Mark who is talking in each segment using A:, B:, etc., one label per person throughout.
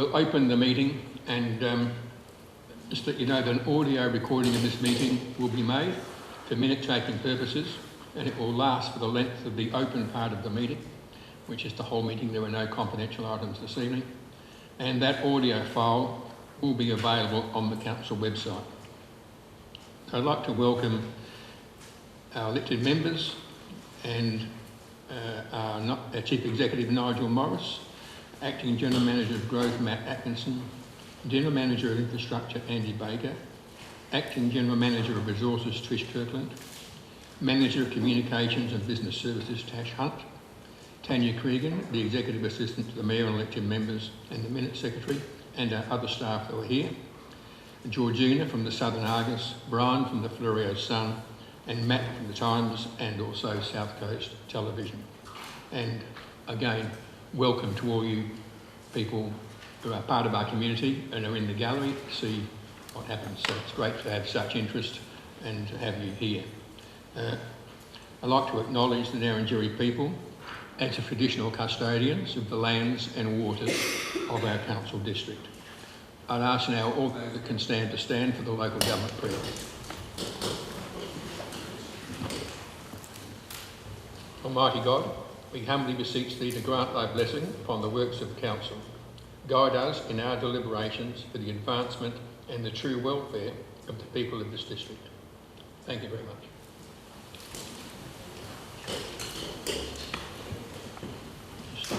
A: We'll open the meeting and just let you know that an audio recording of this meeting will be made for minute-taking purposes, and it will last for the length of the open part of the meeting, which is the whole meeting. There were no confidential items this evening. And that audio file will be available on the council website. I'd like to welcome our elected members and our Chief Executive Nigel Morris, Acting General Manager of Growth Matt Atkinson, General Manager of Infrastructure Andy Baker, Acting General Manager of Resources Trish Kirkland, Manager of Communications and Business Services Tash Hunt, Tanya Cregan, the Executive Assistant to the Mayor and elected members and the Minute Secretary, and our other staff who are here, Georgina from the Southern Argus, Brian from the Florio Sun, and Matt from the Times and also South Coast Television. And again, welcome to all you people who are part of our community and are in the gallery to see what happens. So it's great to have such interest and to have you here. I'd like to acknowledge the Narrandjeri people as the traditional custodians of the lands and waters of our council district. I'd ask now all those that can stand to stand for the local government prayer. Almighty God, we humbly beseech Thee to grant Thy blessing upon the works of the council. Guide us in our deliberations for the advancement and the true welfare of the people of this district. Thank you very much. Just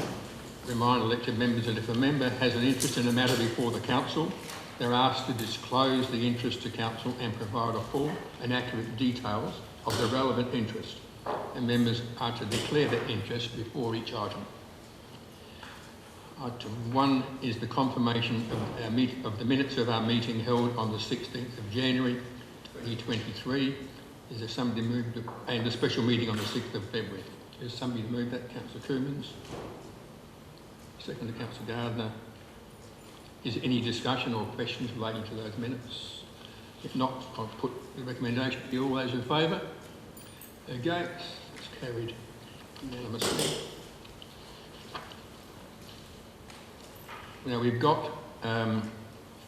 A: remind elected members that if a member has an interest in a matter before the council, they're asked to disclose the interest to council and provide a full and accurate details of the relevant interest, and members are to declare their interest before each item. Item 1 is the confirmation of the minutes of our meeting held on the 16th of January 2023. Is there somebody moved and a special meeting on the 6th of February? Is somebody moved that? Councillor Coomans. Second to Councillor Gardner. Is there any discussion or questions relating to those minutes? If not, I'll put the recommendation to you. All those in favour? Against? It's carried unanimously. Now we've got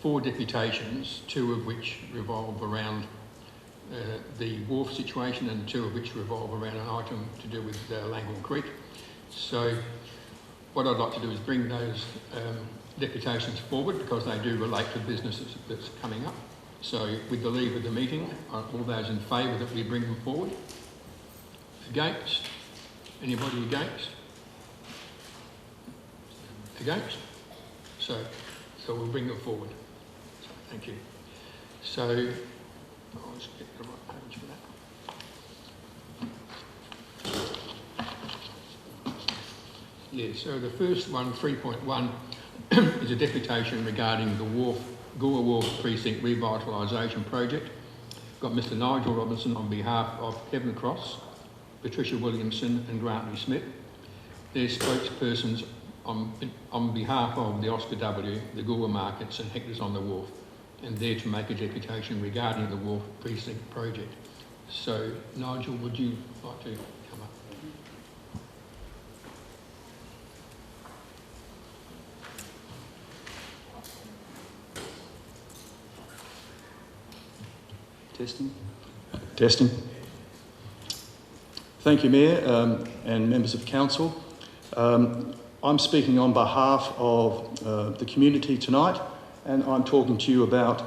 A: 4 deputations, 2 of which revolve around the Wharf situation and 2 of which revolve around an item to do with Langhorne Creek. So what I'd like to do is bring those deputations forward because they do relate to businesses that's coming up. So with the leave of the meeting, all those in favour that we bring them forward? Against? Anybody against? Against? So we'll bring them forward. So, thank you. So, I'll just get the right page for that. Yeah, so the first one, 3.1, is a deputation regarding the Goolwa Wharf Precinct Revitalisation Project. Got Mr Nigel Robinson on behalf of Kevin Cross, Patricia Williamson and Grantley Smith. Their spokespersons on behalf of the Oscar W, the Goolwa Markets and Hectors on the Wharf, and there to make a deputation regarding the Wharf Precinct project. So, Nigel, would you like to come up?
B: Testing. Thank you, Mayor and members of Council. I'm speaking on behalf of the community tonight, and I'm talking to you about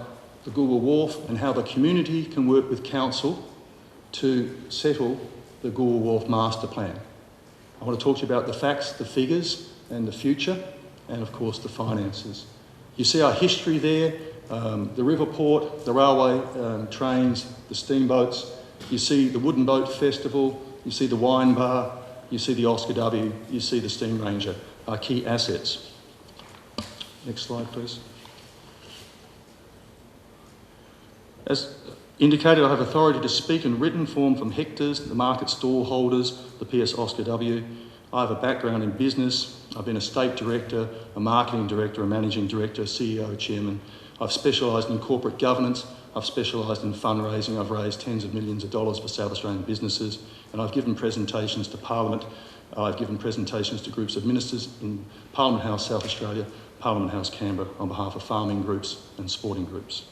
B: the Goolwa Wharf and how the community can work with Council to settle the Goolwa Wharf Master Plan. I want to talk to you about the facts, the figures and the future, and of course the finances. You see our history there, the river port, the railway trains, the steamboats. You see the Wooden Boat Festival, you see the wine bar, you see the Oscar W, you see the Steam Ranger, our key assets. Next slide, please. As indicated, I have authority to speak in written form from Hectors, the market stall holders, the PS Oscar W. I have a background in business. I've been a state director, a marketing director, a managing director, CEO, chairman. I've specialised in corporate governance. I've specialised in fundraising. I've raised tens of millions of dollars for South Australian businesses, and I've given presentations to Parliament. I've given presentations to groups of ministers in Parliament House, South Australia, Parliament House, Canberra, on behalf of farming groups and sporting groups.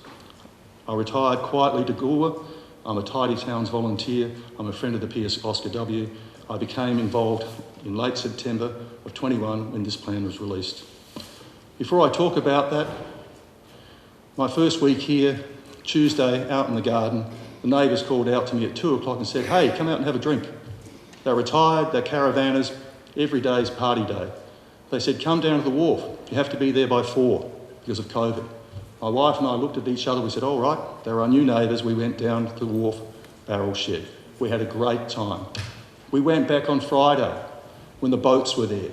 B: I retired quietly to Goolwa. I'm a Tidy Towns volunteer. I'm a friend of the PS Oscar W. I became involved in late September of 21 when this plan was released. Before I talk about that, my first week here, Tuesday, out in the garden, the neighbours called out to me at 2 o'clock and said, "Hey, come out and have a drink." They're retired, they're caravanners, every day is party day. They said, "Come down to the Wharf, you have to be there by 4 because of COVID." My wife and I looked at each other, we said, "All right," they're our new neighbours. We went down to the Wharf barrel shed. We had a great time. We went back on Friday when the boats were there.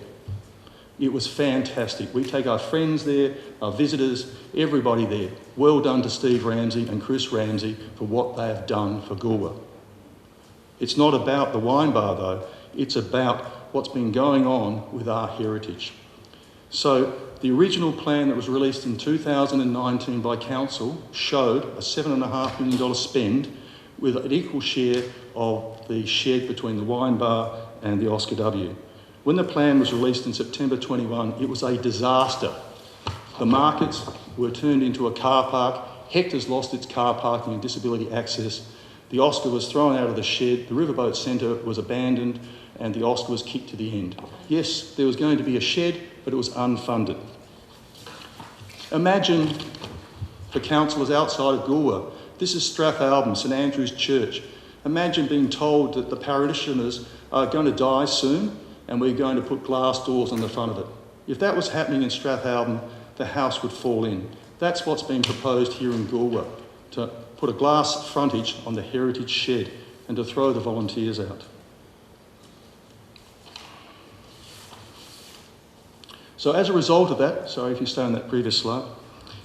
B: It was fantastic. We take our friends there, our visitors, everybody there. Well done to Steve Ramsey and Chris Ramsey for what they have done for Goolwa. It's not about the wine bar though, it's about what's been going on with our heritage. So the original plan that was released in 2019 by Council showed a $7.5 million spend with an equal share of the shed between the wine bar and the Oscar W. When the plan was released in September 21, it was a disaster. The markets were turned into a car park. Hector's lost its car parking and disability access. The Oscar was thrown out of the shed. The Riverboat Centre was abandoned and the Oscar was kicked to the end. Yes, there was going to be a shed, but it was unfunded. Imagine the councillors outside of Goolwa. This is Strathalbyn, St Andrew's Church. Imagine being told that the parishioners are going to die soon and we're going to put glass doors on the front of it. If that was happening in Strathalbyn, the house would fall in. That's what's been proposed here in Goolwa, to put a glass frontage on the heritage shed and to throw the volunteers out. So as a result of that, sorry if you stay on that previous slide,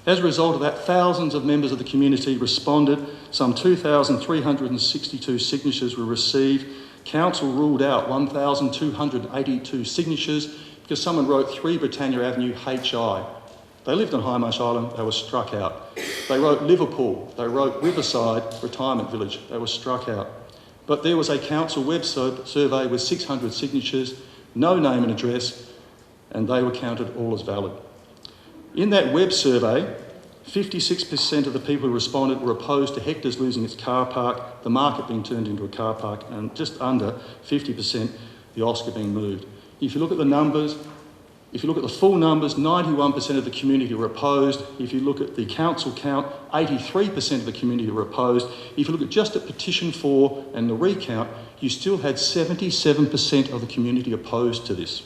B: as a result of that, thousands of members of the community responded. Some 2,362 signatures were received. Council ruled out 1,282 signatures because someone wrote 3 Britannia Avenue HI. They lived on High Marsh Island, they were struck out. They wrote Liverpool, they wrote Riverside Retirement Village, they were struck out. But there was a council web survey with 600 signatures, no name and address, and they were counted all as valid. In that web survey, 56% of the people who responded were opposed to Hector's losing its car park, the market being turned into a car park, and just under 50% the Oscar being moved. If you look at the numbers, if you look at the full numbers, 91% of the community were opposed. If you look at the council count, 83% of the community were opposed. If you look at just at Petition 4 and the recount, you still had 77% of the community opposed to this.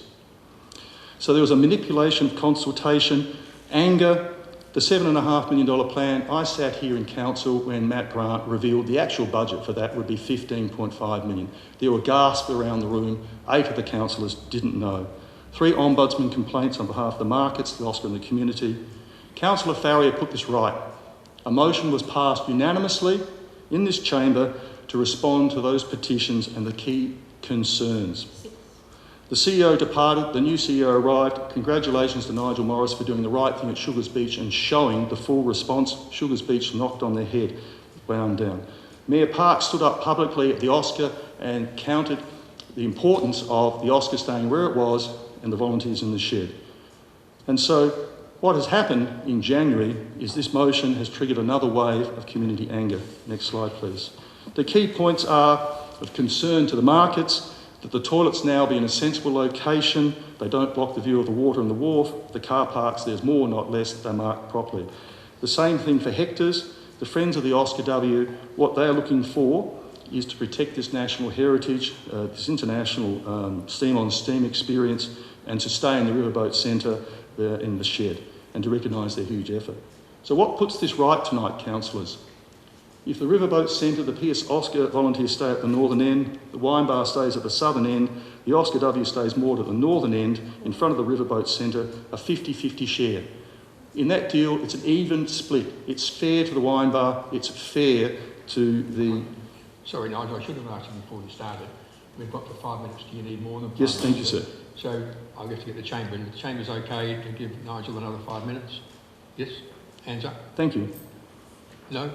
B: So there was a manipulation of consultation, anger, the $7.5 million plan. I sat here in council when Matt Grant revealed the actual budget for that would be $15.5 million. There were gasps around the room. 8 of the councillors didn't know. 3 ombudsman complaints on behalf of the markets, the Oscar and the community. Councillor Farrier put this right. A motion was passed unanimously in this chamber to respond to those petitions and the key concerns. The CEO departed, the new CEO arrived. Congratulations to Nigel Morris for doing the right thing at Sugars Beach and showing the full response. Sugars Beach knocked on their head, wound down. Mayor Park stood up publicly at the Oscar and counted the importance of the Oscar staying where it was and the volunteers in the shed. And so what has happened in January is this motion has triggered another wave of community anger. Next slide, please. The key points are of concern to the markets, that the toilets now be in a sensible location, they don't block the view of the water and the wharf, the car parks, there's more, not less, they're marked properly. The same thing for Hector's. The Friends of the Oscar W, what they're looking for is to protect this national heritage, this international steam-on-steam experience, and to stay in the Riverboat Centre in the shed, and to recognise their huge effort. So what puts this right tonight, councillors? If the Riverboat Centre, the PS Oscar volunteers stay at the northern end, the wine bar stays at the southern end, the Oscar W stays moored at the northern end, in front of the Riverboat Centre, a 50-50 share. In that deal, it's an even split. It's fair to the wine bar, it's fair to the...
A: Sorry, Nigel, I should have asked you before you started. We've got for 5 minutes. Do you need more than 5
B: minutes? Yes, thank you, sir.
A: So I'll have to get the chamber in. The chamber's okay to give Nigel another 5 minutes? Yes? Hands up.
B: Thank you.
A: No?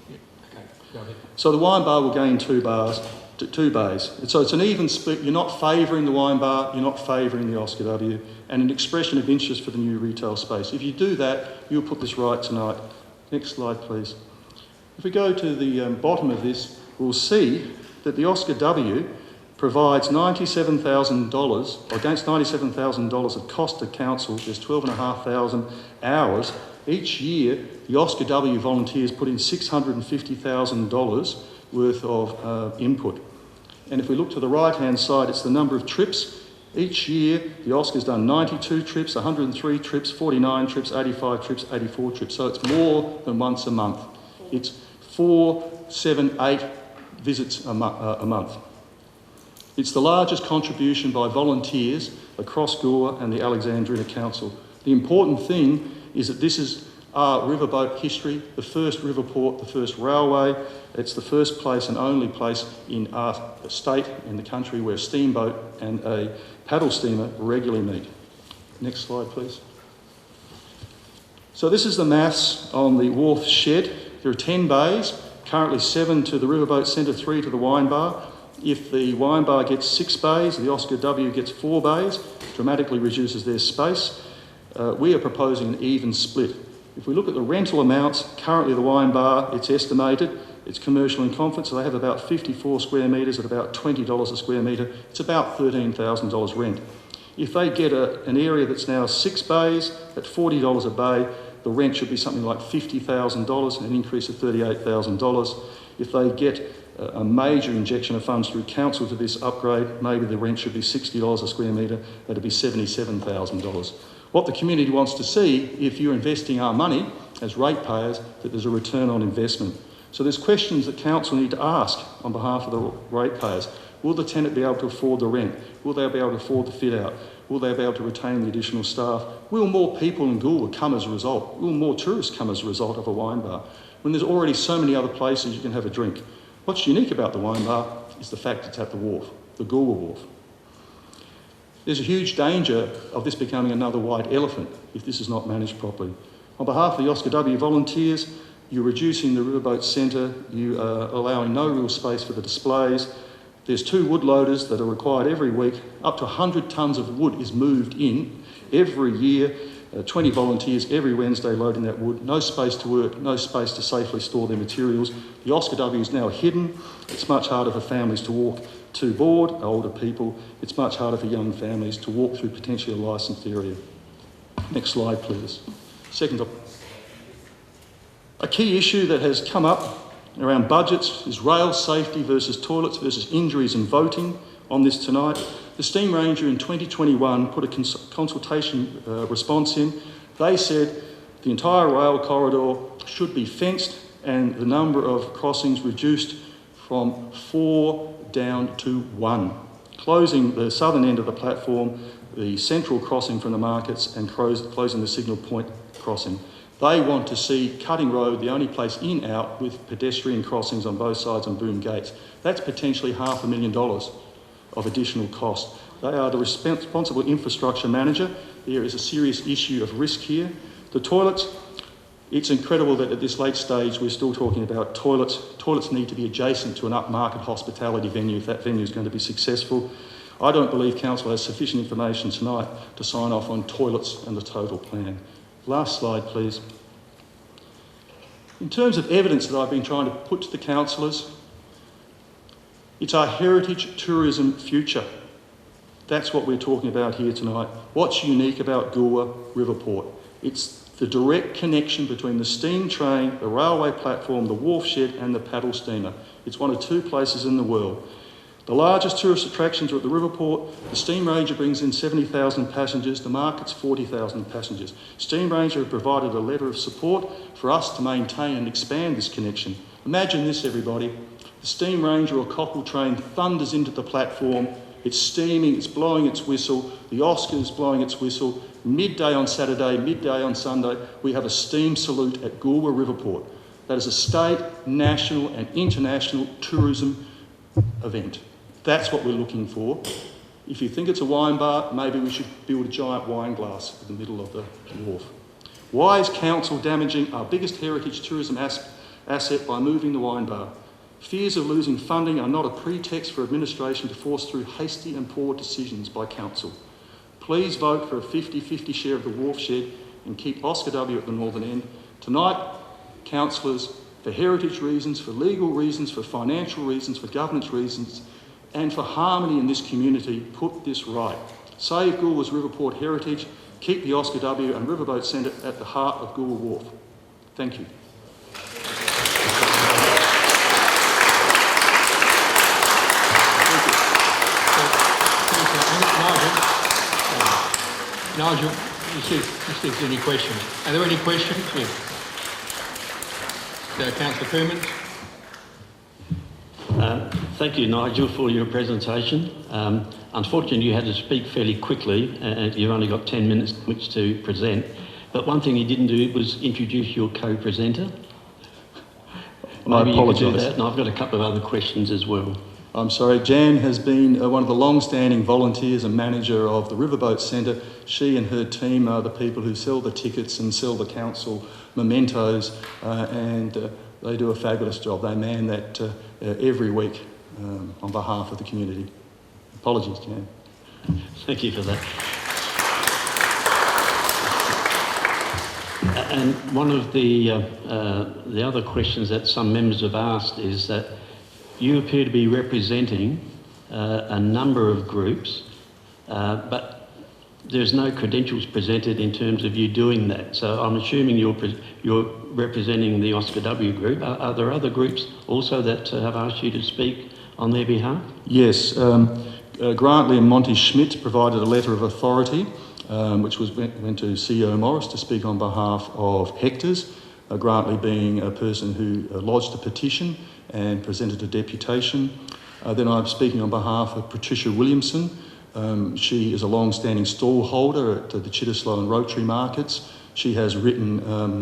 A: Yeah, okay, go ahead.
B: So the wine bar will gain 2 bars. 2 bays. So it's an even split. You're not favouring the wine bar, you're not favouring the Oscar W, and an expression of interest for the new retail space. If you do that, you'll put this right tonight. Next slide, please. If we go to the bottom of this, we'll see that the Oscar W provides $97,000, against $97,000 of cost to council. There's 12,500 hours. Each year, the Oscar W volunteers put in $650,000 worth of input. And if we look to the right-hand side, it's the number of trips. Each year, the Oscar's done 92 trips, 103 trips, 49 trips, 85 trips, 84 trips. So it's more than once a month. It's 4, 7, 8 visits a month. It's the largest contribution by volunteers across Goolwa and the Alexandrina Council. The important thing is that this is our riverboat history, the first river port, the first railway. It's the first place and only place in our state, in the country, where a steamboat and a paddle steamer regularly meet. Next slide, please. So this is the maths on the Wharf shed. There are 10 bays, currently 7 to the riverboat centre, 3 to the wine bar. If the wine bar gets 6 bays, the Oscar W gets 4 bays, dramatically reduces their space. We are proposing an even split. If we look at the rental amounts, currently the wine bar, it's estimated, it's commercial in confidence, so they have about 54 square metres at about $20 a square metre. It's about $13,000 rent. If they get an area that's now 6 bays at $40 a bay, the rent should be something like $50,000, an increase of $38,000. If they get a major injection of funds through council to this upgrade, maybe the rent should be $60 a square metre, that'd be $77,000. What the community wants to see, if you're investing our money as ratepayers, that there's a return on investment. So there's questions that council need to ask on behalf of the ratepayers. Will the tenant be able to afford the rent? Will they be able to afford the fit out? Will they be able to retain the additional staff? Will more people in Goolwa come as a result? Will more tourists come as a result of a wine bar? When there's already so many other places you can have a drink. What's unique about the wine bar is the fact it's at the wharf, the Goolwa Wharf. There's a huge danger of this becoming another white elephant if this is not managed properly. On behalf of the Oscar W volunteers, you're reducing the riverboat centre, you are allowing no real space for the displays. There's 2 wood loaders that are required every week. Up to 100 tonnes of wood is moved in every year. 20 volunteers every Wednesday loading that wood. No space to work, no space to safely store their materials. The Oscar W is now hidden. It's much harder for families to walk to board, older people. It's much harder for young families to walk through potentially a licensed area. Next slide, please. Second up. A key issue that has come up around budgets is rail safety versus toilets versus injuries and voting on this tonight. The Steam Ranger in 2021 put a consultation response in. They said the entire rail corridor should be fenced and the number of crossings reduced from 4 down to 1, closing the southern end of the platform, the central crossing from the markets, and closing the Signal Point crossing. They want to see Cutting Road the only place in-out with pedestrian crossings on both sides and boom gates. That's potentially $500,000 of additional cost. They are the responsible infrastructure manager. There is a serious issue of risk here. The toilets, it's incredible that at this late stage we're still talking about toilets. Toilets need to be adjacent to an upmarket hospitality venue if that venue is going to be successful. I don't believe council has sufficient information tonight to sign off on toilets and the total plan. Last slide, please. In terms of evidence that I've been trying to put to the councillors, it's our heritage tourism future. That's what we're talking about here tonight. What's unique about Goolwa Riverport? It's the direct connection between the steam train, the railway platform, the wharf shed and the paddle steamer. It's one of 2 places in the world. The largest tourist attractions are at the Riverport. The Steam Ranger brings in 70,000 passengers. The market's 40,000 passengers. Steam Ranger have provided a letter of support for us to maintain and expand this connection. Imagine this, everybody. The Steam Ranger or Cockle train thunders into the platform. It's steaming, it's blowing its whistle. The Oscar is blowing its whistle. Midday on Saturday, midday on Sunday, we have a steam salute at Goolwa Riverport. That is a state, national and international tourism event. That's what we're looking for. If you think it's a wine bar, maybe we should build a giant wine glass in the middle of the wharf. Why is council damaging our biggest heritage tourism asset by moving the wine bar? Fears of losing funding are not a pretext for administration to force through hasty and poor decisions by council. Please vote for a 50-50 share of the Wharf shed and keep Oscar W at the northern end. Tonight, councillors, for heritage reasons, for legal reasons, for financial reasons, for governance reasons, and for harmony in this community, put this right. Save Goolwa's Riverport heritage, keep the Oscar W and Riverboat Centre at the heart of Goolwa Wharf. Thank you.
A: Nigel, you see if there's any questions. Are there any questions? Yes. Councillor Coomans.
C: Thank you, Nigel, for your presentation. Unfortunately, you had to speak fairly quickly, and you've only got 10 minutes in which to present. But one thing you didn't do was introduce your co-presenter.
B: I apologise.
C: And I've got a couple of other questions as well.
B: I'm sorry, Jan has been one of the long-standing volunteers and manager of the Riverboat Centre. She and her team are the people who sell the tickets and sell the council mementos, and they do a fabulous job. They man that every week on behalf of the community. Apologies, Jan.
C: Thank you for that. And one of the other questions that some members have asked is that you appear to be representing a number of groups, but there's no credentials presented in terms of you doing that. So I'm assuming you're representing the Oscar W group. Are there other groups also that have asked you to speak on their behalf?
B: Yes. Grantley and Monty Schmidt provided a letter of authority, which went to CEO Morris to speak on behalf of Hector's. Grantley being a person who lodged a petition and presented a deputation. Then I'm speaking on behalf of Patricia Williamson. She is a long-standing stall holder at the Chitterslow and Rotary markets. She has written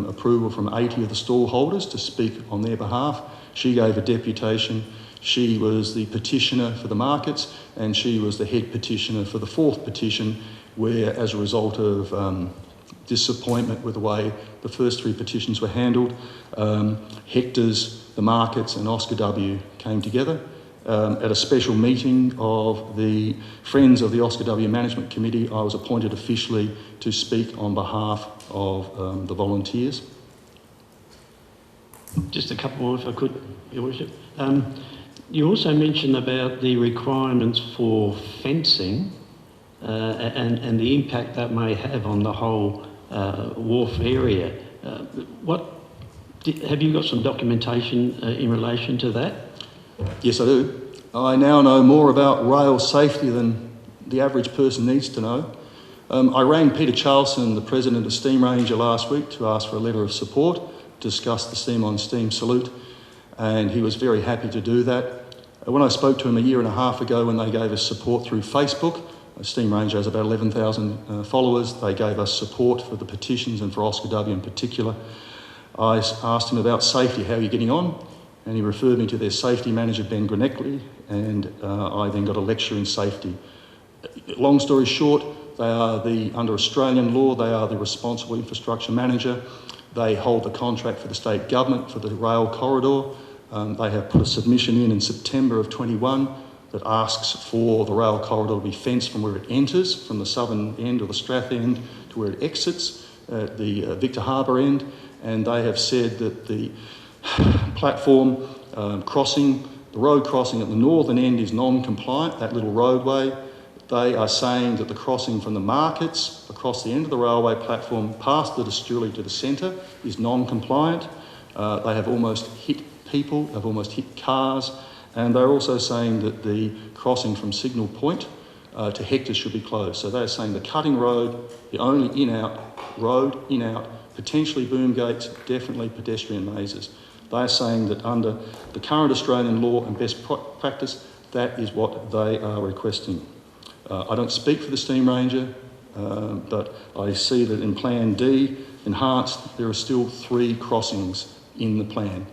B: approval from 80 of the stall holders to speak on their behalf. She gave a deputation. She was the petitioner for the markets, and she was the head petitioner for the fourth petition, where as a result of disappointment with the way the first three petitions were handled, Hector's, the markets and Oscar W came together at a special meeting of the Friends of the Oscar W Management Committee. I was appointed officially to speak on behalf of the volunteers.
C: Just a couple more if I could, Your Worship. You also mentioned about the requirements for fencing and the impact that may have on the whole Wharf area. Have you got some documentation in relation to that?
B: Yes, I do. I now know more about rail safety than the average person needs to know. I rang Peter Charlson, the President of Steam Ranger, last week to ask for a letter of support, discuss the Steam on Steam salute, and he was very happy to do that. When I spoke to him a year and a half ago when they gave us support through Facebook, Steam Ranger has about 11,000 followers. They gave us support for the petitions and for Oscar W in particular. I asked him about safety, how are you getting on? And he referred me to their safety manager, Ben Greneckley, and I then got a lecture in safety. Long story short, they are under Australian law, they are the responsible infrastructure manager. They hold the contract for the state government for the rail corridor. They have put a submission in September of 21 that asks for the rail corridor to be fenced from where it enters, from the southern end or the Strath end to where it exits at the Victor Harbour end. And they have said that the platform crossing, the road crossing at the northern end is non-compliant, that little roadway. They are saying that the crossing from the markets across the end of the railway platform past the distillery to the centre is non-compliant. They have almost hit people, they've almost hit cars, and they're also saying that the crossing from Signal Point to Hector should be closed. So they're saying the cutting road, the only in-out road, in-out, potentially boom gates, definitely pedestrian mazes. They're saying that under the current Australian law and best practice, that is what they are requesting. I don't speak for the Steam Ranger, but I see that in Plan D, enhanced, there are still 3 crossings in the plan.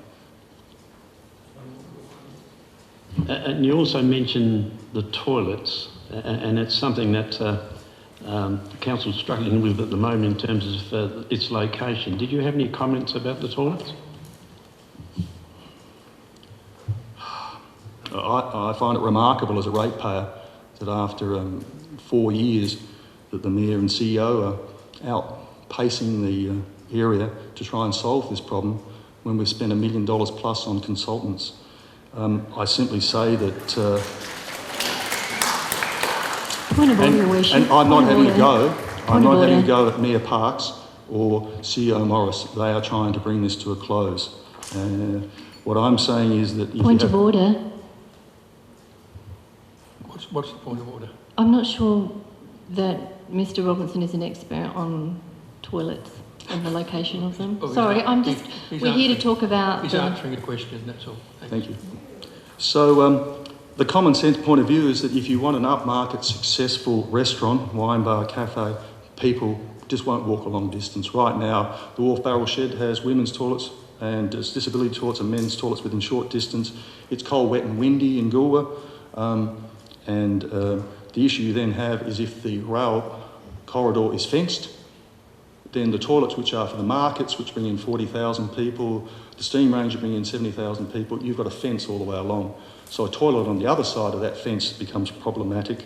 C: And you also mentioned the toilets, and it's something that the council's struggling with at the moment in terms of its location. Did you have any comments about the toilets?
B: I find it remarkable as a ratepayer that after 4 years that the Mayor and CEO are out pacing the area to try and solve this problem when we've spent $1 million plus on consultants. I simply say that...
D: Point of order, Your Worship.
B: And I'm not having a go. I'm not having a
D: order.
B: go at Mayor Parks or CEO Morris. They are trying to bring this to a close. What I'm saying is that...
D: Point of order.
A: What's the point of order?
D: I'm not sure that Mr Robinson is an expert on toilets and the location of them.
A: Well,
D: Sorry,
A: he's
D: we're here to talk about...
A: He's answering a question, that's all.
B: Thank you. So the common sense point of view is that if you want an upmarket successful restaurant, wine bar, cafe, people just won't walk a long distance. Right now, the Wharf Barrel Shed has women's toilets and disability toilets and men's toilets within short distance. It's cold, wet and windy in Goolwa. The issue you then have is if the rail corridor is fenced, then the toilets, which are for the markets, which bring in 40,000 people, the steam range bring in 70,000 people, you've got a fence all the way along. So a toilet on the other side of that fence becomes problematic.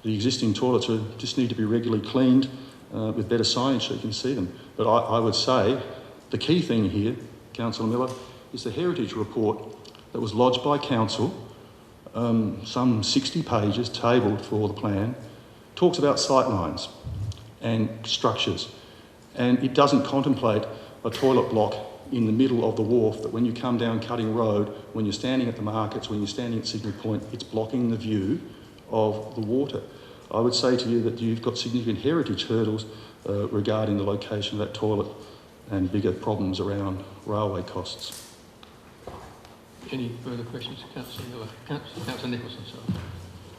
B: The existing toilets just need to be regularly cleaned with better signage so you can see them. But I would say the key thing here, Councillor Miller, is the heritage report that was lodged by Council, some 60 pages tabled for the plan, talks about sightlines and structures. And it doesn't contemplate a toilet block in the middle of the wharf that when you come down Cutting Road, when you're standing at the markets, when you're standing at Signal Point, it's blocking the view of the water. I would say to you that you've got significant heritage hurdles regarding the location of that toilet and bigger problems around railway costs.
A: Any further questions, Councillor Miller? Councillor Nicholson, sorry.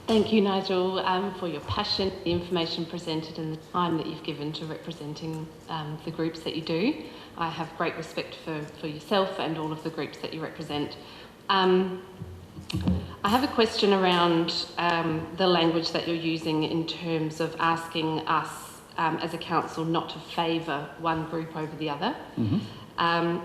E: Thank you, Nigel, for your passion, the information presented and the time that you've given to representing the groups that you do. I have great respect for yourself and all of the groups that you represent. I have a question around the language that you're using in terms of asking us as a council not to favour one group over the other. Mm-hmm.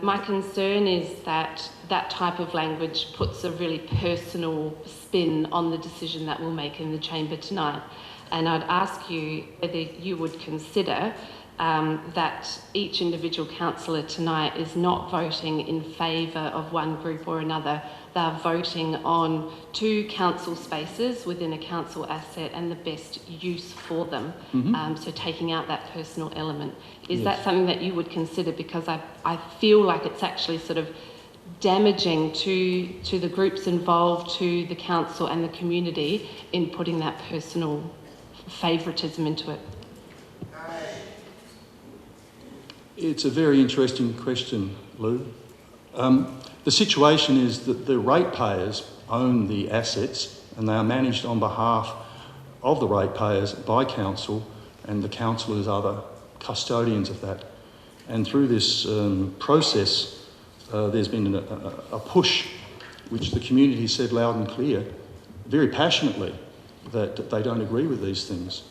E: My concern is that that type of language puts a really personal spin on the decision that we'll make in the chamber tonight. And I'd ask you whether you would consider that each individual councillor tonight is not voting in favour of one group or another. They're voting on 2 council spaces within a council asset and the best use for them. Mm-hmm. So taking out that personal element. Is that something that you would consider? Because I feel like it's actually sort of damaging to the groups involved, to the council and the community in putting that personal favouritism into it.
B: It's a very interesting question, Lou. The situation is that the ratepayers own the assets and they are managed on behalf of the ratepayers by council, and the councillors are the custodians of that. And through this process, there's been a push, which the community said loud and clear, very passionately, that they don't agree with these things.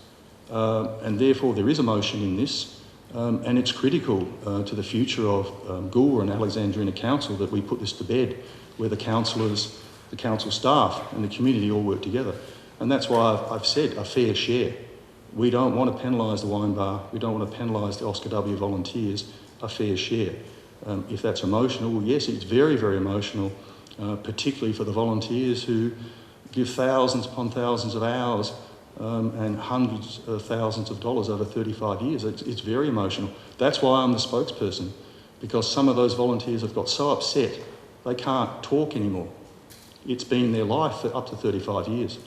B: And therefore there is a motion in this. And it's critical to the future of Goolwa and Alexandrina Council that we put this to bed, where the councillors, the council staff and the community all work together. And that's why I've said a fair share. We don't want to penalise the wine bar, we don't want to penalise the Oscar W volunteers, a fair share. If that's emotional, well, yes, it's very, very emotional, particularly for the volunteers who give thousands upon thousands of hours and hundreds of thousands of dollars over 35 years. It's very emotional. That's why I'm the spokesperson, because some of those volunteers have got so upset they can't talk anymore. It's been their life for up to 35 years.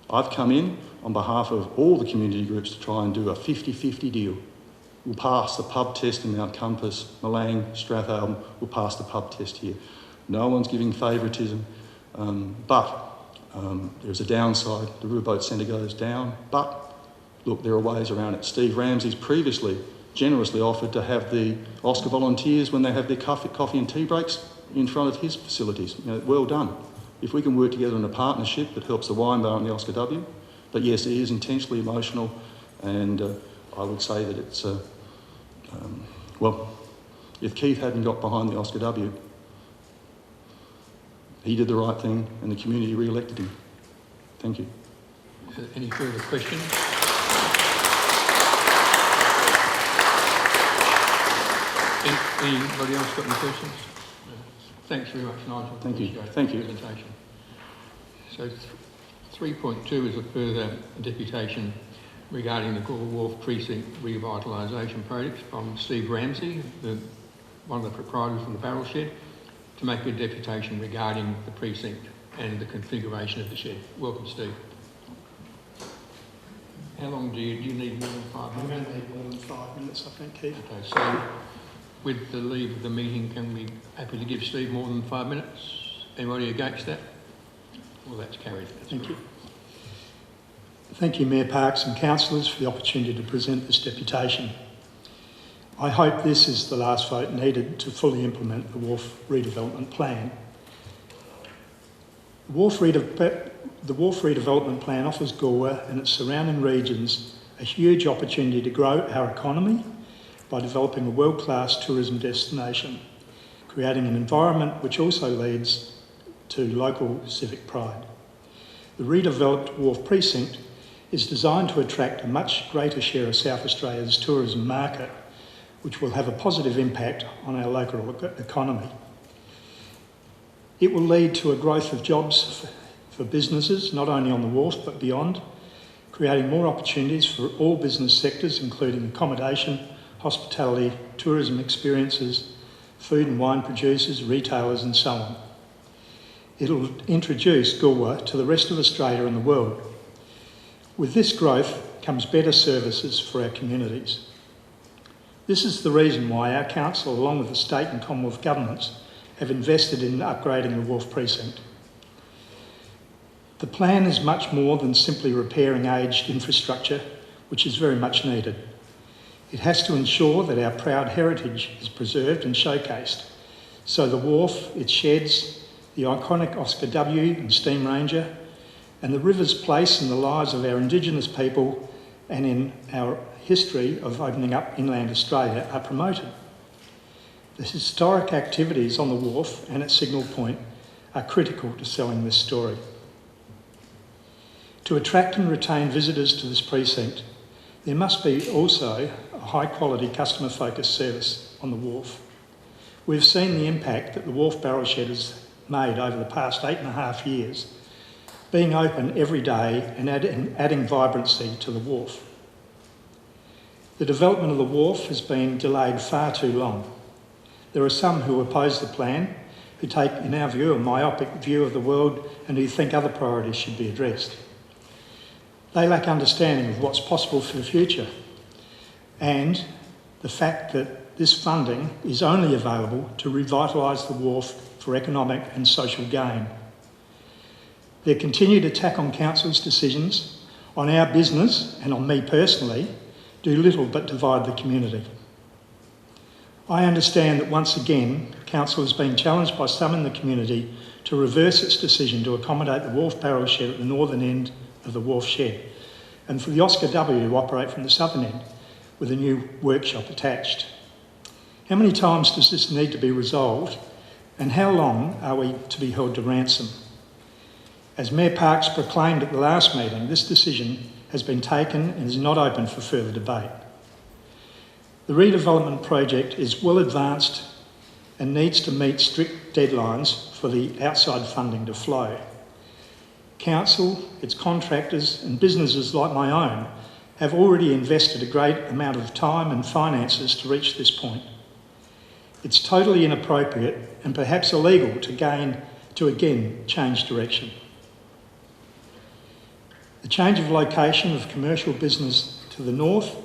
B: I've come in on behalf of all the community groups to try and do a 50-50 deal. We'll pass the pub test in Mount Compass, Malang, Strathalbyn, we'll pass the pub test here. No one's giving favouritism, but there's a downside. The riverboat centre goes down, but look, there are ways around it. Steve Ramsey's previously generously offered to have the Oscar volunteers, when they have their coffee and tea breaks, in front of his facilities. You know, well done. If we can work together in a partnership that helps the wine bar and the Oscar W. But yes, it is intentionally emotional, and I would say that it's, well, if Keith hadn't got behind the Oscar W, He did the right thing and the community re-elected him. Thank you.
A: Any further questions? Anybody else got any questions? Thanks very much, Nigel.
B: Thank you.
A: Appreciate
B: Thank
A: the
B: you.
A: presentation. So 3.2 is a further deputation regarding the Goolwa Wharf Precinct Revitalisation project from Steve Ramsey, one of the proprietors of the barrel shed, to make a deputation regarding the precinct and the configuration of the shed. Welcome, Steve. How long do you need? More than 5
F: I'm
A: minutes?
F: going to need more than 5 minutes, I think, Keith.
A: Okay, so with the leave of the meeting, can we happy to give Steve more than 5 minutes? Anybody against that? Well, that's carried.
F: Thank you. Thank you, Mayor Parkes and councillors, for the opportunity to present this deputation. I hope this is the last vote needed to fully implement the Wharf redevelopment plan. The Wharf redevelopment plan offers Goolwa and its surrounding regions a huge opportunity to grow our economy by developing a world-class tourism destination, creating an environment which also leads to local civic pride. The redeveloped Wharf Precinct is designed to attract a much greater share of South Australia's tourism market, which will have a positive impact on our local economy. It will lead to a growth of jobs for businesses, not only on the wharf but beyond, creating more opportunities for all business sectors, including accommodation, hospitality, tourism experiences, food and wine producers, retailers and so on. It'll introduce Goolwa to the rest of Australia and the world. With this growth comes better services for our communities. This is the reason why our council, along with the state and Commonwealth governments, have invested in upgrading the Wharf Precinct. The plan is much more than simply repairing aged infrastructure, which is very much needed. It has to ensure that our proud heritage is preserved and showcased, so the wharf, its sheds, the iconic Oscar W and Steam Ranger, and the river's place in the lives of our Indigenous people and in our history of opening up inland Australia are promoted. The historic activities on the wharf and at Signal Point are critical to selling this story. To attract and retain visitors to this precinct, there must be also a high-quality customer-focused service on the wharf. We've seen the impact that the Wharf Barrel Shed has made over the past 8.5 years, being open every day and adding vibrancy to the wharf. The development of the wharf has been delayed far too long. There are some who oppose the plan, who take, in our view, a myopic view of the world and who think other priorities should be addressed. They lack understanding of what's possible for the future and the fact that this funding is only available to revitalise the wharf for economic and social gain. Their continued attack on council's decisions, on our business and on me personally, do little but divide the community. I understand that once again, council has been challenged by some in the community to reverse its decision to accommodate the Wharf Barrel Shed at the northern end of the Wharf Shed, and for the Oscar W to operate from the southern end with a new workshop attached. How many times does this need to be resolved, and how long are we to be held to ransom? As Mayor Parkes proclaimed at the last meeting, this decision has been taken and is not open for further debate. The redevelopment project is well advanced and needs to meet strict deadlines for the outside funding to flow. Council, its contractors and businesses like my own have already invested a great amount of time and finances to reach this point. It's totally inappropriate and perhaps illegal to again change direction. The change of location of commercial business to the north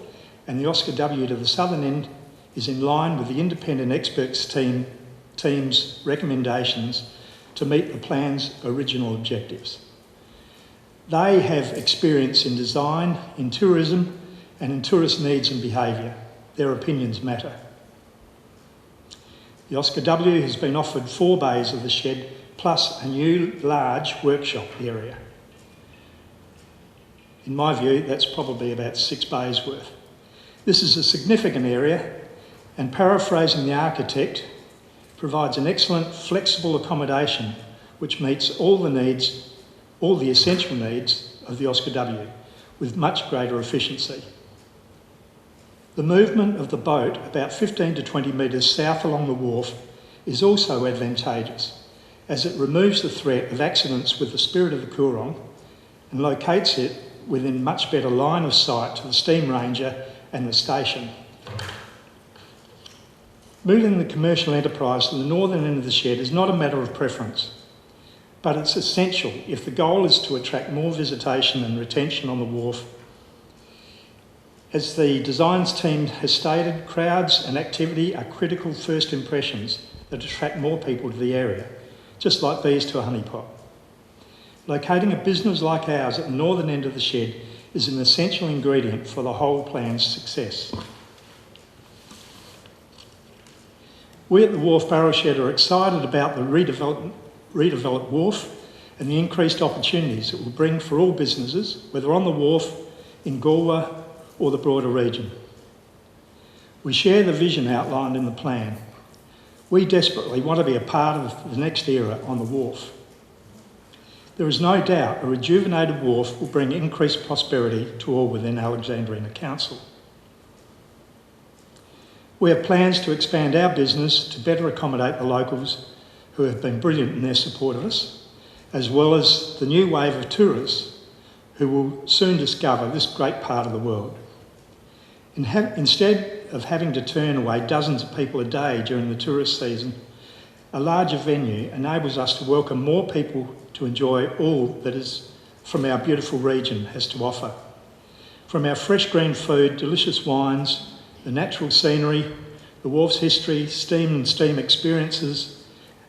F: and the Oscar W to the southern end is in line with the independent experts team's recommendations to meet the plan's original objectives. They have experience in design, in tourism and in tourist needs and behaviour. Their opinions matter. The Oscar W has been offered 4 bays of the shed plus a new large workshop area. In my view, that's probably about 6 bays worth. This is a significant area and, paraphrasing the architect, provides an excellent flexible accommodation which meets all the essential needs of the Oscar W with much greater efficiency. The movement of the boat about 15 to 20 metres south along the wharf is also advantageous, as it removes the threat of accidents with the Spirit of the Coorong and locates it within much better line of sight to the steam ranger and the station. Moving the commercial enterprise to the northern end of the shed is not a matter of preference, but it's essential if the goal is to attract more visitation and retention on the wharf. As the designs team has stated, crowds and activity are critical first impressions that attract more people to the area, just like bees to a honeypot. Locating a business like ours at the northern end of the shed is an essential ingredient for the whole plan's success. We at the Wharf Barrel Shed are excited about the redeveloped wharf and the increased opportunities it will bring for all businesses, whether on the wharf, in Goolwa or the broader region. We share the vision outlined in the plan. We desperately want to be a part of the next era on the wharf. There is no doubt a rejuvenated wharf will bring increased prosperity to all within Alexandrina Council. We have plans to expand our business to better accommodate the locals who have been brilliant in their support of us, as well as the new wave of tourists who will soon discover this great part of the world. Instead of having to turn away dozens of people a day during the tourist season, a larger venue enables us to welcome more people to enjoy all that is from our beautiful region has to offer. From our fresh green food, delicious wines, the natural scenery, the wharf's history, steam and steam experiences,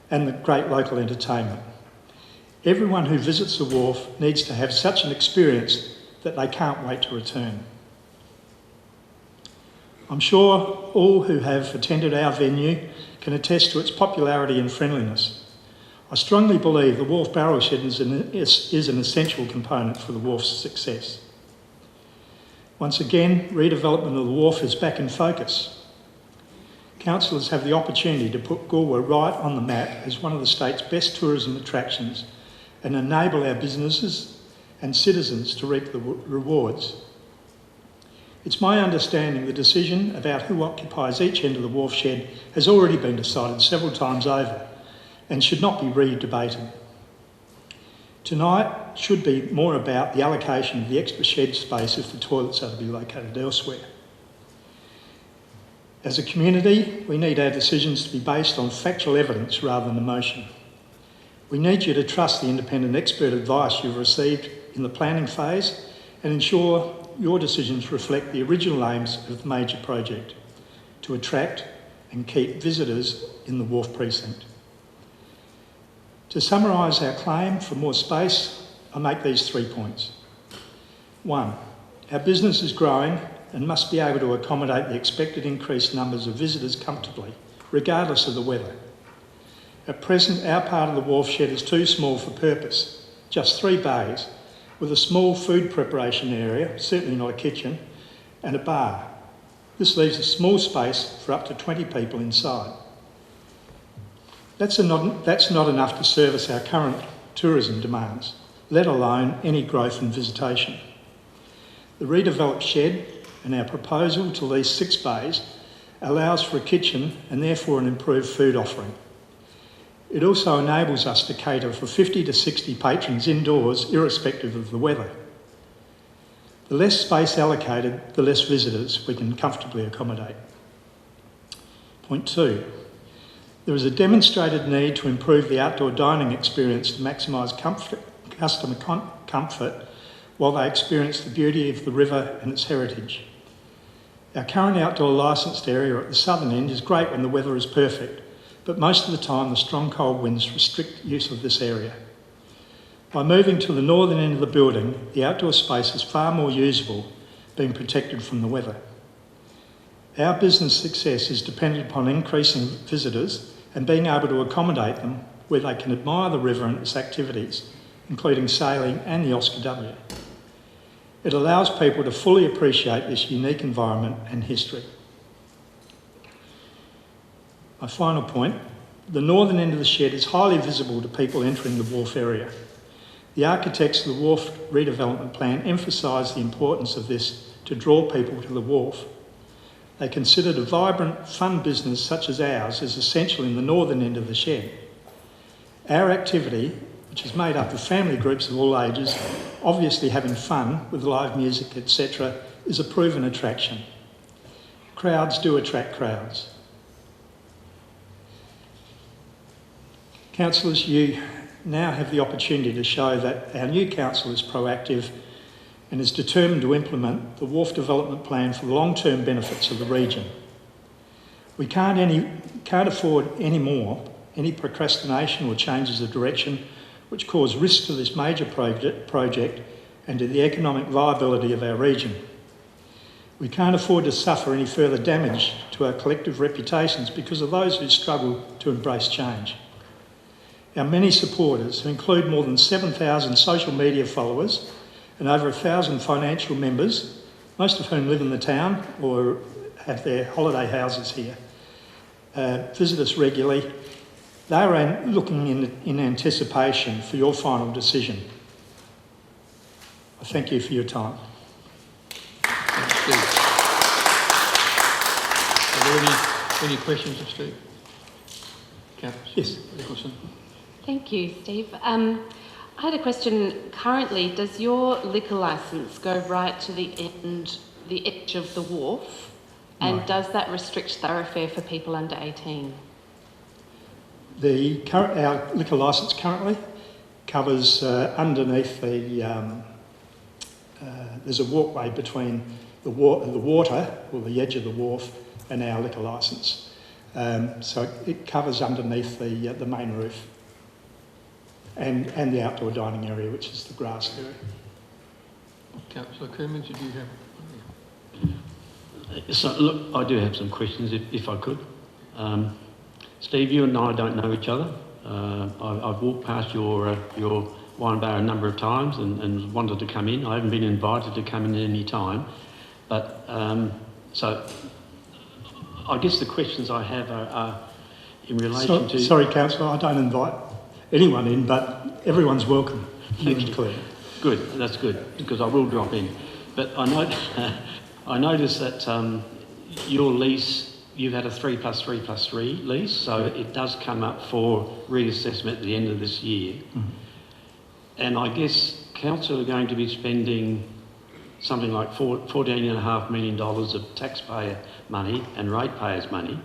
F: and the great local entertainment. Everyone who visits the wharf needs to have such an experience that they can't wait to return. I'm sure all who have attended our venue can attest to its popularity and friendliness. I strongly believe the Wharf Barrel Shed is an essential component for the wharf's success. Once again, redevelopment of the wharf is back in focus. Councillors have the opportunity to put Goolwa right on the map as one of the state's best tourism attractions and enable our businesses and citizens to reap the rewards. It's my understanding the decision about who occupies each end of the wharf shed has already been decided several times over and should not be re-debated. Tonight should be more about the allocation of the extra shed space if the toilets are to be located elsewhere. As a community, we need our decisions to be based on factual evidence rather than emotion. We need you to trust the independent expert advice you've received in the planning phase and ensure your decisions reflect the original aims of the major project, to attract and keep visitors in the Wharf Precinct. To summarise our claim for more space, I make these 3 points. 1, our business is growing and must be able to accommodate the expected increased numbers of visitors comfortably, regardless of the weather. At present, our part of the wharf shed is too small for purpose, just 3 bays, with a small food preparation area, certainly not a kitchen, and a bar. This leaves a small space for up to 20 people inside. That's not enough to service our current tourism demands, let alone any growth in visitation. The redeveloped shed and our proposal to lease 6 bays allows for a kitchen and therefore an improved food offering. It also enables us to cater for 50 to 60 patrons indoors, irrespective of the weather. The less space allocated, the less visitors we can comfortably accommodate. Point 2, there is a demonstrated need to improve the outdoor dining experience to maximise customer comfort while they experience the beauty of the river and its heritage. Our current outdoor licensed area at the southern end is great when the weather is perfect, but most of the time the strong cold winds restrict use of this area. By moving to the northern end of the building, the outdoor space is far more usable, being protected from the weather. Our business success is dependent upon increasing visitors and being able to accommodate them where they can admire the river and its activities, including sailing and the Oscar W. It allows people to fully appreciate this unique environment and history. My final point, The northern end of the shed is highly visible to people entering the Wharf area. The architects of the Wharf redevelopment plan emphasised the importance of this to draw people to the Wharf. They considered a vibrant, fun business such as ours is essential in the northern end of the shed. Our activity, which is made up of family groups of all ages, obviously having fun with live music, etc., is a proven attraction. Crowds do attract crowds. Councillors, you now have the opportunity to show that our new council is proactive and is determined to implement the Wharf development plan for the long-term benefits of the region. We can't afford any procrastination or changes of direction which cause risk to this major project and to the economic viability of our region. We can't afford to suffer any further damage to our collective reputations because of those who struggle to embrace change. Our many supporters, who include more than 7,000 social media followers and over 1,000 financial members, most of whom live in the town or have their holiday houses here, visit us regularly. They are looking in anticipation for your final decision. I thank you for your time.
A: Steve. Are there any questions of Steve?
F: Yes.
A: Nicholson.
E: Thank you, Steve. I had a question. Currently, does your liquor licence go right to the edge of the Wharf? And
F: No.
E: does that restrict thoroughfare for people under 18?
F: Our liquor licence currently covers underneath the... there's a walkway between the water, or the edge of the Wharf, and our liquor licence. So it covers underneath the main roof and the outdoor dining area, which is the grass area.
A: Councillor Coomans, did you have...
C: So, look, I do have some questions, if I could. Steve, you and I don't know each other. I've walked past your wine bar a number of times and wanted to come in. I haven't been invited to come in at any time. But, so, I guess the questions I have are in relation to...
F: Sorry, Councillor, I don't invite anyone in, but everyone's welcome.
C: Thank you.
F: Clear.
C: Good, that's good, because I will drop in. But I noticed that your lease, you've had a 3+3+3 lease, so it does come up for reassessment at the end of this year.
F: Mm-hmm.
C: And I guess council are going to be spending something like $14.5 million of taxpayer money and ratepayers' money.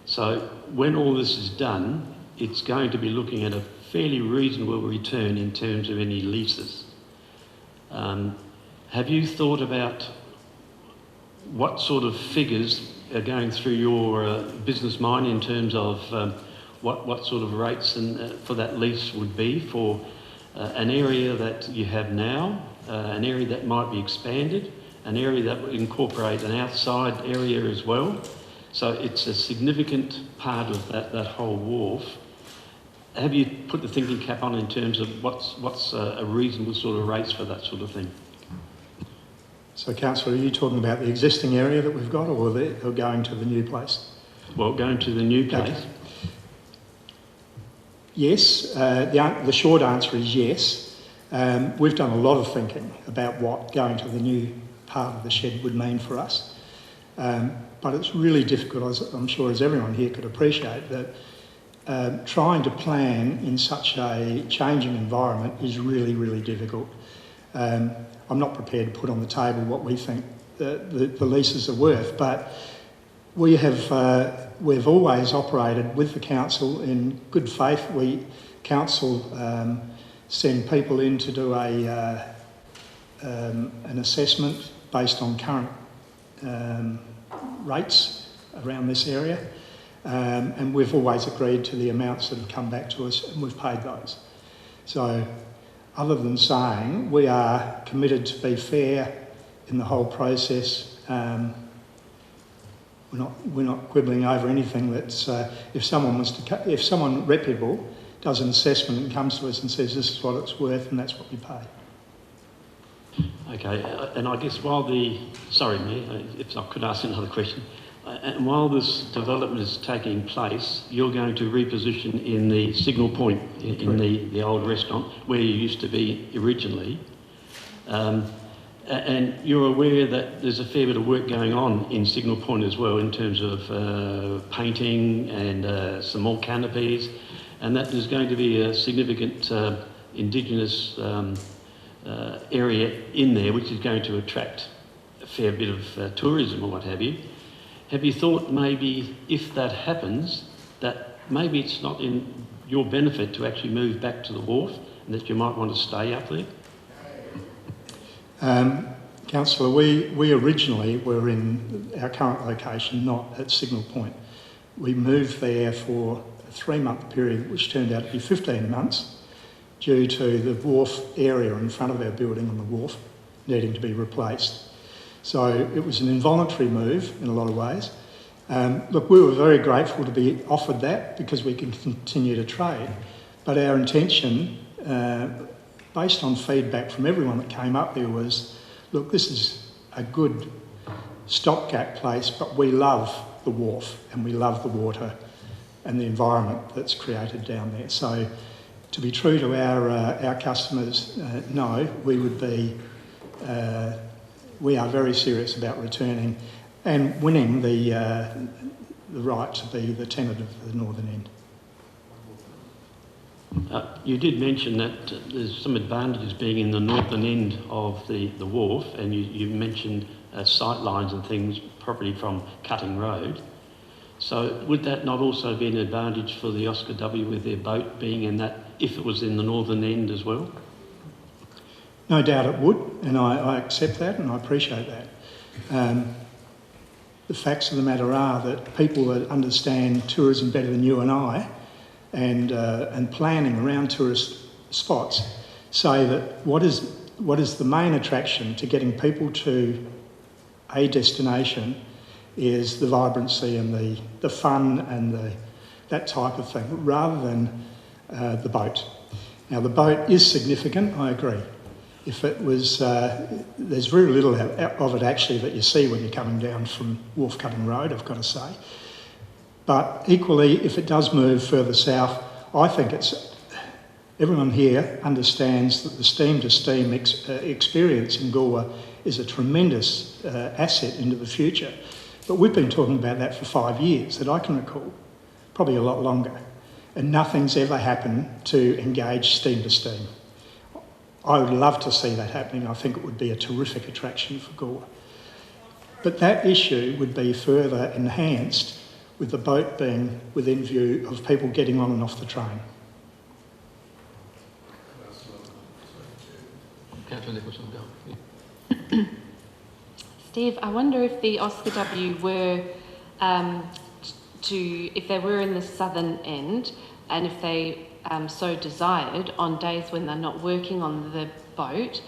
C: So when all this is done, it's going to be looking at a fairly reasonable return in terms of any leases. Have you thought about what sort of figures are going through your business mind in terms of what sort of rates for that lease would be for an area that you have now, an area that might be expanded, an area that would incorporate an outside area as well? So it's a significant part of that whole Wharf. Have you put the thinking cap on in terms of what's a reasonable sort of rates for that sort of thing?
F: So, Councillor, are you talking about the existing area that we've got, or going to the new place?
C: Well, going to the new place.
F: Okay. Yes, the short answer is yes. We've done a lot of thinking about what going to the new part of the shed would mean for us. But it's really difficult, as I'm sure as everyone here could appreciate, that trying to plan in such a changing environment is really, really difficult. I'm not prepared to put on the table what we think the leases are worth, but we've always operated with the council in good faith. Council send people in to do an assessment based on current rates around this area, and we've always agreed to the amounts that have come back to us, and we've paid those. So, other than saying we are committed to be fair in the whole process, we're not quibbling over anything. That's if someone reputable does an assessment and comes to us and says this is what it's worth, and that's what we pay.
C: Okay, and I guess sorry, Mayor, if I could ask another question. And while this development is taking place, you're going to reposition in the signal point in the old restaurant where you used to be originally. And you're aware that there's a fair bit of work going on in Signal Point as well in terms of painting and some more canopies, and that there's going to be a significant Indigenous area in there which is going to attract a fair bit of tourism or what have you. Have you thought maybe if that happens, that maybe it's not in your benefit to actually move back to the Wharf and that you might want to stay up there?
F: Councillor, we originally were in our current location, not at Signal Point. We moved there for a 3-month period, which turned out to be 15 months, due to the Wharf area in front of our building on the Wharf needing to be replaced. So it was an involuntary move in a lot of ways. Look, we were very grateful to be offered that because we can continue to trade. But our intention, based on feedback from everyone that came up there, was, look, this is a good stopgap place, but we love the Wharf and we love the water and the environment that's created down there. So to be true to our customers, no, we are very serious about returning and winning the right to be the tenant of the northern end.
C: You did mention that there's some advantages being in the northern end of the Wharf, and you mentioned sight lines and things, property from Cutting Road. So would that not also be an advantage for the Oscar W with their boat being in that, if it was in the northern end as well?
F: No doubt it would, and I accept that and I appreciate that. The facts of the matter are that people that understand tourism better than you and I, and planning around tourist spots, say that what is the main attraction to getting people to a destination is the vibrancy and the fun and that type of thing, rather than the boat. Now the boat is significant, I agree. If it was, there's very little of it actually that you see when you're coming down from Wharf Cutting Road, I've got to say. But equally, if it does move further south, I think everyone here understands that the steam-to-steam experience in Goolwa is a tremendous asset into the future. But we've been talking about that for 5 years, that I can recall, probably a lot longer. And nothing's ever happened to engage steam-to-steam. I would love to see that happening. I think it would be a terrific attraction for Goolwa. But that issue would be further enhanced with the boat being within view of people getting on and off the train.
A: Councillor Nicholson, go.
E: Steve, I wonder if the Oscar W were if they were in the southern end, and if they so desired, on days when they're not working on the boat,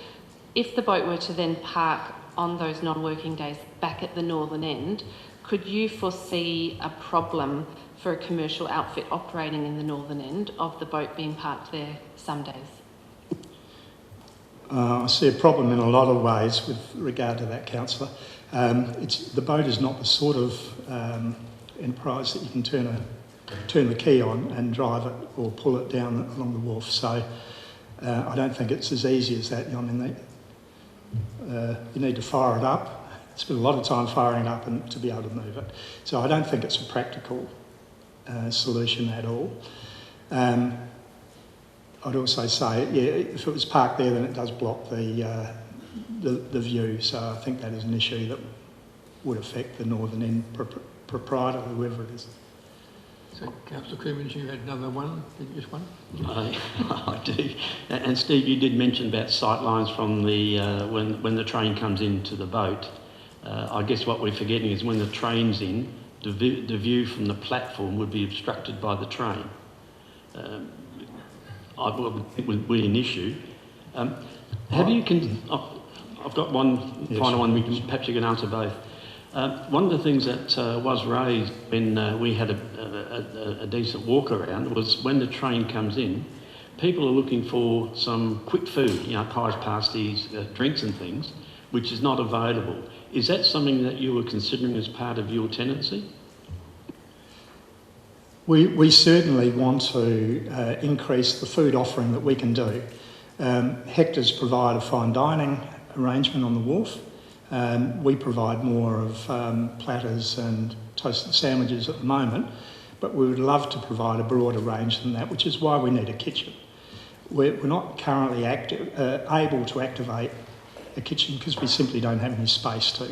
E: if the boat were to then park on those non-working days back at the northern end, could you foresee a problem for a commercial outfit operating in the northern end of the boat being parked there some days?
F: I see a problem in a lot of ways with regard to that, Councillor. The boat is not the sort of enterprise that you can turn the key on and drive it or pull it down along the wharf. So I don't think it's as easy as that. I mean, you need to fire it up. Spend a lot of time firing it up and to be able to move it. So I don't think it's a practical solution at all. I'd also say, yeah, if it was parked there, then it does block the view. So I think that is an issue that would affect the northern end proprietor, whoever it is.
A: So, Councillor Coomans, you had another one, just one?
C: I do. And Steve, you did mention about sight lines from the when the train comes into the boat. I guess what we're forgetting is when the train's in, the view from the platform would be obstructed by the train. It would be an issue. Have you? I've got one final one. Perhaps you can answer both. One of the things that was raised when we had a decent walk around was when the train comes in, people are looking for some quick food, pies, pasties, drinks and things, which is not available. Is that something that you were considering as part of your tenancy?
F: We certainly want to increase the food offering that we can do. Hector's provide a fine dining arrangement on the wharf. We provide more of platters and toasted sandwiches at the moment, but we would love to provide a broader range than that, which is why we need a kitchen. We're not currently able to activate a kitchen because we simply don't have any space to.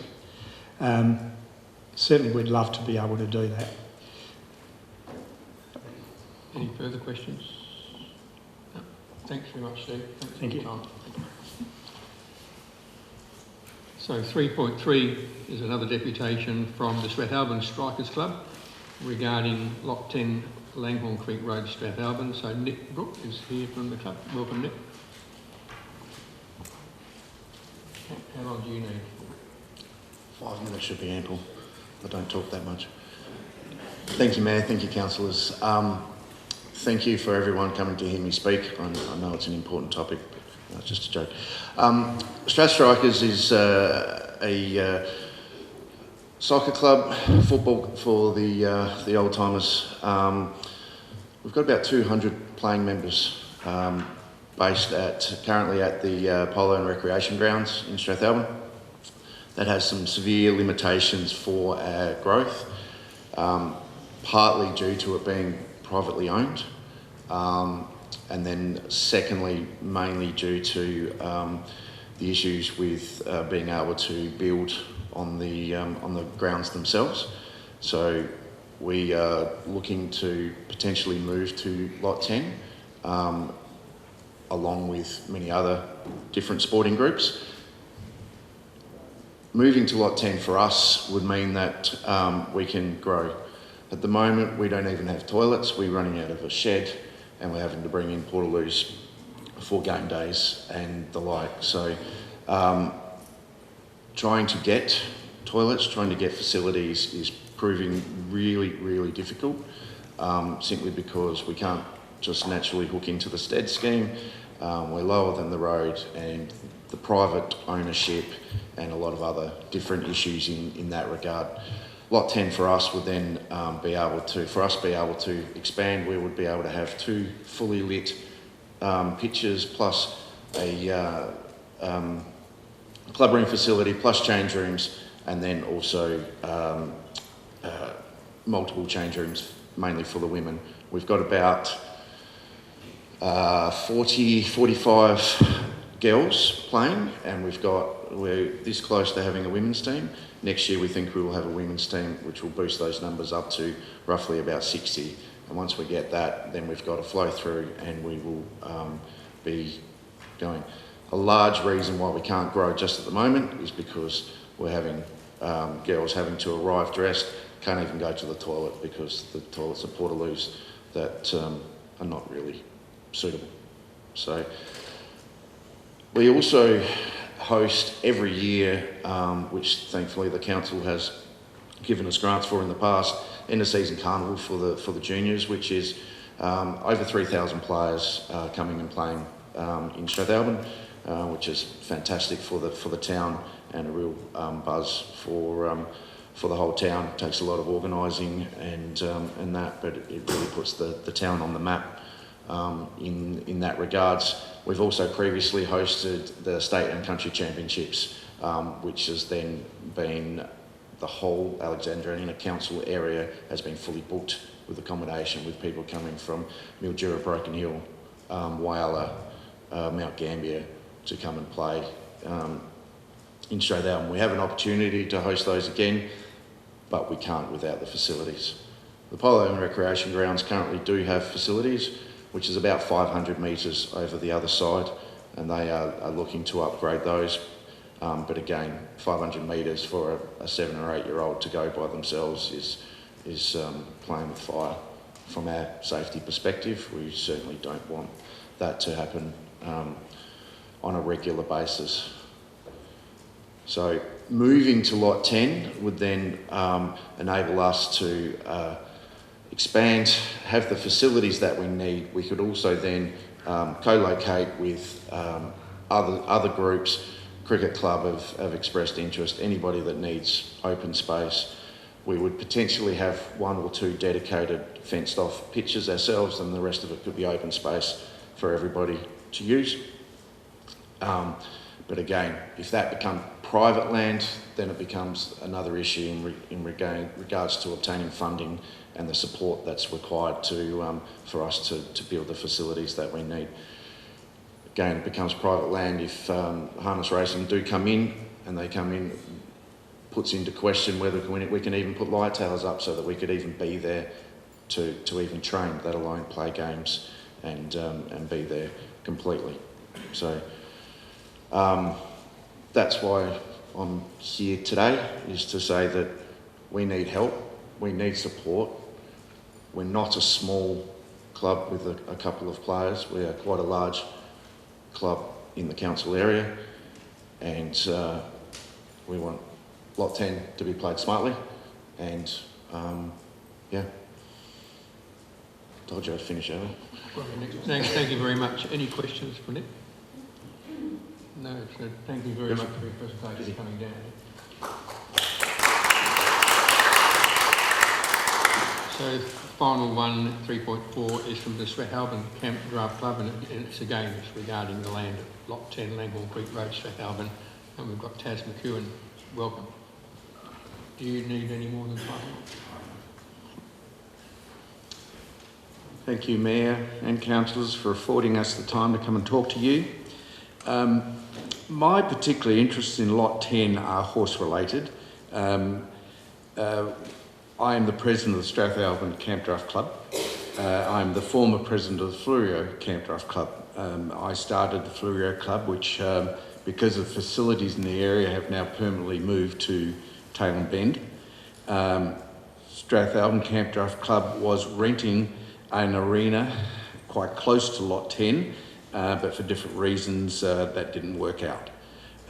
F: Certainly we'd love to be able to do that.
A: Any further questions? No. Thanks very much, Steve.
F: Thank you.
A: Time. So 3.3 is another deputation from the Strathalbyn Strikers Club regarding Lot 10 Langhorne Creek Road, Strathalbyn. So Nick Brooke is here from the club. Welcome, Nick. How long do you need?
G: 5 minutes should be ample. I don't talk that much. Thank you, Mayor. Thank you, councillors. Thank you for everyone coming to hear me speak. I know it's an important topic, but it's just a joke. Strat Strikers is a soccer club, football for the old timers. We've got about 200 playing members based currently at the Polo and Recreation Grounds in Strathalbyn. That has some severe limitations for our growth, partly due to it being privately owned, and then secondly, mainly due to the issues with being able to build on the grounds themselves. So we are looking to potentially move to Lot 10, along with many other different sporting groups. Moving to Lot 10 for us would mean that we can grow. At the moment, we don't even have toilets. We're running out of a shed and we're having to bring in portaloos for game days and the like. So trying to get toilets, trying to get facilities is proving really, really difficult, simply because we can't just naturally hook into the STED scheme. We're lower than the road, and the private ownership and a lot of other different issues in that regard. Lot 10 for us would then be able to expand. We would be able to have 2 fully lit pitches plus a clubroom facility plus change rooms, and then also multiple change rooms, mainly for the women. We've got about 45 girls playing, and we're this close to having a women's team. Next year we think we will have a women's team, which will boost those numbers up to roughly about 60. And once we get that, then we've got a flow through, and we will be going. A large reason why we can't grow just at the moment is because we're having girls having to arrive dressed, can't even go to the toilet because the toilets are portaloos that are not really suitable. So we also host every year, which thankfully the council has given us grants for in the past, end of season carnival for the juniors, which is over 3,000 players coming and playing in Strathalbyn, which is fantastic for the town and a real buzz for the whole town. It takes a lot of organising and that, but it really puts the town on the map in that regards. We've also previously hosted the State and Country Championships, which has then been the whole Alexandrina council area has been fully booked with accommodation, with people coming from Mildura, Broken Hill, Whyalla, Mount Gambier to come and play in Strathalbyn. We have an opportunity to host those again, but we can't without the facilities. The Polo and Recreation Grounds currently do have facilities, which is about 500 metres over the other side, and they are looking to upgrade those. But again, 500 metres for a 7 or 8 year old to go by themselves is playing with fire. From our safety perspective, we certainly don't want that to happen on a regular basis. So moving to Lot 10 would then enable us to expand, have the facilities that we need. We could also then co-locate with other groups, Cricket Club have expressed interest. Anybody that needs open space, we would potentially have 1 or 2 dedicated fenced off pitches ourselves, and the rest of it could be open space for everybody to use. But again, if that becomes private land, then it becomes another issue in regards to obtaining funding and the support that's required for us to build the facilities that we need. Again, it becomes private land if harness racing do come in, and they come in, puts into question whether we can even put light towers up so that we could even be there to even train, let alone play games and be there completely. So that's why I'm here today, is to say that we need help, we need support. We're not a small club with a couple of players. We are quite a large club in the council area, and we want Lot 10 to be played smartly, and yeah. Told you I'd finish early.
A: Thank you very much. Any questions for Nick? No, so thank you very much for your presentation coming down. So the final one, 3.4, is from the Strathalbyn Campdraft Club, and it's again it's regarding the land at Lot 10, Langhorne Creek Road, Strathalbyn, and we've got Taz McEwen. Welcome. Do you need any more than 5 minutes?
H: Thank you, Mayor and councillors, for affording us the time to come and talk to you. My particular interests in Lot 10 are horse-related. I am the president of the Strathalbyn Campdraft Club. I am the former president of the Fleurieu Campdraft Club. I started the Fleurieu Club, which, because of facilities in the area, have now permanently moved to Tailem Bend. Strathalbyn Campdraft Club was renting an arena quite close to Lot 10, but for different reasons that didn't work out.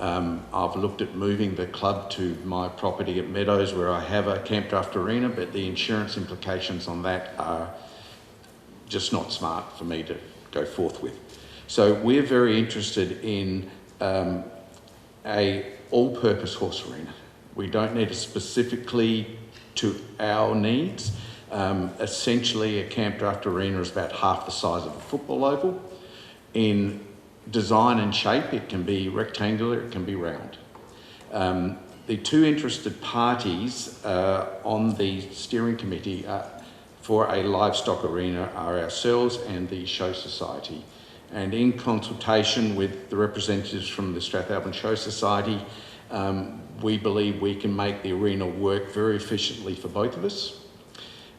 H: I've looked at moving the club to my property at Meadows, where I have a Campdraft arena, but the insurance implications on that are just not smart for me to go forth with. So we're very interested in a all-purpose horse arena. We don't need it specifically to our needs. Essentially, a Campdraft arena is about half the size of a football oval. In design and shape, it can be rectangular, it can be round. The two interested parties on the steering committee for a livestock arena are ourselves and the Show Society. And in consultation with the representatives from the Strathalbyn Show Society, we believe we can make the arena work very efficiently for both of us.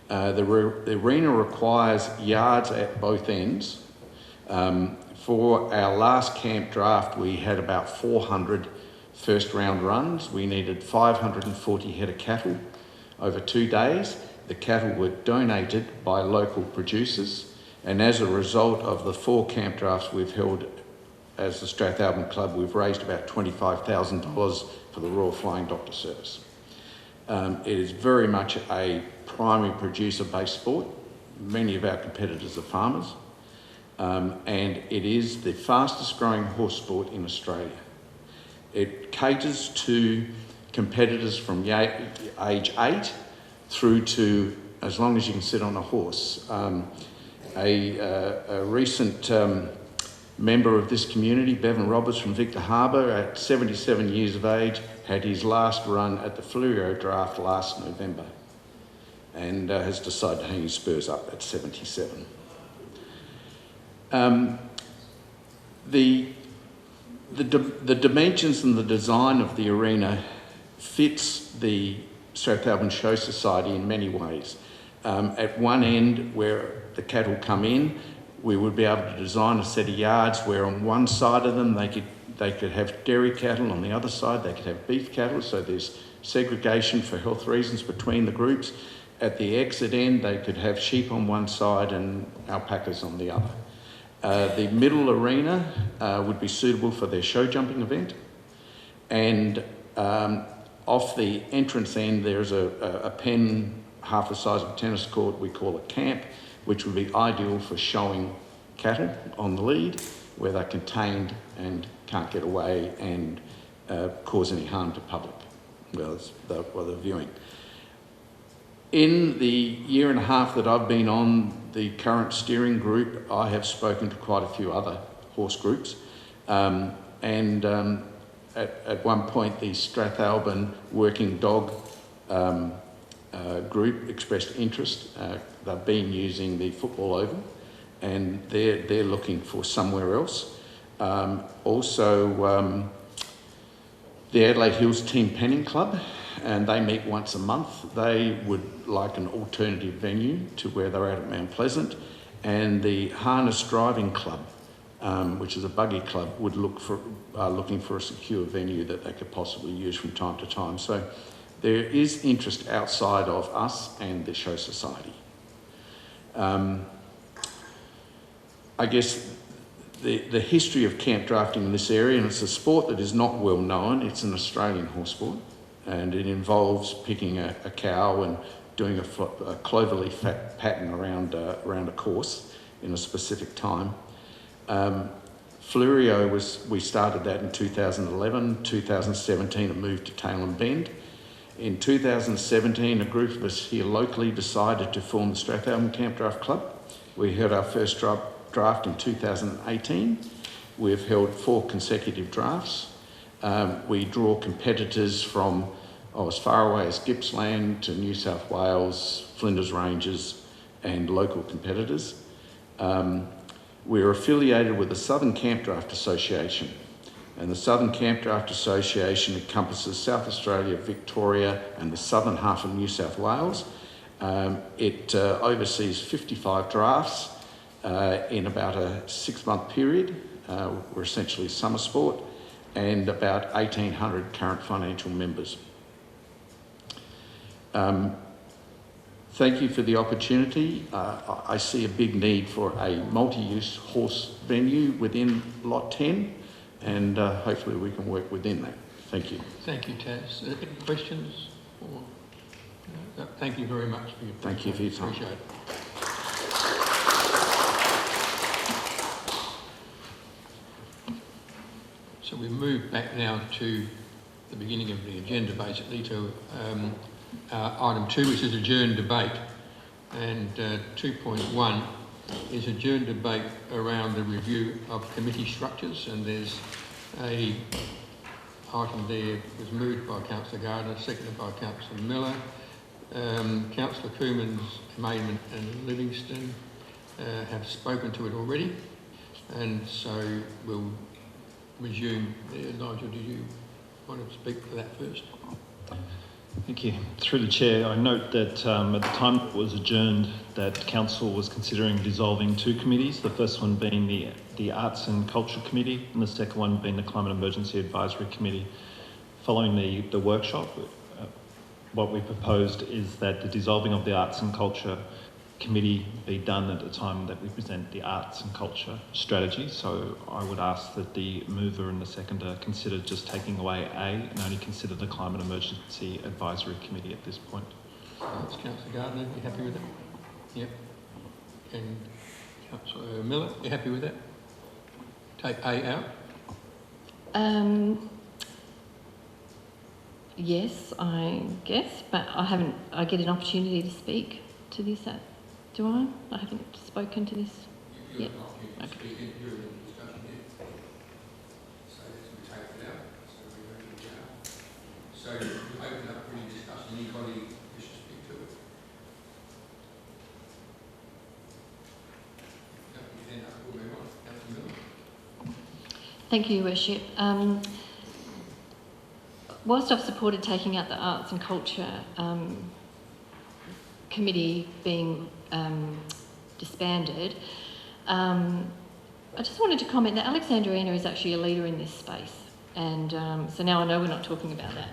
H: The arena requires yards at both ends. For our last camp draft, we had about 400 first round runs. We needed 540 head of cattle over 2 days. The cattle were donated by local producers, and as a result of the 4 camp drafts we've held as the Strathalbyn Club, we've raised about $25,000 for the Royal Flying Doctor Service. It is very much a primary producer-based sport. Many of our competitors are farmers. And it is the fastest growing horse sport in Australia. It caters to competitors from age 8 through to as long as you can sit on a horse. A recent member of this community, Bevan Roberts from Victor Harbour, at 77 years of age, had his last run at the Fleurieu draft last November, and has decided to hang his spurs up at 77. The dimensions and the design of the arena fits the Strathalbyn Show Society in many ways. At one end, where the cattle come in, we would be able to design a set of yards where on one side of them they could have dairy cattle, on the other side they could have beef cattle, so there's segregation for health reasons between the groups. At the exit end, they could have sheep on one side and alpacas on the other. The middle arena would be suitable for their show jumping event, and off the entrance end there's a pen half the size of a tennis court we call a camp, which would be ideal for showing cattle on the lead, where they're contained and can't get away and cause any harm to public. Well, that's what they're viewing. In the year and a half that I've been on the current steering group, I have spoken to quite a few other horse groups. At one point, the Strathalbyn working dog group expressed interest. They've been using the football oval, and they're looking for somewhere else. The Adelaide Hills Team Penning Club, and they meet once a month. They would like an alternative venue to where they're at Mount Pleasant, and the Harness Driving Club, which is a buggy club, would looking for a secure venue that they could possibly use from time to time. So there is interest outside of us and the Show Society. I guess the history of camp drafting in this area, and it's a sport that is not well known. It's an Australian horse sport, and it involves picking a cow and doing a cloverleaf pattern around a course in a specific time. Flurio we started that in 2011. 2017 it moved to Tail and Bend. In 2017, a group of us here locally decided to form the Strathalbyn Campdraft Club. We held our first draft in 2018. We've held 4 consecutive drafts. We draw competitors from as far away as Gippsland to New South Wales, Flinders Ranges, and local competitors. We're affiliated with the Southern Campdraft Association, and the Southern Campdraft Association encompasses South Australia, Victoria, and the southern half of New South Wales. It oversees 55 drafts in about a 6-month period. We're essentially a summer sport, and about 1,800 current financial members. Thank you for the opportunity. I see a big need for a multi-use horse venue within Lot 10, and hopefully we can work within that. Thank you.
A: Thank you, Taz. Any questions? No, thank you very much for your time.
H: Thank you for your time.
A: Appreciate it. So we move back now to the beginning of the agenda, basically, to item 2, which is adjourned debate. And 2.1 is adjourned debate around the review of committee structures, and there's a item there was moved by Councillor Gardner, seconded by Councillor Miller. Councillor Coomans, Mayman and Livingston have spoken to it already, and so we'll resume there. Nigel, do you want to speak to that first?
I: Thank you. Through the Chair, I note that at the time it was adjourned that Council was considering dissolving 2 committees, the first one being the Arts and Culture Committee and the second one being the Climate Emergency Advisory Committee. Following the workshop, what we proposed is that the dissolving of the Arts and Culture Committee be done at the time that we present the Arts and Culture strategy. So I would ask that the mover and the seconder consider just taking away A and only consider the Climate Emergency Advisory Committee at this point.
A: That's Councillor Gardner. You happy with that? Yep. And Councillor Miller, you happy with that? Take A out?
D: Yes, I guess, but I get an opportunity to speak to this. Do I? I haven't spoken to this yet. Okay.
A: So you open up for any discussion. Anybody wish to speak to it? We'll move on. Councillor Miller.
D: Thank you, Your Worship. Whilst I've supported taking out the Arts and Culture Committee being disbanded, I just wanted to comment that Alexandrina is actually a leader in this space, and so now I know we're not talking about that,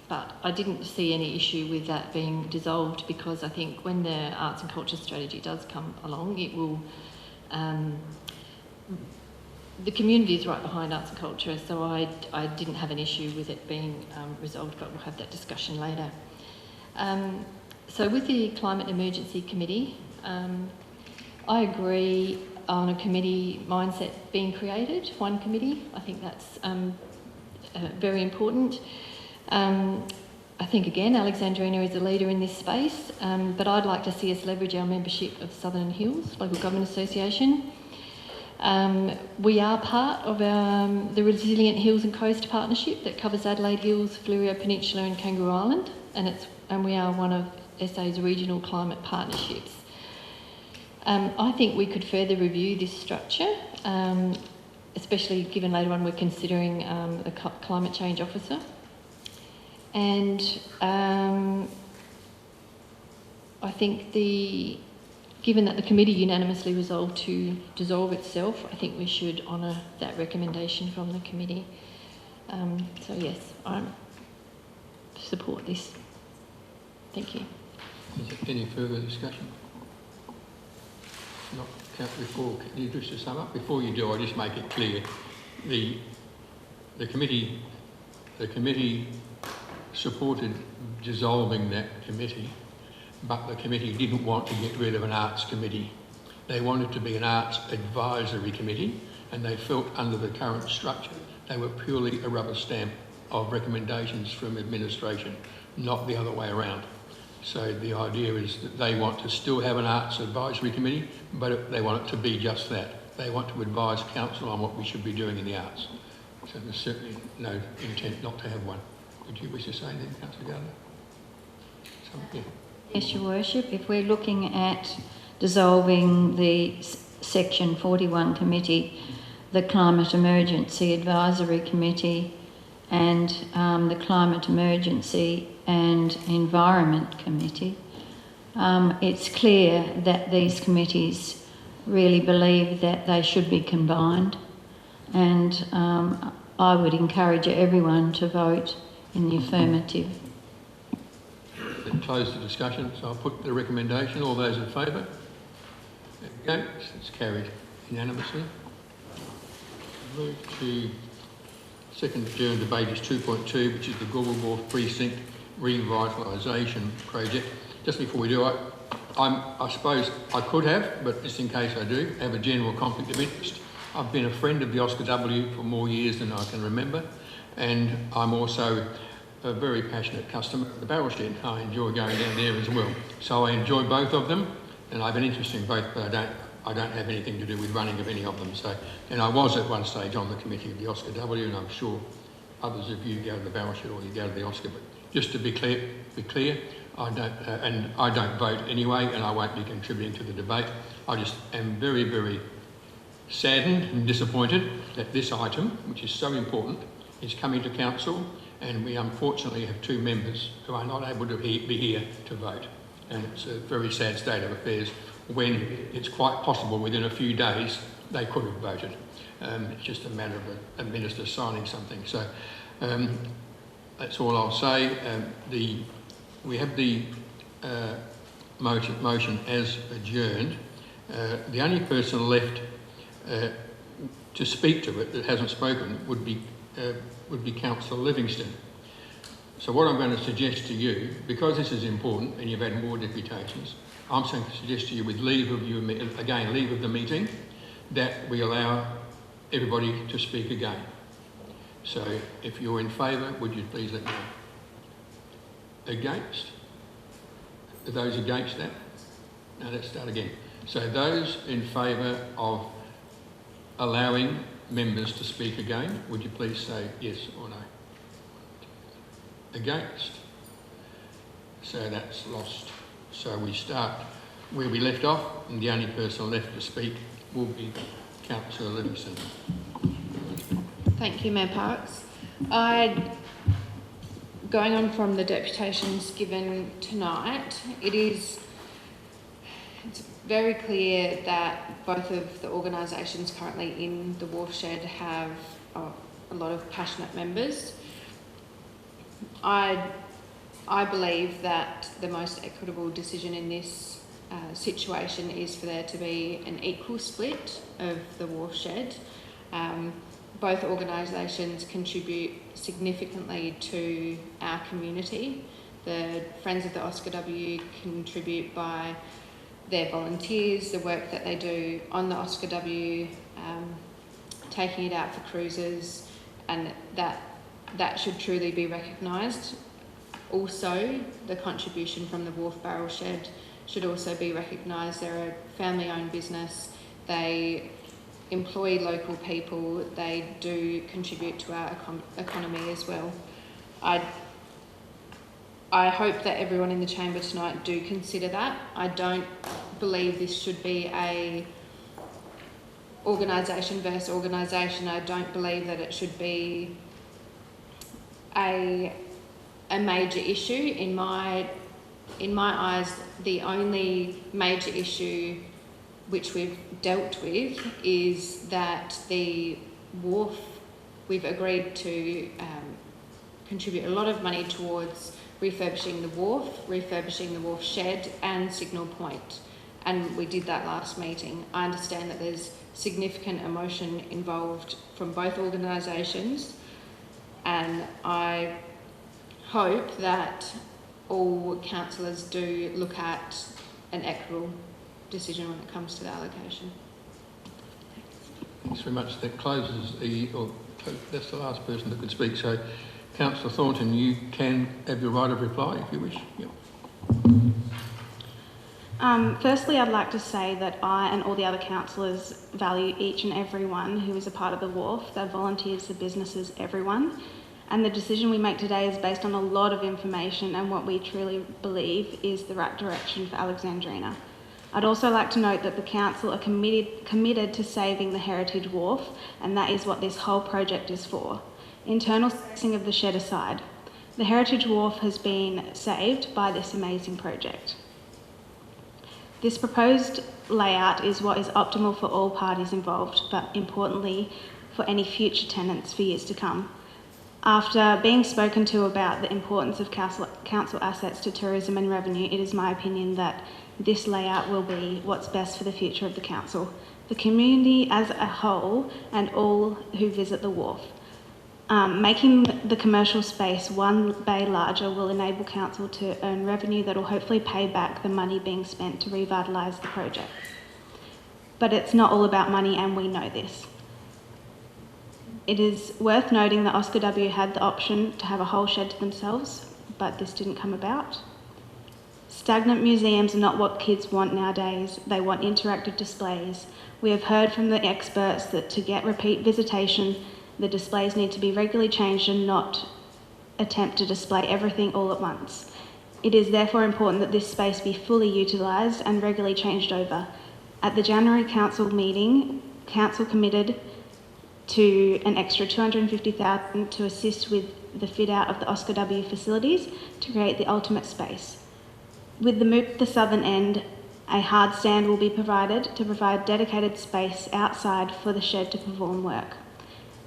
D: but I didn't see any issue with that being dissolved, because I think when the Arts and Culture strategy does come along, it will the community is right behind arts and culture, so I didn't have an issue with it being resolved, but we'll have that discussion later. So with the Climate Emergency Committee, I agree on a committee mindset being created, one committee. I think that's very important. I think, again, Alexandrina is a leader in this space, but I'd like to see us leverage our membership of Southern Hills Local Government Association. We are part of the Resilient Hills and Coast Partnership that covers Adelaide Hills, Fleurieu Peninsula and Kangaroo Island, and we are one of SA's regional climate partnerships. I think we could further review this structure, especially given later on we're considering the climate change officer. And I think given that the committee unanimously resolved to dissolve itself, I think we should honour that recommendation from the committee. So yes, I support this. Thank you.
A: Is there any further discussion? Not before you just to sum up. Before you do, I'll just make it clear: the committee supported dissolving that committee, but the committee didn't want to get rid of an arts committee. They wanted to be an arts advisory committee, and they felt under the current structure they were purely a rubber stamp of recommendations from administration, not the other way around. So the idea is that they want to still have an arts advisory committee, but they want it to be just that. They want to advise council on what we should be doing in the arts. So there's certainly no intent not to have one. Would you wish to say anything, Councillor Gardner? Yeah.
J: Yes, Your Worship. If we're looking at dissolving the Section 41 Committee, the Climate Emergency Advisory Committee and the Climate Emergency and Environment Committee, it's clear that these committees really believe that they should be combined, and I would encourage everyone to vote in the affirmative.
A: Close the discussion, so I'll put the recommendation. All those in favour? Okay, it's carried unanimously. Move to second adjourned debate is 2.2, which is the Goolwa Wharf Precinct Revitalisation project. Just before we do, I suppose I could have, but just in case I do, have a general conflict of interest. I've been a friend of the Oscar W for more years than I can remember, and I'm also a very passionate customer of the Barrel Shed. I enjoy going down there as well. So I enjoy both of them, and I have an interest in both, but I don't have anything to do with running of any of them. So, and I was at one stage on the committee of the Oscar W, and I'm sure others of you go to the Barrel Shed or you go to the Oscar. But just to be clear, I don't, and I don't vote anyway, and I won't be contributing to the debate. I just am very, very saddened and disappointed that this item, which is so important, is coming to council, and we unfortunately have two members who are not able to be here to vote. And it's a very sad state of affairs when it's quite possible within a few days they could have voted. It's just a matter of a minister signing something. So that's all I'll say. We have the motion as adjourned. The only person left to speak to it that hasn't spoken would be Councillor Livingston. So what I'm going to suggest to you, because this is important and you've had more deputations, I'm going to suggest to you, with leave of the meeting, that we allow everybody to speak again. So if you're in favour, would you please let me know? Against? Are those against that? Now let's start again. So those in favour of allowing members to speak again, would you please say yes or no? Against? So that's lost. So we start where we left off, and the only person left to speak will be Councillor Livingston.
E: Thank you, Mayor Parks. Going on from the deputations given tonight, it's very clear that both of the organisations currently in the Wharf Shed have a lot of passionate members. I believe that the most equitable decision in this situation is for there to be an equal split of the Wharf Shed. Both organisations contribute significantly to our community. The Friends of the Oscar W contribute by their volunteers, the work that they do on the Oscar W, taking it out for cruises, and that
K: that should truly be recognised. Also, the contribution from the Wharf Barrel Shed should also be recognised. They're a family-owned business. They employ local people. They do contribute to our economy as well. I hope that everyone in the chamber tonight do consider that. I don't believe this should be a organisation versus organisation. I don't believe that it should be a major issue. In my eyes, the only major issue which we've dealt with is that the Wharf, we've agreed to contribute a lot of money towards refurbishing the Wharf Shed and Signal Point, and we did that last meeting. I understand that there's significant emotion involved from both organisations, and I hope that all councillors do look at an equitable decision when it comes to the allocation.
A: Thanks very much. That closes that's the last person that could speak. So, Councillor Thornton, you can have your right of reply if you wish. Yep.
L: Firstly, I'd like to say that I and all the other councillors value each and every one who is a part of the Wharf, their volunteers, the businesses, everyone. And the decision we make today is based on a lot of information and what we truly believe is the right direction for Alexandrina. I'd also like to note that the council are committed to saving the Heritage Wharf, and that is what this whole project is for. Internal spacing of the shed aside, the Heritage Wharf has been saved by this amazing project. This proposed layout is what is optimal for all parties involved, but importantly for any future tenants for years to come. After being spoken to about the importance of council assets to tourism and revenue, it is my opinion that this layout will be what's best for the future of the council, the community as a whole, and all who visit the Wharf. Making the commercial space one bay larger will enable council to earn revenue that will hopefully pay back the money being spent to revitalise the project. But it's not all about money, and we know this. It is worth noting that Oscar W had the option to have a whole shed to themselves, but this didn't come about. Stagnant museums are not what kids want nowadays. They want interactive displays. We have heard from the experts that to get repeat visitation, the displays need to be regularly changed and not attempt to display everything all at once. It is therefore important that this space be fully utilised and regularly changed over. At the January council meeting, council committed to an extra $250,000 to assist with the fit out of the Oscar W facilities to create the ultimate space. With the move to the southern end, a hard stand will be provided to provide dedicated space outside for the shed to perform work.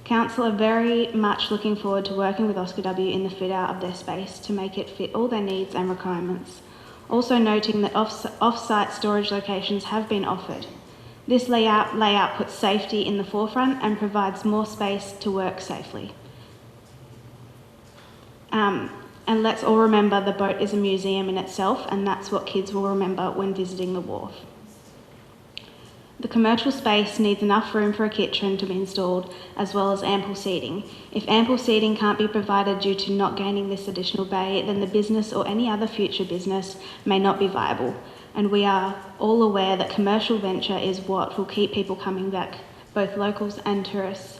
L: Council are very much looking forward to working with Oscar W in the fit out of their space to make it fit all their needs and requirements. Also noting that off-site storage locations have been offered. This layout puts safety in the forefront and provides more space to work safely. And let's all remember the boat is a museum in itself, and that's what kids will remember when visiting the Wharf. The commercial space needs enough room for a kitchen to be installed, as well as ample seating. If ample seating can't be provided due to not gaining this additional bay, then the business or any other future business may not be viable. And we are all aware that commercial venture is what will keep people coming back, both locals and tourists.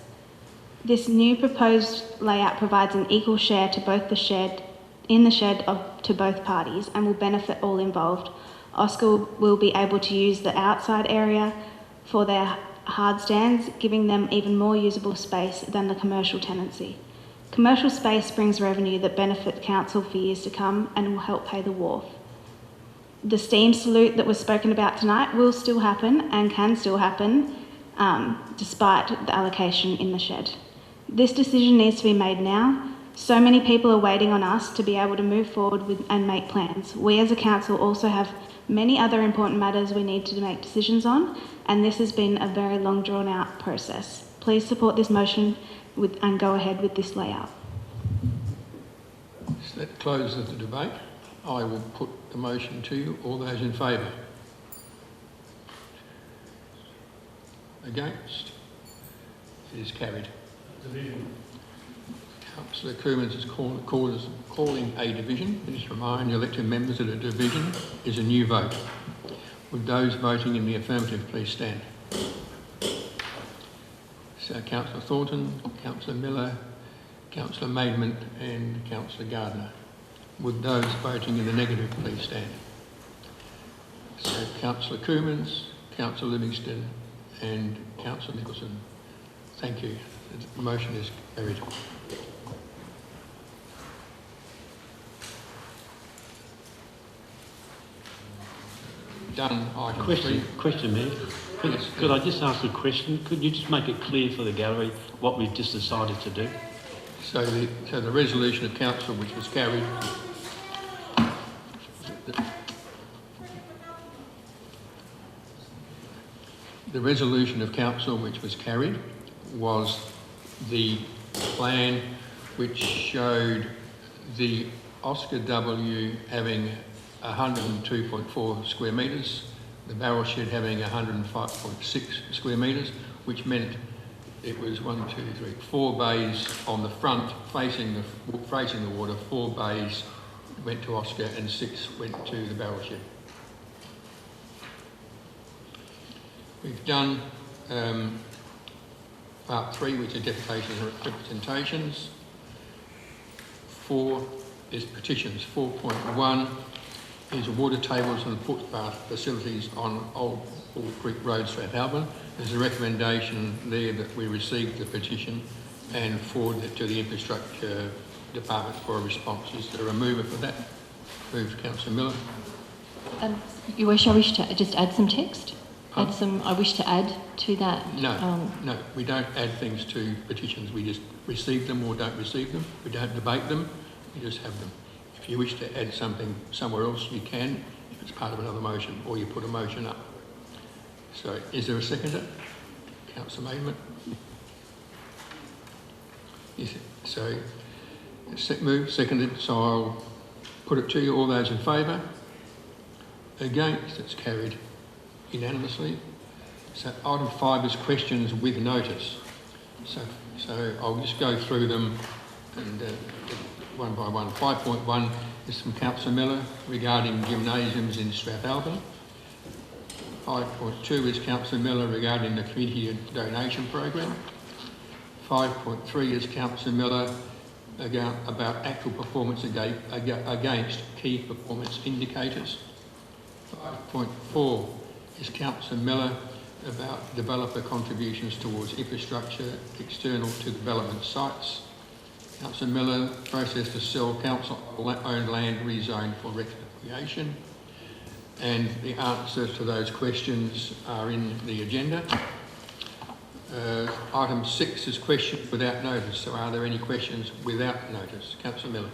L: This new proposed layout provides an equal share to both to both parties and will benefit all involved. Oscar will be able to use the outside area for their hard stands, giving them even more usable space than the commercial tenancy. Commercial space brings revenue that benefit council for years to come and will help pay the Wharf. The steam salute that was spoken about tonight will still happen and can still happen despite the allocation in the shed. This decision needs to be made now. So many people are waiting on us to be able to move forward with and make plans. We as a council also have many other important matters we need to make decisions on, and this has been a very long drawn out process. Please support this motion and go ahead with this layout.
A: So that closes the debate. I will put the motion to you. All those in favour? Against? It is carried. Councillor Coomans is calling a division. Just remind the elected members that a division is a new vote. Would those voting in the affirmative please stand? So Councillor Thornton, Councillor Miller, Councillor Maidment and Councillor Gardner. Would those voting in the negative please stand? So Councillor Coomans, Councillor Livingston and Councillor Nicholson. Thank you. The motion is carried. Done. Item
C: Question, Mayor. Could I just ask a question? Could you just make it clear for the gallery what we've just decided to do?
A: So the resolution of council which was carried. The resolution of council which was carried was the plan which showed the Oscar W having 102.4 square metres, the barrel shed having 105.6 square metres, which meant it was 4 bays on the front facing the water, 4 bays went to Oscar and 6 went to the barrel shed. We've done part 3, which are deputation and representations. 4 is petitions. 4.1 is water tables and footpath facilities on Old Bull Creek Road, Strathalbyn. There's a recommendation there that we receive the petition and forward it to the infrastructure department for a response. Is there a mover for that? Moved, Councillor Miller.
D: Your Worship, I wish to just add some text. I wish to add to that.
A: No, no, we don't add things to petitions. We just receive them or don't receive them. We don't debate them. We just have them. If you wish to add something somewhere else, you can, if it's part of another motion, or you put a motion up. So, is there a seconder? Councillor Maidment? Yes, so, move, seconded, so I'll put it to you. All those in favour? Against? It's carried unanimously. So, item 5 is questions with notice. So I'll just go through them and one by one. 5.1 is from Councillor Miller regarding gymnasiums in Strathalbyn. 5.2 is Councillor Miller regarding the community donation program. 5.3 is Councillor Miller about actual performance against key performance indicators. 5.4 is Councillor Miller about developer contributions towards infrastructure external to development sites. Councillor Miller, process to sell council-owned land rezoned for recreation. And the answers to those questions are in the agenda. Item 6 is questions without notice. So are there any questions without notice? Councillor Miller.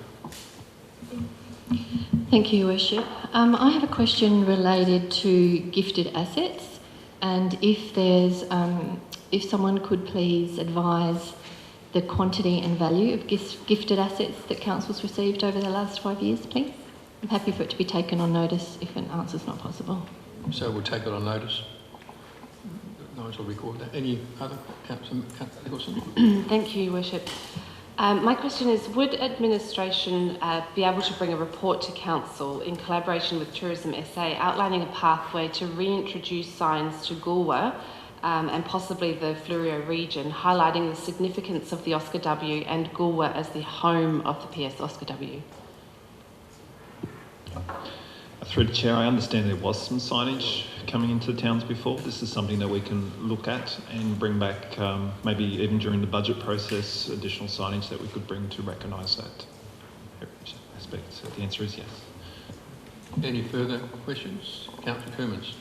D: Thank you, Your Worship. I have a question related to gifted assets, and if someone could please advise the quantity and value of gifted assets that Council's received over the last 5 years, please. I'm happy for it to be taken on notice if an answer's not possible.
A: So we'll take it on notice. Nigel will record that. Any other? Councillor Nicholson?
E: Thank you, Your Worship. My question is, would administration be able to bring a report to Council in collaboration with Tourism SA outlining a pathway to reintroduce signs to Goolwa and possibly the Fleurieu region, highlighting the significance of the Oscar W and Goolwa as the home of the PS Oscar W?
I: Through the Chair, I understand there was some signage coming into the towns before. This is something that we can look at and bring back, maybe even during the budget process, additional signage that we could bring to recognise that aspect. So the answer is yes.
A: Any further questions? Councillor Coomans.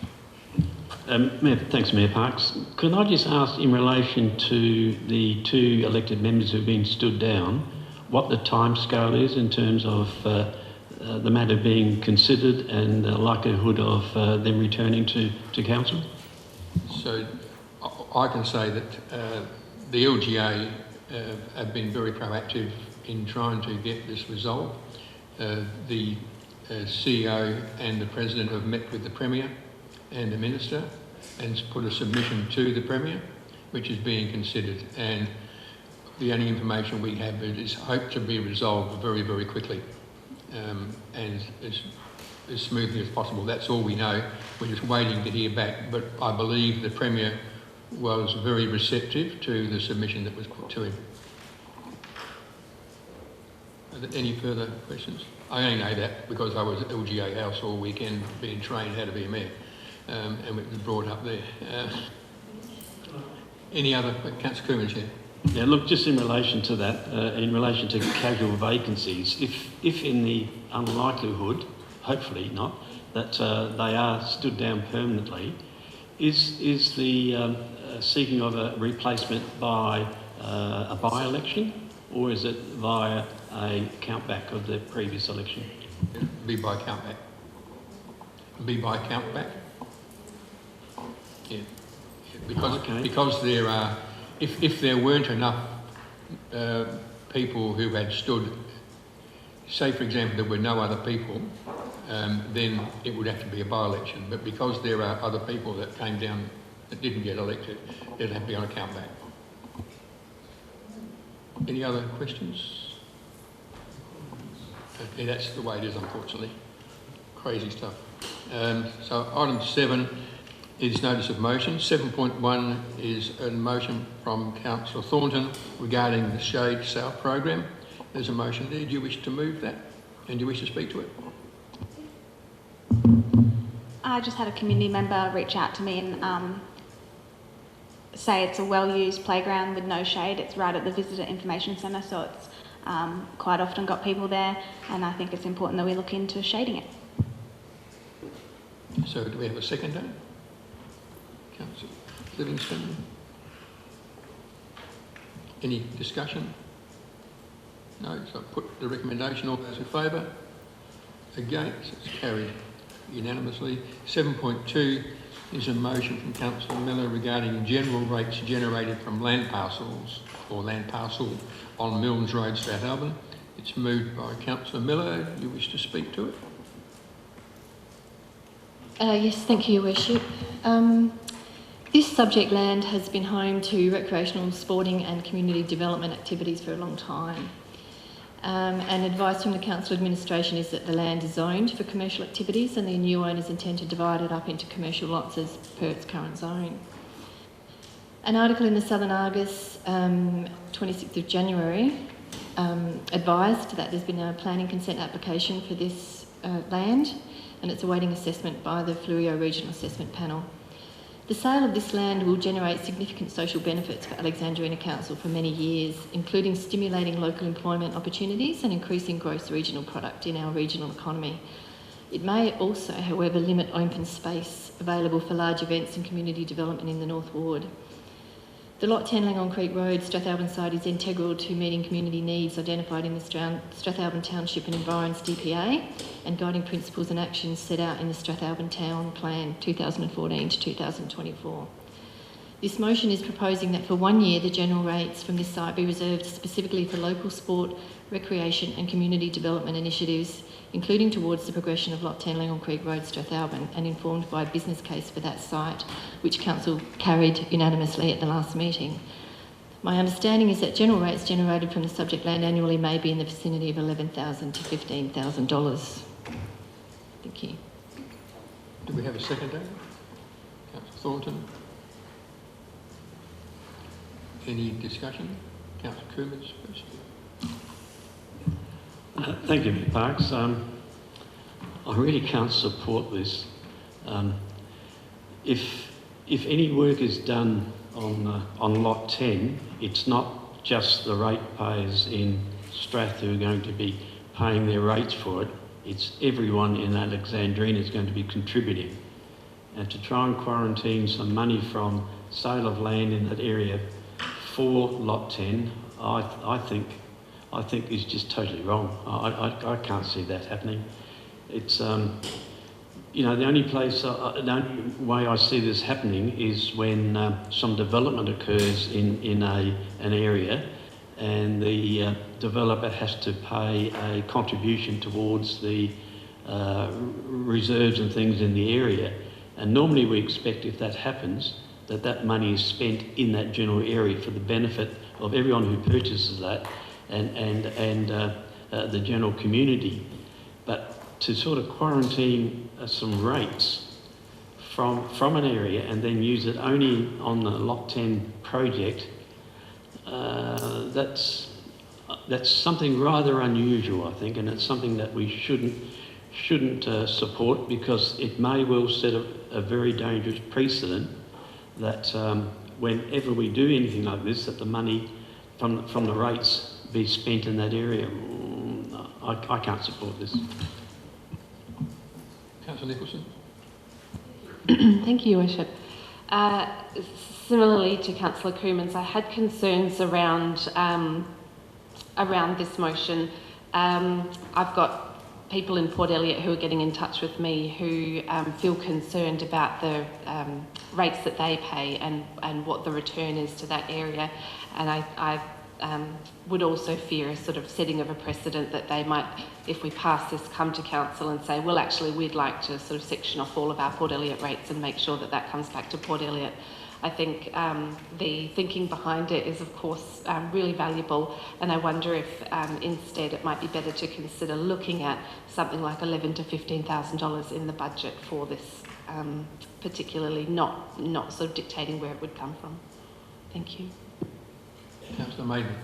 C: Thanks, Mayor Parks. Could I just ask, in relation to the 2 elected members who've been stood down, what the timescale is in terms of the matter being considered and the likelihood of them returning to Council? So
A: I can say that the LGA have been very proactive in trying to get this resolved. The CEO and the President have met with the Premier and the Minister and put a submission to the Premier, which is being considered. And the only information we have is hoped to be resolved very, very quickly, and as smoothly as possible. That's all we know. We're just waiting to hear back. But I believe the Premier was very receptive to the submission that was put to him. Are there any further questions? I only know that because I was at LGA House all weekend being trained how to be a mayor, and it was brought up there. Any other? Councillor Coomans here.
C: Yeah, look, just in relation to that, in relation to casual vacancies, if in the unlikelihood, hopefully not, that they are stood down permanently, is the seeking of a replacement by a by-election, or is it via a countback of the previous election?
A: Be by countback. Be by countback. Yeah. Because there are, if there weren't enough people who had stood, say for example there were no other people, then it would have to be a by-election. But because there are other people that came down that didn't get elected, it'll have to be on a countback. Any other questions? Okay, that's the way it is, unfortunately. Crazy stuff. So item 7 is notice of motion. 7.1 is a motion from Councillor Thornton regarding the Shade Sale program. There's a motion there. Do you wish to move that? And do you wish to speak to it?
L: I just had a community member reach out to me and say it's a well-used playground with no shade. It's right at the Visitor Information Centre, so it's quite often got people there, and I think it's important that we look into shading it.
A: So do we have a seconder? Councillor Livingston. Any discussion? No, so I put the recommendation. All those in favour? Against? It's carried unanimously. 7.2 is a motion from Councillor Miller regarding general rates generated from land parcels or land parcel on Milnes Road, Strathalbyn. It's moved by Councillor Miller. Do you wish to speak to it?
D: Yes, thank you, Your Worship. This subject land has been home to recreational, sporting and community development activities for a long time. And advice from the Council Administration is that the land is zoned for commercial activities and the new owners intend to divide it up into commercial lots as per its current zone. An article in the Southern Argus, 26th of January, advised that there's been a planning consent application for this land and it's awaiting assessment by the Flurio Regional Assessment Panel. The sale of this land will generate significant social benefits for Alexandrina Council for many years, including stimulating local employment opportunities and increasing gross regional product in our regional economy. It may also, however, limit open space available for large events and community development in the North Ward. The Lot 10 Langhorne Creek Road, Strathalbyn site is integral to meeting community needs identified in the Strathalbyn Township and Environs DPA and guiding principles and actions set out in the Strathalbyn Town Plan 2014 to 2024. This motion is proposing that for 1 year the general rates from this site be reserved specifically for local sport, recreation and community development initiatives, including towards the progression of Lot 10 Langhorne Creek Road, Strathalbyn, and informed by a business case for that site, which Council carried unanimously at the last meeting. My understanding is that general rates generated from the subject land annually may be in the vicinity of $11,000 to $15,000. Thank you.
A: Do we have a seconder? Councillor Thornton. Any discussion? Councillor Coomans first.
C: Thank you, Mr. Parks. I really can't support this. If any work is done on Lot 10, it's not just the ratepayers in Strath who are going to be paying their rates for it. It's everyone in Alexandrina is going to be contributing. And to try and quarantine some money from sale of land in that area for Lot 10, I think is just totally wrong. I can't see that happening. It's, you know, the only way I see this happening is when some development occurs in an area and the developer has to pay a contribution towards the reserves and things in the area. And normally we expect if that happens, that money is spent in that general area for the benefit of everyone who purchases that and the general community. But to sort of quarantine some rates from an area and then use it only on the Lot 10 project, that's something rather unusual, I think, and it's something that we shouldn't support, because it may well set a very dangerous precedent that whenever we do anything like this, that the money from the rates be spent in that area. I can't support this.
A: Councillor Nicholson.
E: Thank you, Your Worship. Similarly to Councillor Coomans, I had concerns around this motion. I've got people in Port Elliot who are getting in touch with me who feel concerned about the rates that they pay and what the return is to that area. And I would also fear a sort of setting of a precedent that they might, if we pass this, come to council and say, well, actually, we'd like to sort of section off all of our Port Elliot rates and make sure that comes back to Port Elliot. I think the thinking behind it is, of course, really valuable, and I wonder if instead it might be better to consider looking at something like $11,000 to $15,000 in the budget for this, particularly not sort of dictating where it would come from. Thank you.
A: Councillor Maiden.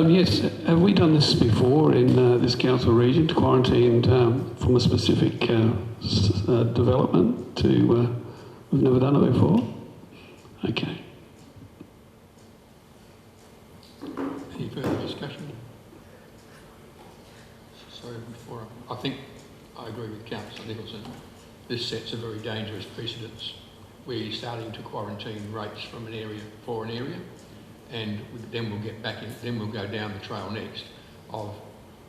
M: Yes, have we done this before in this council region, to quarantine from a specific development to... we've never done it before? Okay.
A: Any further discussion? Sorry, I think I agree with Councillor Nicholson. This sets a very dangerous precedence. We're starting to quarantine rates from an area for an area, and then we'll get back in, then we'll go down the trail next of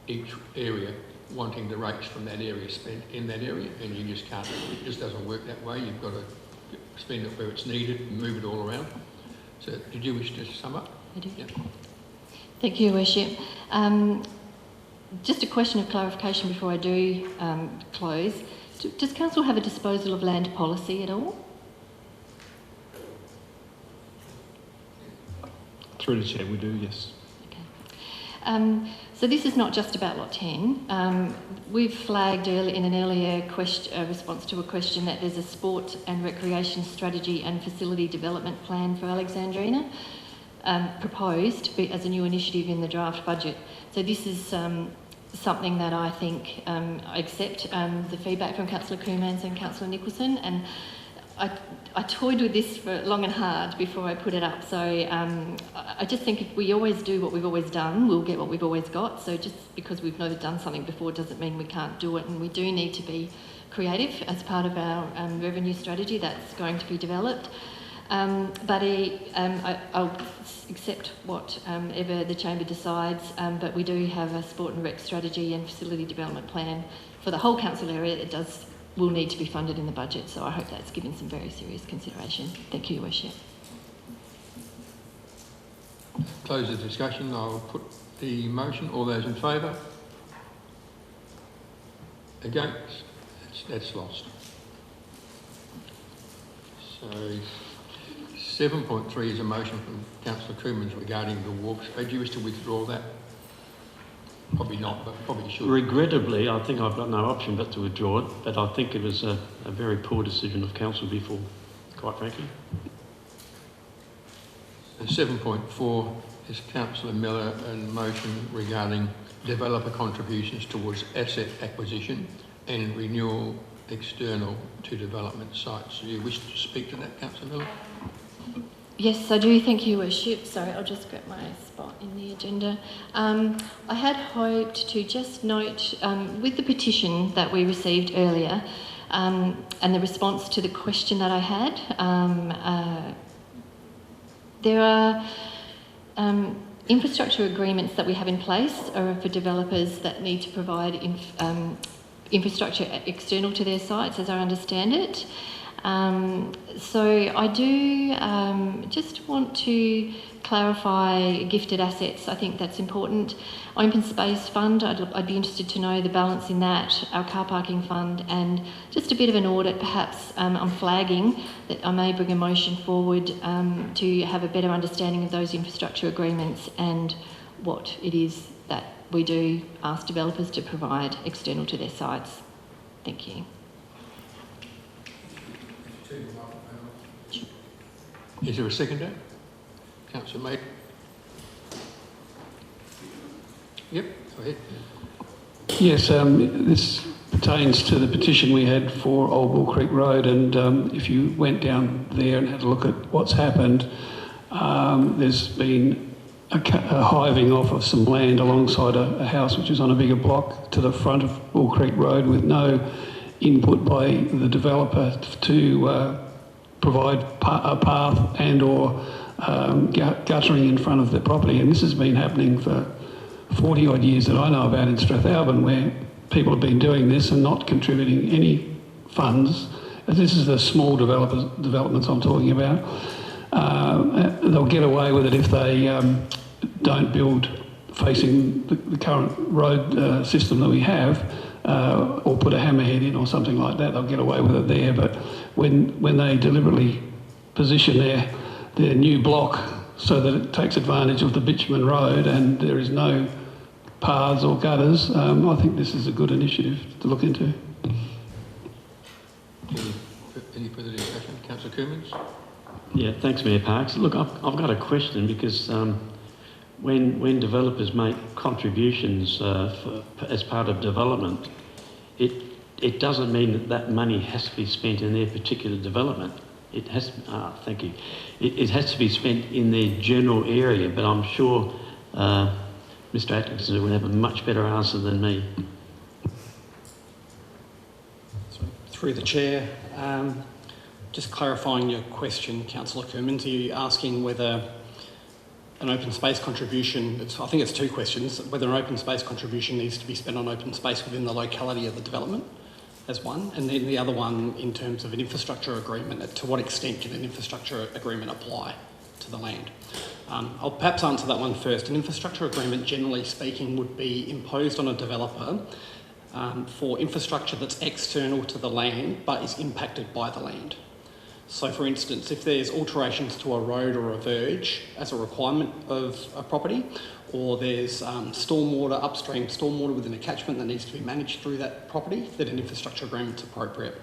A: each area wanting the rates from that area spent in that area, and you just can't, it just doesn't work that way. You've got to spend it where it's needed and move it all around. So did you wish to sum up?
D: I do.
A: Yeah.
D: Thank you, Your Worship. Just a question of clarification before I do close. Does Council have a disposal of land policy at all?
I: Through the Chair, we do, yes.
D: Okay. So this is not just about Lot 10. We've flagged in an earlier response to a question that there's a sport and recreation strategy and facility development plan for Alexandrina proposed as a new initiative in the draft budget. So this is something that I think I accept the feedback from Councillor Coomans and Councillor Nicholson, and I toyed with this for long and hard before I put it up. So I just think if we always do what we've always done, we'll get what we've always got. So just because we've never done something before doesn't mean we can't do it, and we do need to be creative as part of our revenue strategy that's going to be developed. But I'll accept whatever the Chamber decides, but we do have a sport and rec strategy and facility development plan for the whole council area that will need to be funded in the budget, so I hope that's given some very serious consideration. Thank you, Your Worship.
A: Close the discussion. I'll put the motion. All those in favour? Against? That's lost. So 7.3 is a motion from Councillor Coomans regarding the Wharf. Do you wish to withdraw that? Probably not, but probably should.
C: Regrettably, I think I've got no option but to withdraw it, but I think it was a very poor decision of council before, quite frankly.
A: So 7.4 is Councillor Miller and motion regarding developer contributions towards asset acquisition and renewal external to development sites. Do you wish to speak to that, Councillor Miller?
D: Yes, I do. Thank you, Your Worship. Sorry, I'll just grab my spot in the agenda. I had hoped to just note, with the petition that we received earlier and the response to the question that I had, there are infrastructure agreements that we have in place for developers that need to provide infrastructure external to their sites, as I understand it. So I do just want to clarify gifted assets. I think that's important. Open space fund, I'd be interested to know the balance in that, our car parking fund, and just a bit of an audit perhaps. I'm flagging that I may bring a motion forward to have a better understanding of those infrastructure agreements and what it is that we do ask developers to provide external to their sites. Thank you.
A: Is there a seconder? Councillor May. Yep, go ahead.
M: Yes, this pertains to the petition we had for Old Bull Creek Road, and if you went down there and had a look at what's happened, there's been a hiving off of some land alongside a house which is on a bigger block to the front of Bull Creek Road with no input by the developer to provide a path and or guttering in front of the property. And this has been happening for 40 odd years that I know about in Strathalbyn, where people have been doing this and not contributing any funds. This is the small developments I'm talking about. They'll get away with it if they don't build facing the current road system that we have, or put a hammerhead in or something like that. They'll get away with it there. But when they deliberately position their new block so that it takes advantage of the bitumen road and there is no paths or gutters, I think this is a good initiative to look into.
A: Any further discussion? Councillor Coomans?
C: Yeah, thanks, Mayor Parks. Look, I've got a question because when developers make contributions as part of development, it doesn't mean that money has to be spent in their particular development. It has. Thank you. It has to be spent in their general area, but I'm sure Mr. Atkinson will have a much better answer than me.
N: So, through the chair, just clarifying your question, Councillor Coomans, are you asking whether an open space contribution, I think it's two questions, whether an open space contribution needs to be spent on open space within the locality of the development, as one, and then the other one in terms of an infrastructure agreement, to what extent can an infrastructure agreement apply to the land? I'll perhaps answer that one first. An infrastructure agreement, generally speaking, would be imposed on a developer for infrastructure that's external to the land but is impacted by the land. So, for instance, if there's alterations to a road or a verge as a requirement of a property, or there's stormwater, upstream stormwater within a catchment that needs to be managed through that property, then an infrastructure agreement's appropriate.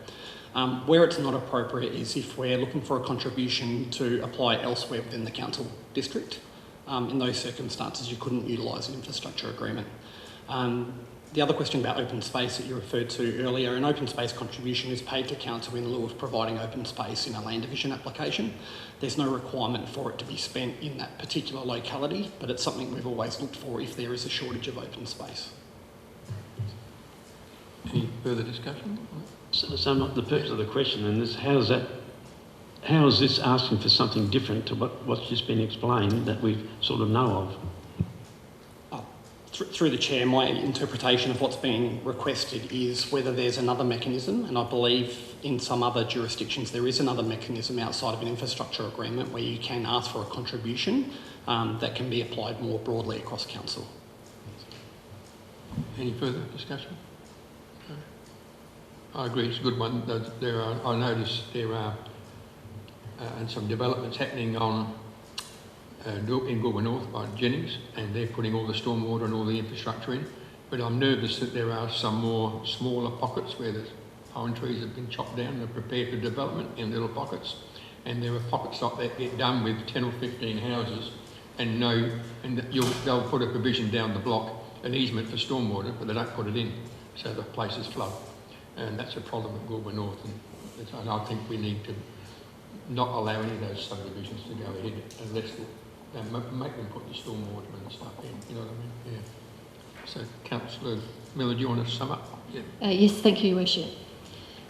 N: Where it's not appropriate is if we're looking for a contribution to apply elsewhere within the council district. In those circumstances, you couldn't utilise an infrastructure agreement. The other question about open space that you referred to earlier, an open space contribution is paid to council in lieu of providing open space in a land division application. There's no requirement for it to be spent in that particular locality, but it's something we've always looked for if there is a shortage of open space.
A: Any further discussion?
C: So the purpose of the question then is how is this asking for something different to what's just been explained that we sort of know of?
N: Through the chair, my interpretation of what's being requested is whether there's another mechanism, and I believe in some other jurisdictions there is another mechanism outside of an infrastructure agreement where you can ask for a contribution that can be applied more broadly across council.
A: Any further discussion? No. I agree, it's a good one. I noticed there are and some developments happening on in Goolwa North by Jennings, and they're putting all the stormwater and all the infrastructure in. But I'm nervous that there are some more smaller pockets where the pine trees have been chopped down and are prepared for development in little pockets. And there are pockets like that get done with 10 or 15 houses and they'll put a provision down the block, an easement for stormwater, but they don't put it in, so the places flood. And that's a problem at Goolwa North, and I think we need to not allow any of those subdivisions to go ahead unless make them put the stormwater and stuff in, you know what I mean? Yeah. So, Councillor Miller, do you want to sum up? Yeah.
D: Yes, thank you, Worship.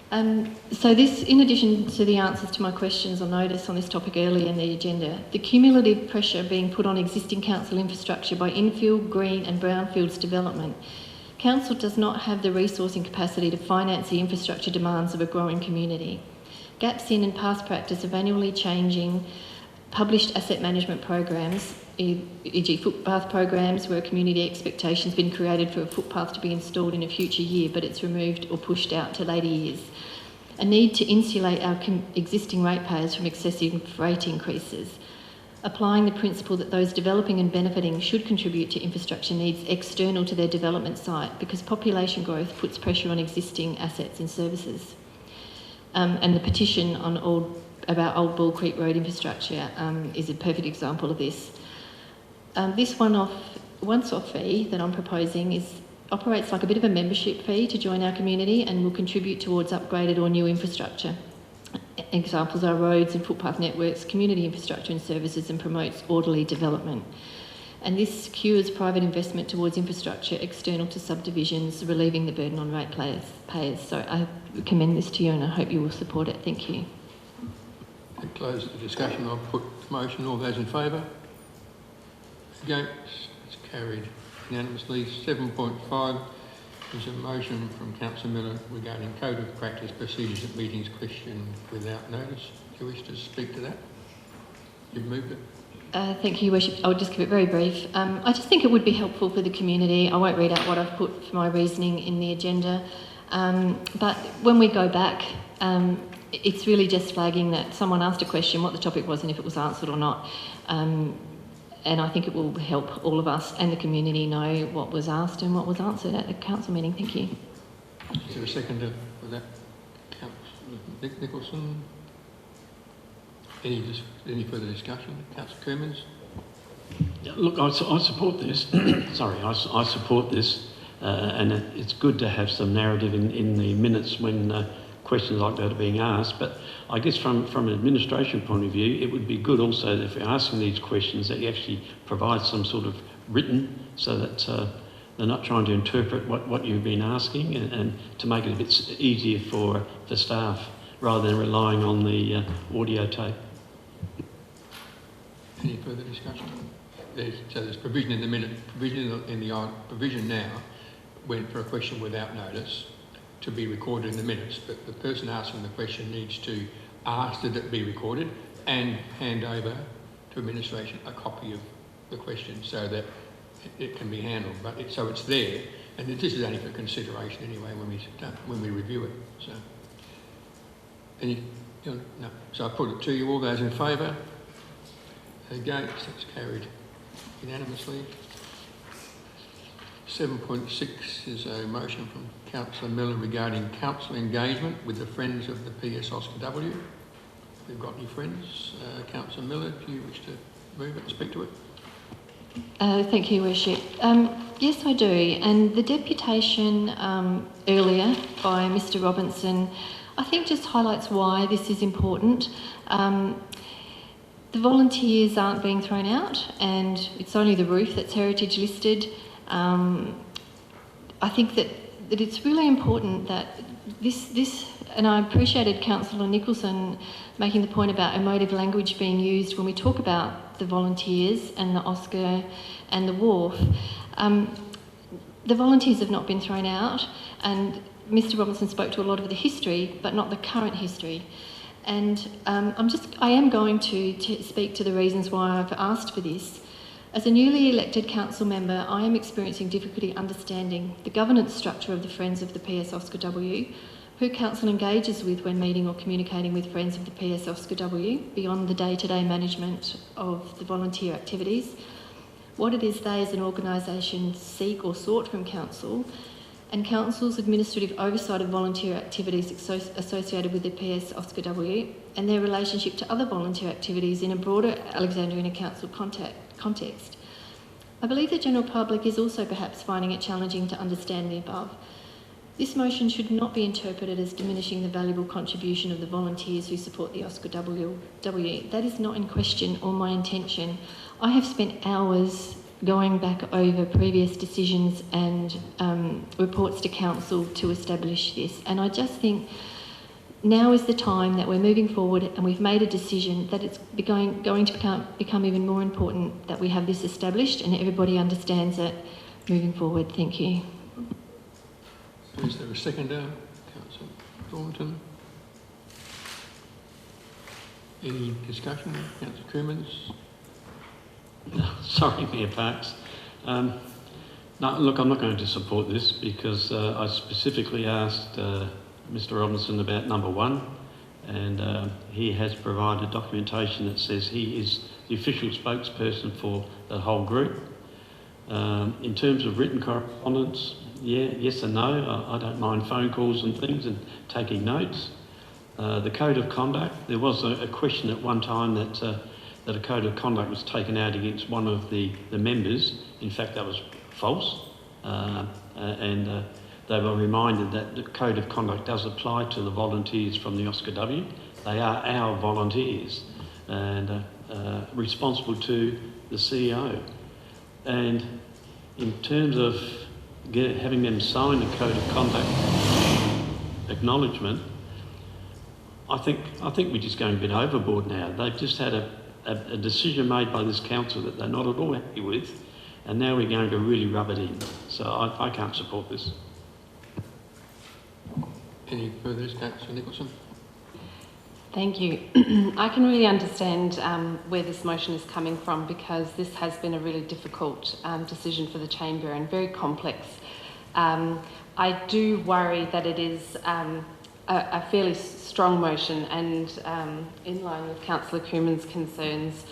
D: So this, in addition to the answers to my questions or notice on this topic earlier in the agenda, the cumulative pressure being put on existing council infrastructure by infill, green and brownfields development, council does not have the resourcing capacity to finance the infrastructure demands of a growing community. gaps in and past practice of annually changing published asset management programs, e.g. footpath programs where a community expectation has been created for a footpath to be installed in a future year but it's removed or pushed out to later years. A need to insulate our existing ratepayers from excessive rate increases. Applying the principle that those developing and benefiting should contribute to infrastructure needs external to their development site because population growth puts pressure on existing assets and services. And the petition on about Old Bull Creek Road infrastructure is a perfect example of this. This once-off fee that I'm proposing operates like a bit of a membership fee to join our community and will contribute towards upgraded or new infrastructure. Examples are roads and footpath networks, community infrastructure and services, and promotes orderly development. And this secures private investment towards infrastructure external to subdivisions, relieving the burden on ratepayers. So I commend this to you and I hope you will support it. Thank you.
A: To close the discussion, I'll put the motion. All those in favour? Against? It's carried unanimously. 7.5 is a motion from Councillor Miller regarding Code of Practice Procedures at Meetings question without notice. Do you wish to speak to that? You've moved it.
D: Thank you, Your Worship. I'll just keep it very brief. I just think it would be helpful for the community. I won't read out what I've put for my reasoning in the agenda, but when we go back, it's really just flagging that someone asked a question, what the topic was and if it was answered or not. And I think it will help all of us and the community know what was asked and what was answered at the council meeting. Thank you.
A: Is there a seconder for that? Councillor Nicholson? Any further discussion? Councillor Coomans?
C: Yeah, look, I support this. Sorry, I support this, and it's good to have some narrative in the minutes when questions like that are being asked. But I guess from an administration point of view, it would be good also that if you're asking these questions that you actually provide some sort of written, so that they're not trying to interpret what you've been asking, and to make it a bit easier for the staff rather than relying on the audio tape.
A: Any further discussion? There's provision in the minute, provision now went for a question without notice to be recorded in the minutes, but the person asking the question needs to ask that it be recorded and hand over to administration a copy of the question so that it can be handled. But so it's there, and this is only for consideration anyway when we review it. So, no. So I put it to you. All those in favour? Against? That's carried unanimously. 7.6 is a motion from Councillor Miller regarding council engagement with the Friends of the PS Oscar W. If we've got any friends, Councillor Miller, do you wish to move it and speak to it?
D: Thank you, Worship. Yes, I do. And the deputation earlier by Mr. Robinson, I think just highlights why this is important. The volunteers aren't being thrown out, and it's only the roof that's heritage listed. I think that it's really important that this, and I appreciated Councillor Nicholson making the point about emotive language being used when we talk about the volunteers and the Oscar and the Wharf. The volunteers have not been thrown out, and Mr. Robinson spoke to a lot of the history, but not the current history. And I am going to speak to the reasons why I've asked for this. As a newly elected council member, I am experiencing difficulty understanding the governance structure of the Friends of the PS Oscar W, who council engages with when meeting or communicating with Friends of the PS Oscar W, beyond the day-to-day management of the volunteer activities, what it is they as an organisation seek or sought from council, and council's administrative oversight of volunteer activities associated with the PS Oscar W, and their relationship to other volunteer activities in a broader Alexandrina Council context. I believe the general public is also perhaps finding it challenging to understand the above. This motion should not be interpreted as diminishing the valuable contribution of the volunteers who support the Oscar W. That is not in question or my intention. I have spent hours going back over previous decisions and reports to council to establish this, and I just think now is the time that we're moving forward and we've made a decision that it's going to become even more important that we have this established and everybody understands it moving forward. Thank you.
A: Is there a seconder? Councillor Thornton. Any discussion, Councillor Coomans?
C: Sorry, Mayor Parks. No, look, I'm not going to support this because I specifically asked Mr Robinson about number 1, and he has provided documentation that says he is the official spokesperson for the whole group. In terms of written correspondence, yes and no. I don't mind phone calls and things and taking notes. The code of conduct, there was a question at one time that a code of conduct was taken out against one of the members. In fact, that was false, and they were reminded that the code of conduct does apply to the volunteers from the Oscar W. They are our volunteers and responsible to the CEO. And in terms of having them sign the code of conduct acknowledgement, I think we're just going a bit overboard now. They've just had a decision made by this council that they're not at all happy with, and now we're going to really rub it in. So I can't support this.
A: Any further discussion, Councillor Nicholson?
E: Thank you. I can really understand where this motion is coming from, because this has been a really difficult decision for the Chamber and very complex. I do worry that it is a fairly strong motion, and in line with Councillor Coomans' concerns,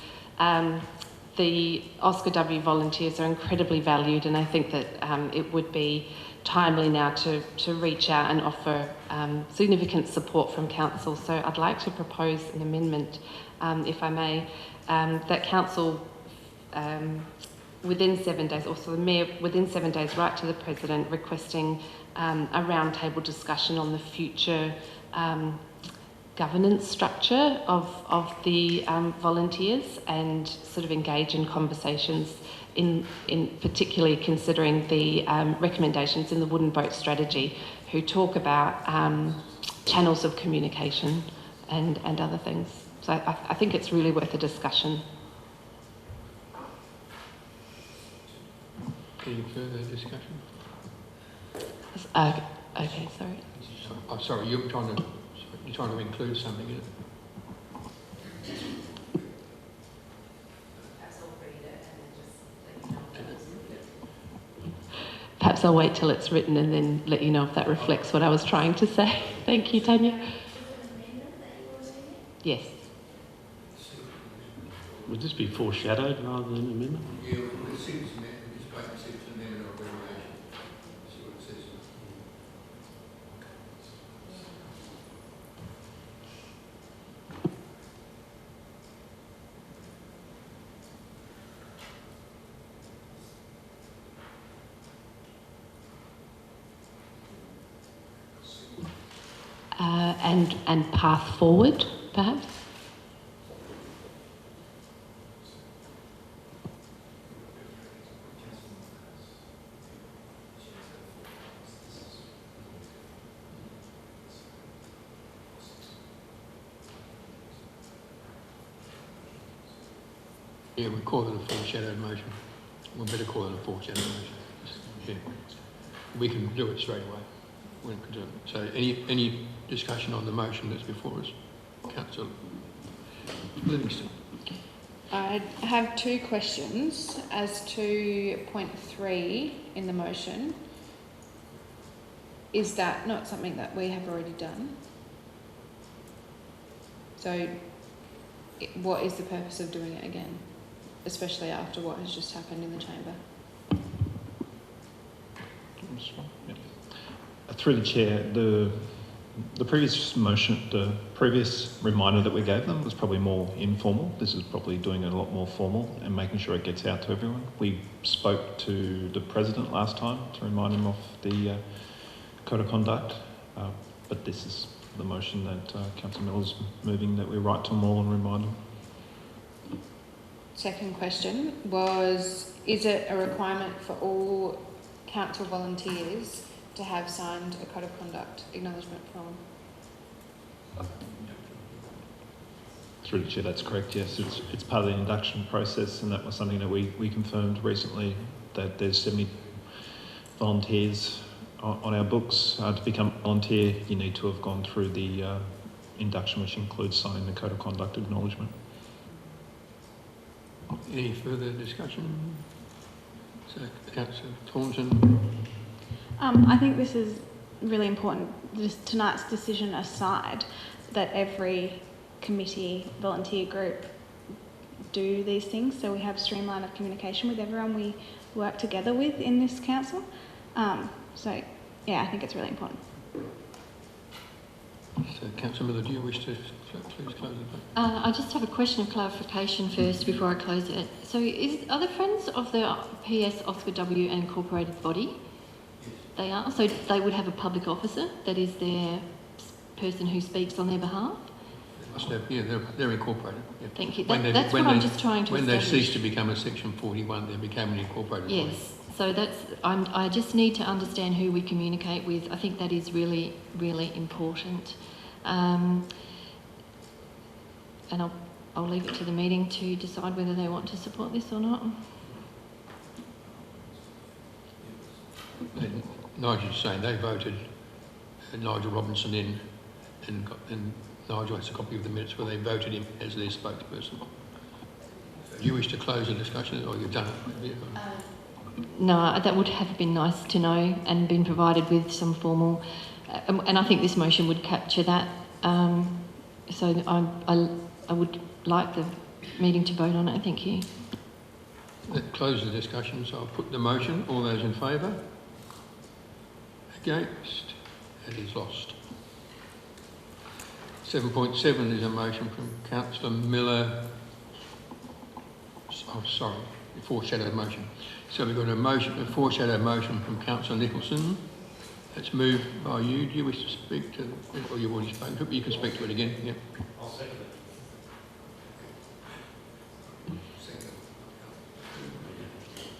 E: the Oscar W volunteers are incredibly valued, and I think that it would be timely now to reach out and offer significant support from Council. So I'd like to propose an amendment, if I may, that Council within 7 days, also the Mayor within 7 days, write to the President requesting a roundtable discussion on the future governance structure of the volunteers, and sort of engage in conversations in particularly considering the recommendations in the Wooden Boat Strategy, who talk about channels of communication and other things. So I think it's really worth a discussion.
A: Any further discussion?
E: Okay, sorry.
A: I'm sorry, you're trying to include something in it.
E: Perhaps I'll wait till it's written and then let you know if that reflects what I was trying to say. Thank you, Tanya. Yes.
C: Would this be foreshadowed rather than an amendment?
A: Yeah, it seems to me it's quite a simple amendment or variation. See what it says.
E: And path forward, perhaps?
A: Yeah, we call it a foreshadowed motion. We better call it a foreshadowed motion. Yeah. We can do it straight away. We can do it. So any discussion on the motion that's before us? Councillor Livingston.
K: I have 2 questions as to point 3 in the motion. Is that not something that we have already done? So what is the purpose of doing it again, especially after what has just happened in the Chamber?
I: Through the Chair, the previous motion, the previous reminder that we gave them was probably more informal. This is probably doing it a lot more formal and making sure it gets out to everyone. We spoke to the President last time to remind him of the Code of Conduct, but this is the motion that Councillor Miller's moving, that we write to them all and remind them.
K: Second question was, is it a requirement for all council volunteers to have signed a Code of Conduct acknowledgement from?
I: Through the Chair, that's correct, yes. It's part of the induction process, and that was something that we confirmed recently, that there's 70 volunteers on our books. To become a volunteer, you need to have gone through the induction, which includes signing the Code of Conduct acknowledgement.
A: Any further discussion? So, Councillor Thornton.
L: I think this is really important, just tonight's decision aside, that every committee, volunteer group do these things, so we have streamline of communication with everyone we work together with in this council. So, yeah, I think it's really important.
A: So, Councillor Miller, do you wish to please close the vote?
D: I just have a question of clarification first before I close it. So are the Friends of the PS Oscar W an incorporated body? They are? So they would have a public officer that is their person who speaks on their behalf?
A: Must have, yeah, they're incorporated. Yeah.
D: Thank you. That's what I'm just trying to
A: When
D: establish.
A: they ceased to become a Section 41, they became an incorporated body.
D: Yes. So I just need to understand who we communicate with. I think that is really, really important. And I'll leave it to the meeting to decide whether they want to support this or not.
A: And Nigel's saying they voted Nigel Robinson in, and Nigel has a copy of the minutes where they voted him as their spokesperson. Do you wish to close the discussion, or you've done it?
D: No, that would have been nice to know and been provided with some formal, and I think this motion would capture that. So I would like the meeting to vote on it. Thank you.
A: That closes the discussion, so I'll put the motion. All those in favour? Against? It is lost. 7.7 is a motion from Councillor Miller. Oh, sorry, a foreshadowed motion. So we've got a foreshadowed motion from Councillor Nicholson. That's moved by you. Do you wish to speak to it? Or you've already spoken? You can speak to it again. Yeah.
O: I'll second it.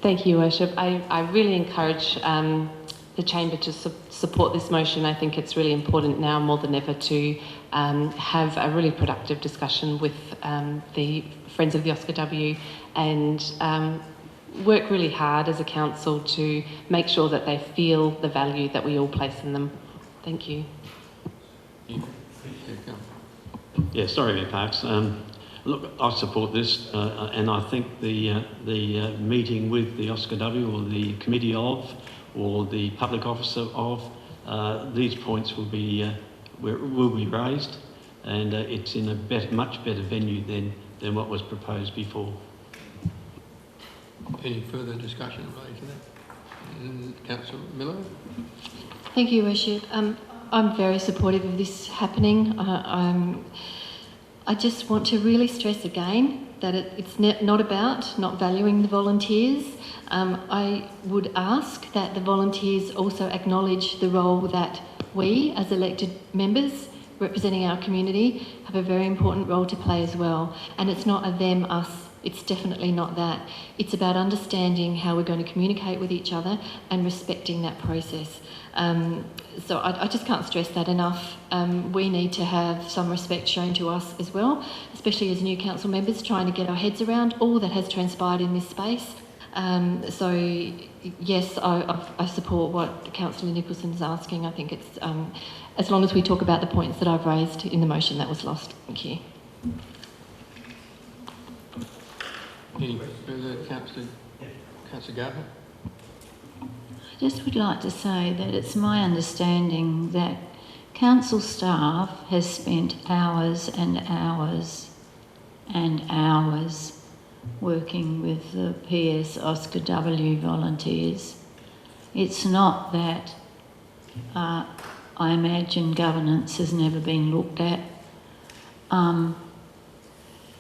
E: Thank you, Your Worship. I really encourage the Chamber to support this motion. I think it's really important now more than ever to have a really productive discussion with the Friends of the Oscar W and work really hard as a council to make sure that they feel the value that we all place in them. Thank you.
C: Yeah, sorry, Mayor Parks. Look, I support this, and I think the meeting with the Oscar W or the committee of, or the public officer of, these points will be raised, and it's in a much better venue than what was proposed before.
A: Any further discussion related to that? Councillor Miller?
D: Thank you, Worship. I'm very supportive of this happening. I just want to really stress again that it's not about not valuing the volunteers. I would ask that the volunteers also acknowledge the role that we, as elected members representing our community, have a very important role to play as well. And it's not a them, us. It's definitely not that. It's about understanding how we're going to communicate with each other and respecting that process. So I just can't stress that enough. We need to have some respect shown to us as well, especially as new council members trying to get our heads around all that has transpired in this space. So yes, I support what Councillor Nicholson's asking. I think it's, as long as we talk about the points that I've raised in the motion that was lost. Thank you.
A: Any further, Councillor Gardner?
J: I just would like to say that it's my understanding that council staff has spent hours and hours and hours working with the PS Oscar W volunteers. It's not that I imagine governance has never been looked at.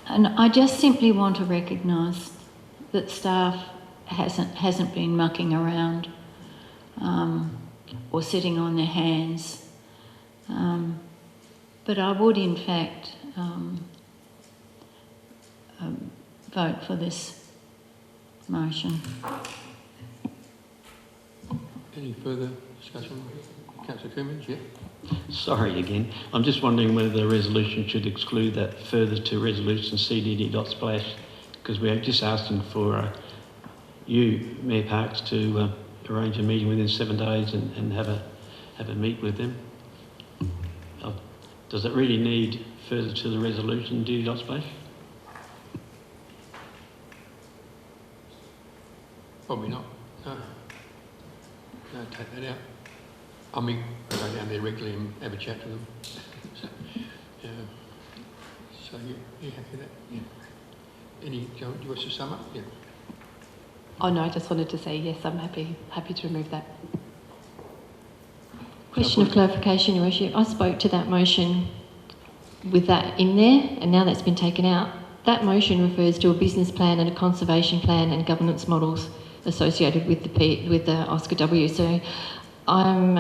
J: And I just simply want to recognise that staff hasn't been mucking around or sitting on their hands. But I would, in fact, vote for this motion.
A: Any further discussion? Councillor Coomans, yeah?
C: Sorry again. I'm just wondering whether the resolution should exclude that further to resolution CDD.splash, because we're just asking for you, Mayor Parks, to arrange a meeting within 7 days and have a meet with them. Does it really need further to the resolution, Duty Dot Splash?
A: Probably not. No. No, take that out. I mean, I go down there regularly and have a chat to them. So you happy with that? Yeah. Do you want to sum up? Yeah.
E: Oh no, I just wanted to say yes, I'm happy to remove that.
D: Question of clarification, Your Worship. I spoke to that motion with that in there, and now that's been taken out. That motion refers to a business plan and a conservation plan and governance models associated with the Oscar W. So I'm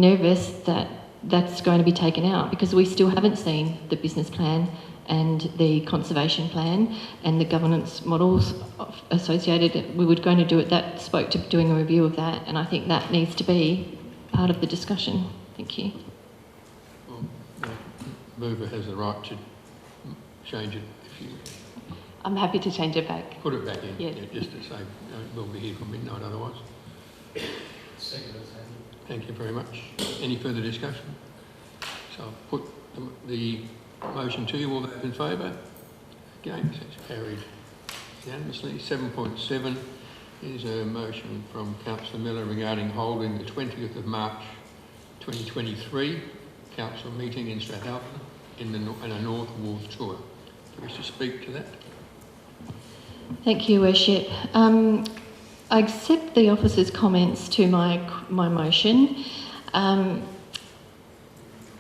D: nervous that that's going to be taken out because we still haven't seen the business plan and the conservation plan and the governance models associated. We were going to do it. That spoke to doing a review of that, and I think that needs to be part of the discussion. Thank you.
A: Well, the mover has the right to change it if you...
E: I'm happy to change it back.
A: Put it back in,
E: yeah
A: just to say we'll be here from midnight otherwise. Thank you very much. Any further discussion? So I'll put the motion to you. All those in favour? Against? It's carried unanimously. 7.7 is a motion from Councillor Miller regarding holding the 20th of March 2023 council meeting in Strathalbyn in a North Wharf tour. Do you wish to speak to that?
D: Thank you, Worship. I accept the officer's comments to my motion.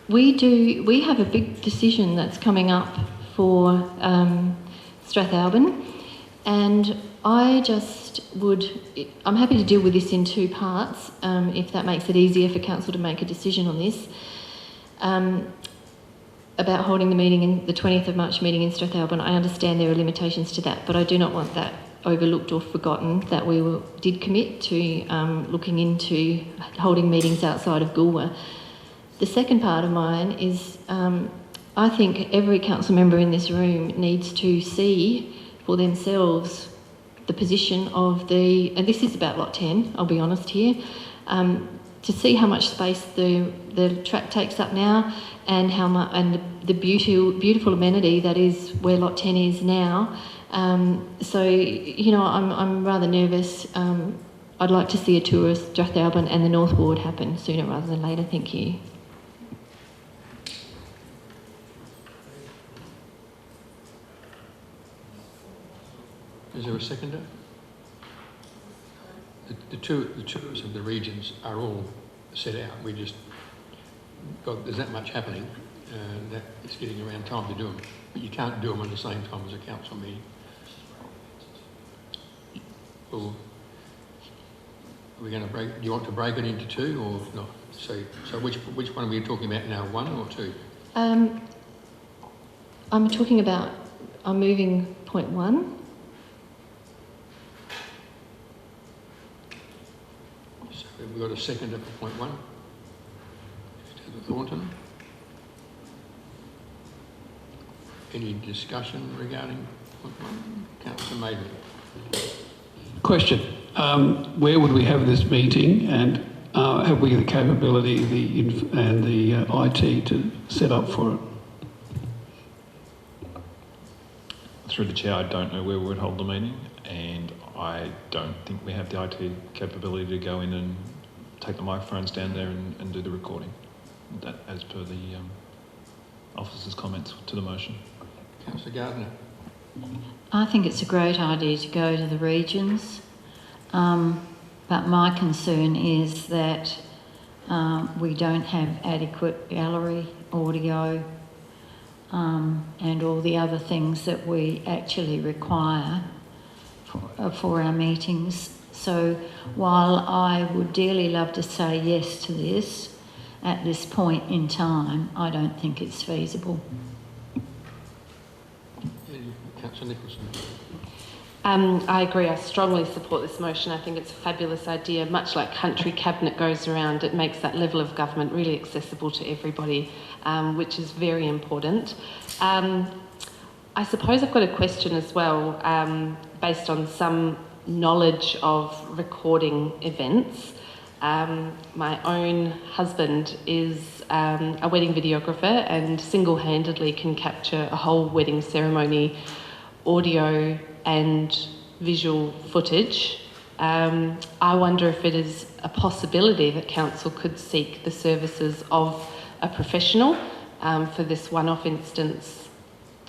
D: We have a big decision that's coming up for Strathalbyn, and I'm happy to deal with this in two parts, if that makes it easier for council to make a decision on this. About holding the meeting in the 20th of March meeting in Strathalbyn, I understand there are limitations to that, but I do not want that overlooked or forgotten that we did commit to looking into holding meetings outside of Goolwa. The second part of mine is I think every council member in this room needs to see for themselves the position of and this is about Lot 10, I'll be honest here, to see how much space the track takes up now and how much, and the beautiful amenity that is where Lot 10 is now. So, you know, I'm rather nervous. I'd like to see a tour of Strathalbyn and the North Ward happen sooner rather than later. Thank you.
A: Is there a seconder? The tours of the regions are all set out. We just there's that much happening that it's getting around time to do them. But you can't do them at the same time as a council meeting. Well, are we going to break? Do you want to break it into two or not? So which one are we talking about now? One or two?
D: I'm moving point 1.
A: So we've got a seconder for point 1. Thornton. Any discussion regarding point 1? Councillor Maiden.
M: Question. Where would we have this meeting, and have we the capability and the IT to set up for it?
I: Through the chair, I don't know where we would hold the meeting, and I don't think we have the IT capability to go in and take the microphones down there and do the recording. That as per the officer's comments to the motion.
A: Councillor Gardner.
J: I think it's a great idea to go to the regions, but my concern is that we don't have adequate gallery, audio, and all the other things that we actually require for our meetings. So while I would dearly love to say yes to this, at this point in time, I don't think it's feasible.
A: Councillor Nicholson.
E: I agree. I strongly support this motion. I think it's a fabulous idea. Much like Country Cabinet goes around, it makes that level of government really accessible to everybody, which is very important. I suppose I've got a question as well, based on some knowledge of recording events. My own husband is a wedding videographer and single-handedly can capture a whole wedding ceremony, audio and visual footage. I wonder if it is a possibility that council could seek the services of a professional for this one-off instance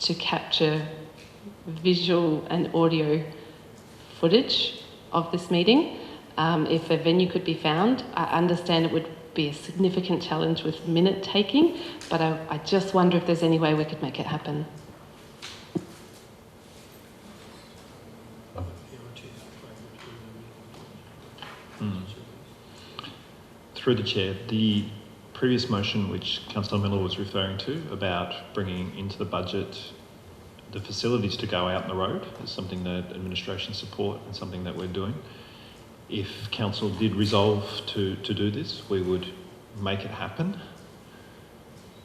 E: to capture visual and audio footage of this meeting. If a venue could be found, I understand it would be a significant challenge with minute taking, but I just wonder if there's any way we could make it happen.
I: Through the chair, the previous motion which Councillor Miller was referring to about bringing into the budget the facilities to go out on the road is something that administration support and something that we're doing. If council did resolve to do this, we would make it happen.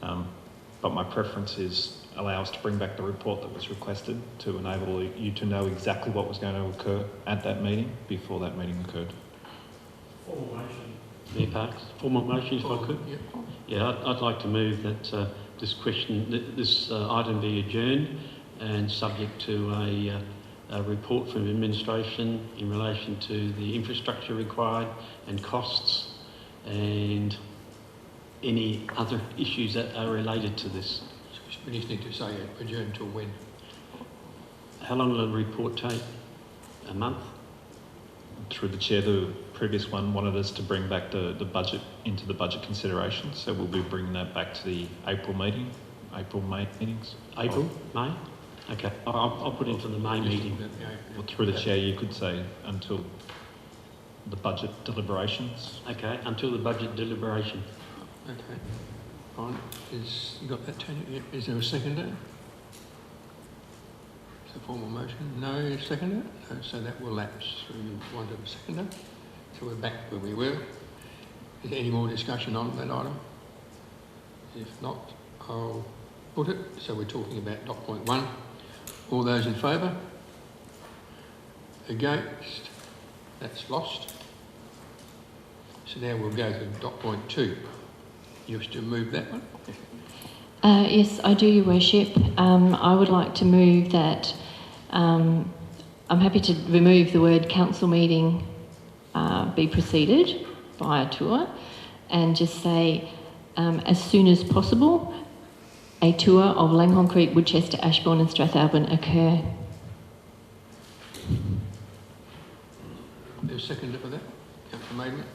I: But my preference is allow us to bring back the report that was requested to enable you to know exactly what was going to occur at that meeting before that meeting occurred.
C: Formal motion. Mayor Parks, formal motion if I could. Yeah, I'd like to move that this item be adjourned and subject to a report from administration in relation to the infrastructure required and costs and any other issues that are related to this.
A: We just need to say adjourn till when?
C: How long will the report take? A month?
I: Through the chair, the previous one wanted us to bring back the budget into the budget consideration, so we'll be bringing that back to the May meetings.
C: April? May? Okay, I'll put into the May meeting.
I: Well, through the chair, you could say until the budget deliberations.
C: Okay, until the budget deliberation.
A: Okay, fine. You got that, Tanya? Yeah. Is there a seconder? It's a formal motion. No seconder? No, so that will lapse. So you wanted a seconder. So we're back where we were. Is there any more discussion on that item? If not, I'll put it. So we're talking about dot point 1. All those in favour? Against? That's lost. So now we'll go to dot point 2. You wish to move that one?
D: Yes, I do, Your Worship. I would like to move that I'm happy to remove the word council meeting be preceded by a tour and just say as soon as possible a tour of Langhorne Creek, Woodchester, Ashbourne and Strathalbyn occur.
A: There's a second for that? Councillor Maidment?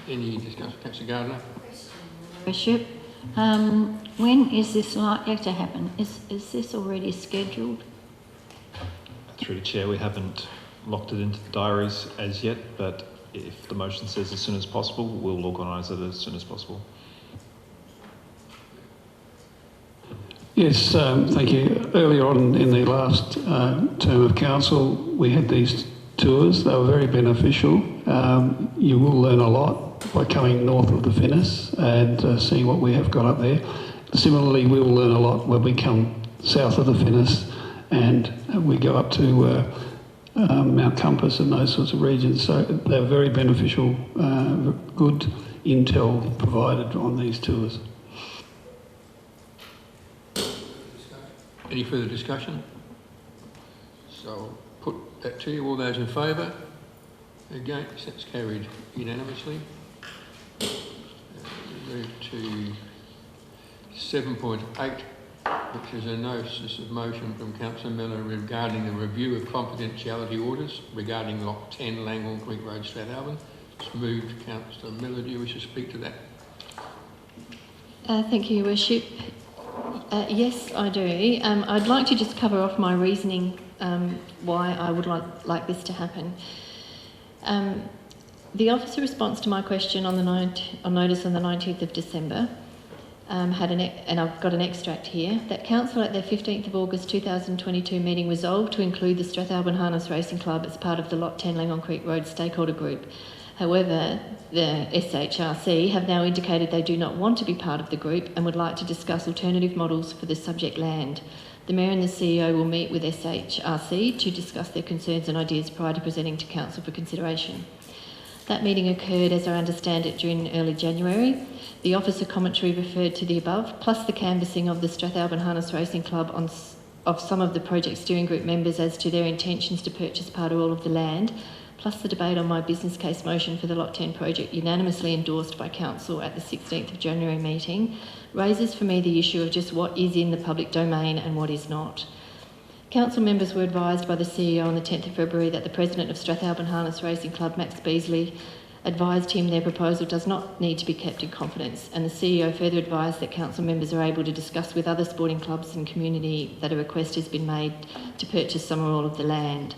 A: Any discussion? Councillor Gardner?
J: Worship, when is this likely to happen? Is this already scheduled?
I: Through the chair, we haven't locked it into the diaries as yet, but if the motion says as soon as possible, we'll organise it as soon as possible.
M: Yes, thank you. Earlier on in the last term of council, we had these tours. They were very beneficial. You will learn a lot by coming north of the Finnis and seeing what we have got up there. Similarly, we will learn a lot when we come south of the Finnis and we go up to Mount Compass and those sorts of regions. So they're very beneficial, good intel provided on these tours.
A: Any further discussion? So I'll put that to you. All those in favour? Against? That's carried unanimously. Move to 7.8, which is a notice of motion from Councillor Miller regarding the review of confidentiality orders regarding Lot 10, Langhorne Creek Road, Strathalbyn. It's moved. Councillor Miller, do you wish to speak to that?
D: Thank you, Your Worship. Yes, I do. I'd like to just cover off my reasoning why I would like this to happen. The officer response to my question on notice on the 19th of December and I've got an extract here, that Council at their 15th of August 2022 meeting resolved to include the Strathalbyn Harness Racing Club as part of the Lot 10 Langhorne Creek Road stakeholder group. However, the SHRC have now indicated they do not want to be part of the group and would like to discuss alternative models for the subject land. The Mayor and the CEO will meet with SHRC to discuss their concerns and ideas prior to presenting to Council for consideration. That meeting occurred, as I understand it, during early January. The officer commentary referred to the above, plus the canvassing of the Strathalbyn Harness Racing Club of some of the project steering group members as to their intentions to purchase part or all of the land, plus the debate on my business case motion for the Lot 10 project unanimously endorsed by Council at the 16th of January meeting, raises for me the issue of just what is in the public domain and what is not. Council members were advised by the CEO on the 10th of February that the President of Strathalbyn Harness Racing Club, Max Beasley, advised him their proposal does not need to be kept in confidence, and the CEO further advised that Council members are able to discuss with other sporting clubs and community that a request has been made to purchase some or all of the land.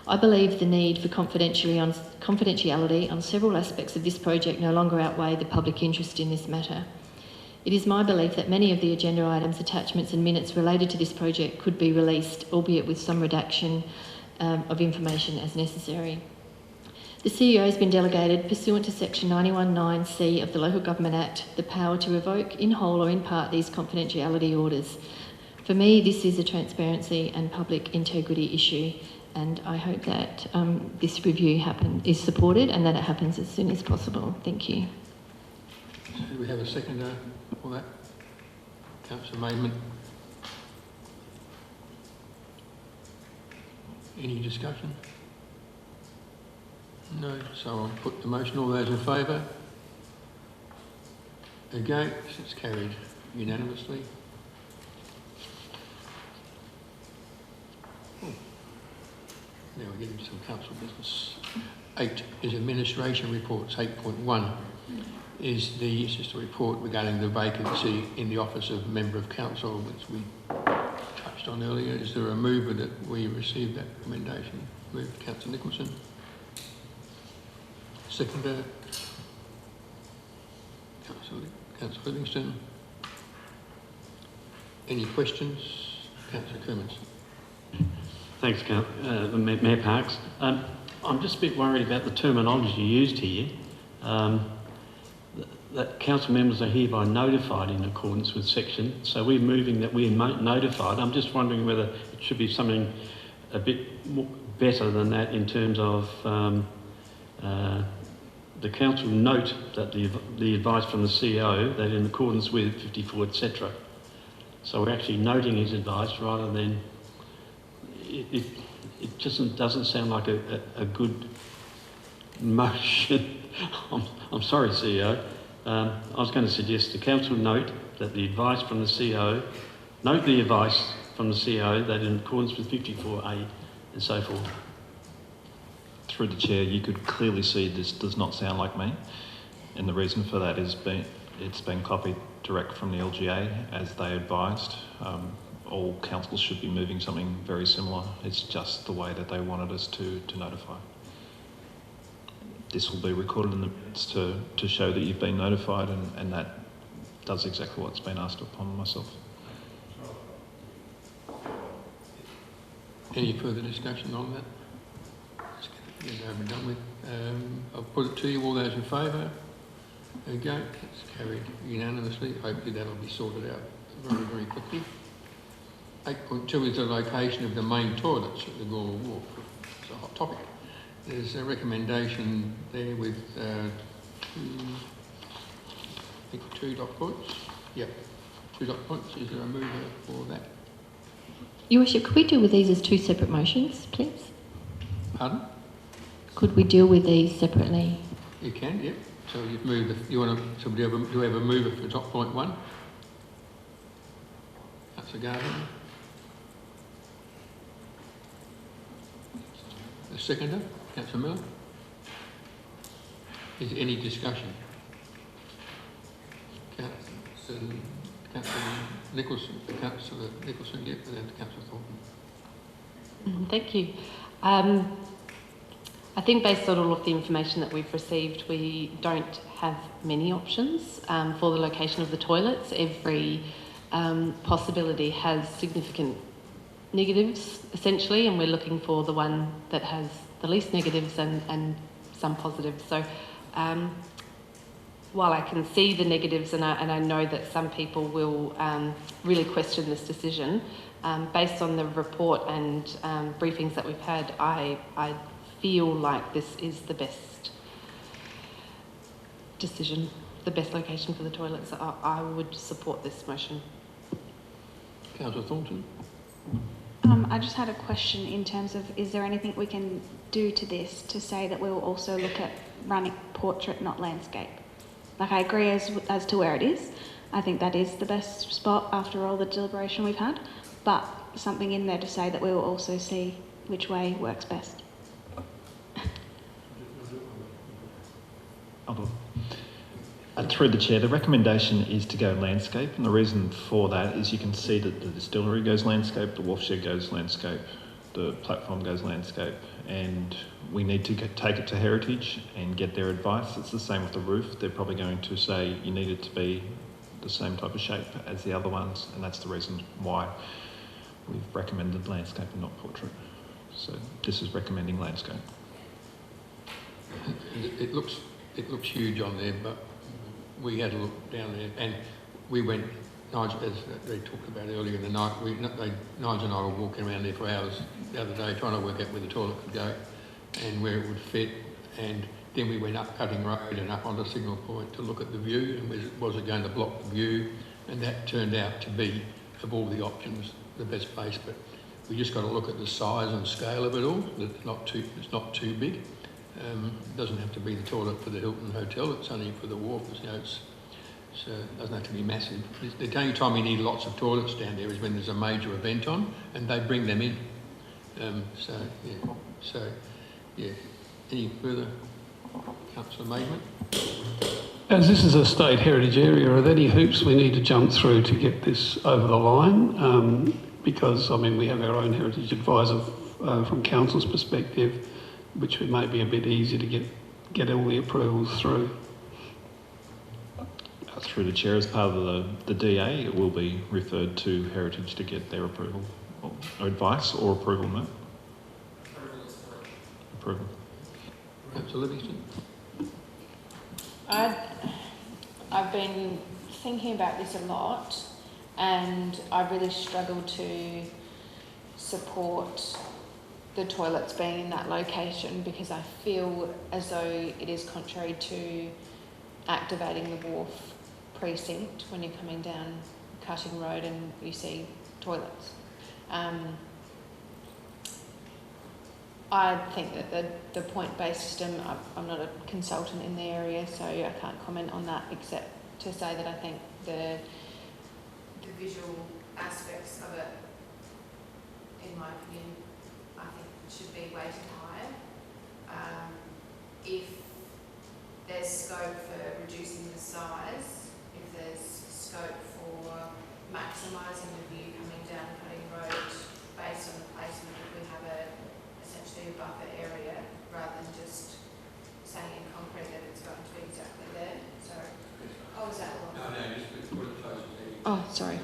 D: I believe the need for confidentiality on several aspects of this project no longer outweigh the public interest in this matter. It is my belief that many of the agenda items, attachments and minutes related to this project could be released, albeit with some redaction of information as necessary. The CEO has been delegated, pursuant to Section 91(9)(c) of the Local Government Act, the power to revoke in whole or in part these confidentiality orders. For me, this is a transparency and public integrity issue, and I hope that this review is supported and that it happens as soon as possible. Thank you.
A: Do we have a seconder for that? Councillor Mayman. Any discussion? No, so I'll put the motion. All those in favour? Against? It's carried unanimously. Oh. Now we're getting some council business. 8 is administration reports. 8.1 is it's just a report regarding the vacancy in the office of Member of Council, which we touched on earlier. Is there a mover that we received that recommendation? Moved, Councillor Nicholson. Seconder, Councillor Livingston. Any questions? Councillor Coomans.
C: Thanks, Mayor Parks. I'm just a bit worried about the terminology used here. That council members are hereby notified in accordance with section. So we're moving that we're notified. I'm just wondering whether it should be something a bit more better than that in terms of the council note that the advice from the CEO that in accordance with 54, etc. So we're actually noting his advice rather than it just doesn't sound like a good motion. I'm sorry, CEO. I was going to suggest the council note that the advice from the CEO, note the advice from the CEO that in accordance with 54A and so forth.
I: Through the chair, you could clearly see this does not sound like me, and the reason for that is it's been copied direct from the LGA as they advised. All councils should be moving something very similar. It's just the way that they wanted us to notify. This will be recorded in the minutes to show that you've been notified, and that does exactly what's been asked upon myself.
A: Any further discussion on that? Let's get it done with. I'll put it to you. All those in favour? Against? It's carried unanimously. Hopefully that'll be sorted out very, very quickly. 8.2 is the location of the main toilets at the Goolwa Wharf. It's a hot topic. There's a recommendation there with two dot points. Yep, 2 dot points. Is there a mover for that?
D: Your Worship, could we deal with these as 2 separate motions, please?
A: Pardon?
D: Could we deal with these separately?
A: You can, yep. So you've moved. Do we have a mover for dot point 1? Councillor Garvin. A seconder, Councillor Miller. Is there any discussion? Councillor Nicholson, yep, and then Councillor Thornton.
E: Thank you. I think based on all of the information that we've received, we don't have many options for the location of the toilets. Every possibility has significant negatives, essentially, and we're looking for the one that has the least negatives and some positives. So while I can see the negatives and I know that some people will really question this decision, based on the report and briefings that we've had, I feel like this is the best decision, the best location for the toilets. So I would support this motion.
A: Councillor Thornton.
L: I just had a question in terms of, is there anything we can do to this to say that we will also look at running portrait, not landscape? Like, I agree as to where it is. I think that is the best spot after all the deliberation we've had, but something in there to say that we will also see which way works best.
I: Through the chair, the recommendation is to go landscape, and the reason for that is you can see that the distillery goes landscape, the wharf shed goes landscape, the platform goes landscape, and we need to take it to Heritage and get their advice. It's the same with the roof. They're probably going to say you need it to be the same type of shape as the other ones, and that's the reason why we've recommended landscape and not portrait. So this is recommending landscape.
A: It looks huge on there, but we had a look down there, and we went, Nigel, as they talked about earlier in the night, Nigel and I were walking around there for hours the other day trying to work out where the toilet could go and where it would fit, and then we went up Cutting Road and up onto Signal Point to look at the view, and was it going to block the view, and that turned out to be, of all the options, the best place. But we just got to look at the size and scale of it all. It's not too big. It doesn't have to be the toilet for the Hilton Hotel, it's only for the Wharf, you know, it doesn't have to be massive. The only time you need lots of toilets down there is when there's a major event on, and they bring them in. Any further, Councillor Maidment?
M: As this is a state heritage area, are there any hoops we need to jump through to get this over the line? Because, I mean, we have our own heritage advisor from council's perspective, which may be a bit easier to get all the approvals through.
I: Through the chair, as part of the DA, it will be referred to Heritage to get their approval, or advice, or approval, no? Approval.
A: Councillor Livingston.
K: I've been thinking about this a lot, and I really struggle to support the toilets being in that location because I feel as though it is contrary to activating the Wharf precinct when you're coming down Cutting Road and you see toilets. I think that the point-based system, I'm not a consultant in the area, so I can't comment on that except to say that I think the visual aspects of it, in my opinion, I think should be weighted higher. If there's scope for reducing the size, if there's scope for maximising the view coming down Cutting Road based on the placement, if we have essentially a buffer area rather than just saying in concrete that it's going to be exactly there. Sorry. Oh, is that the one? No, just put it closer to you. Oh, sorry.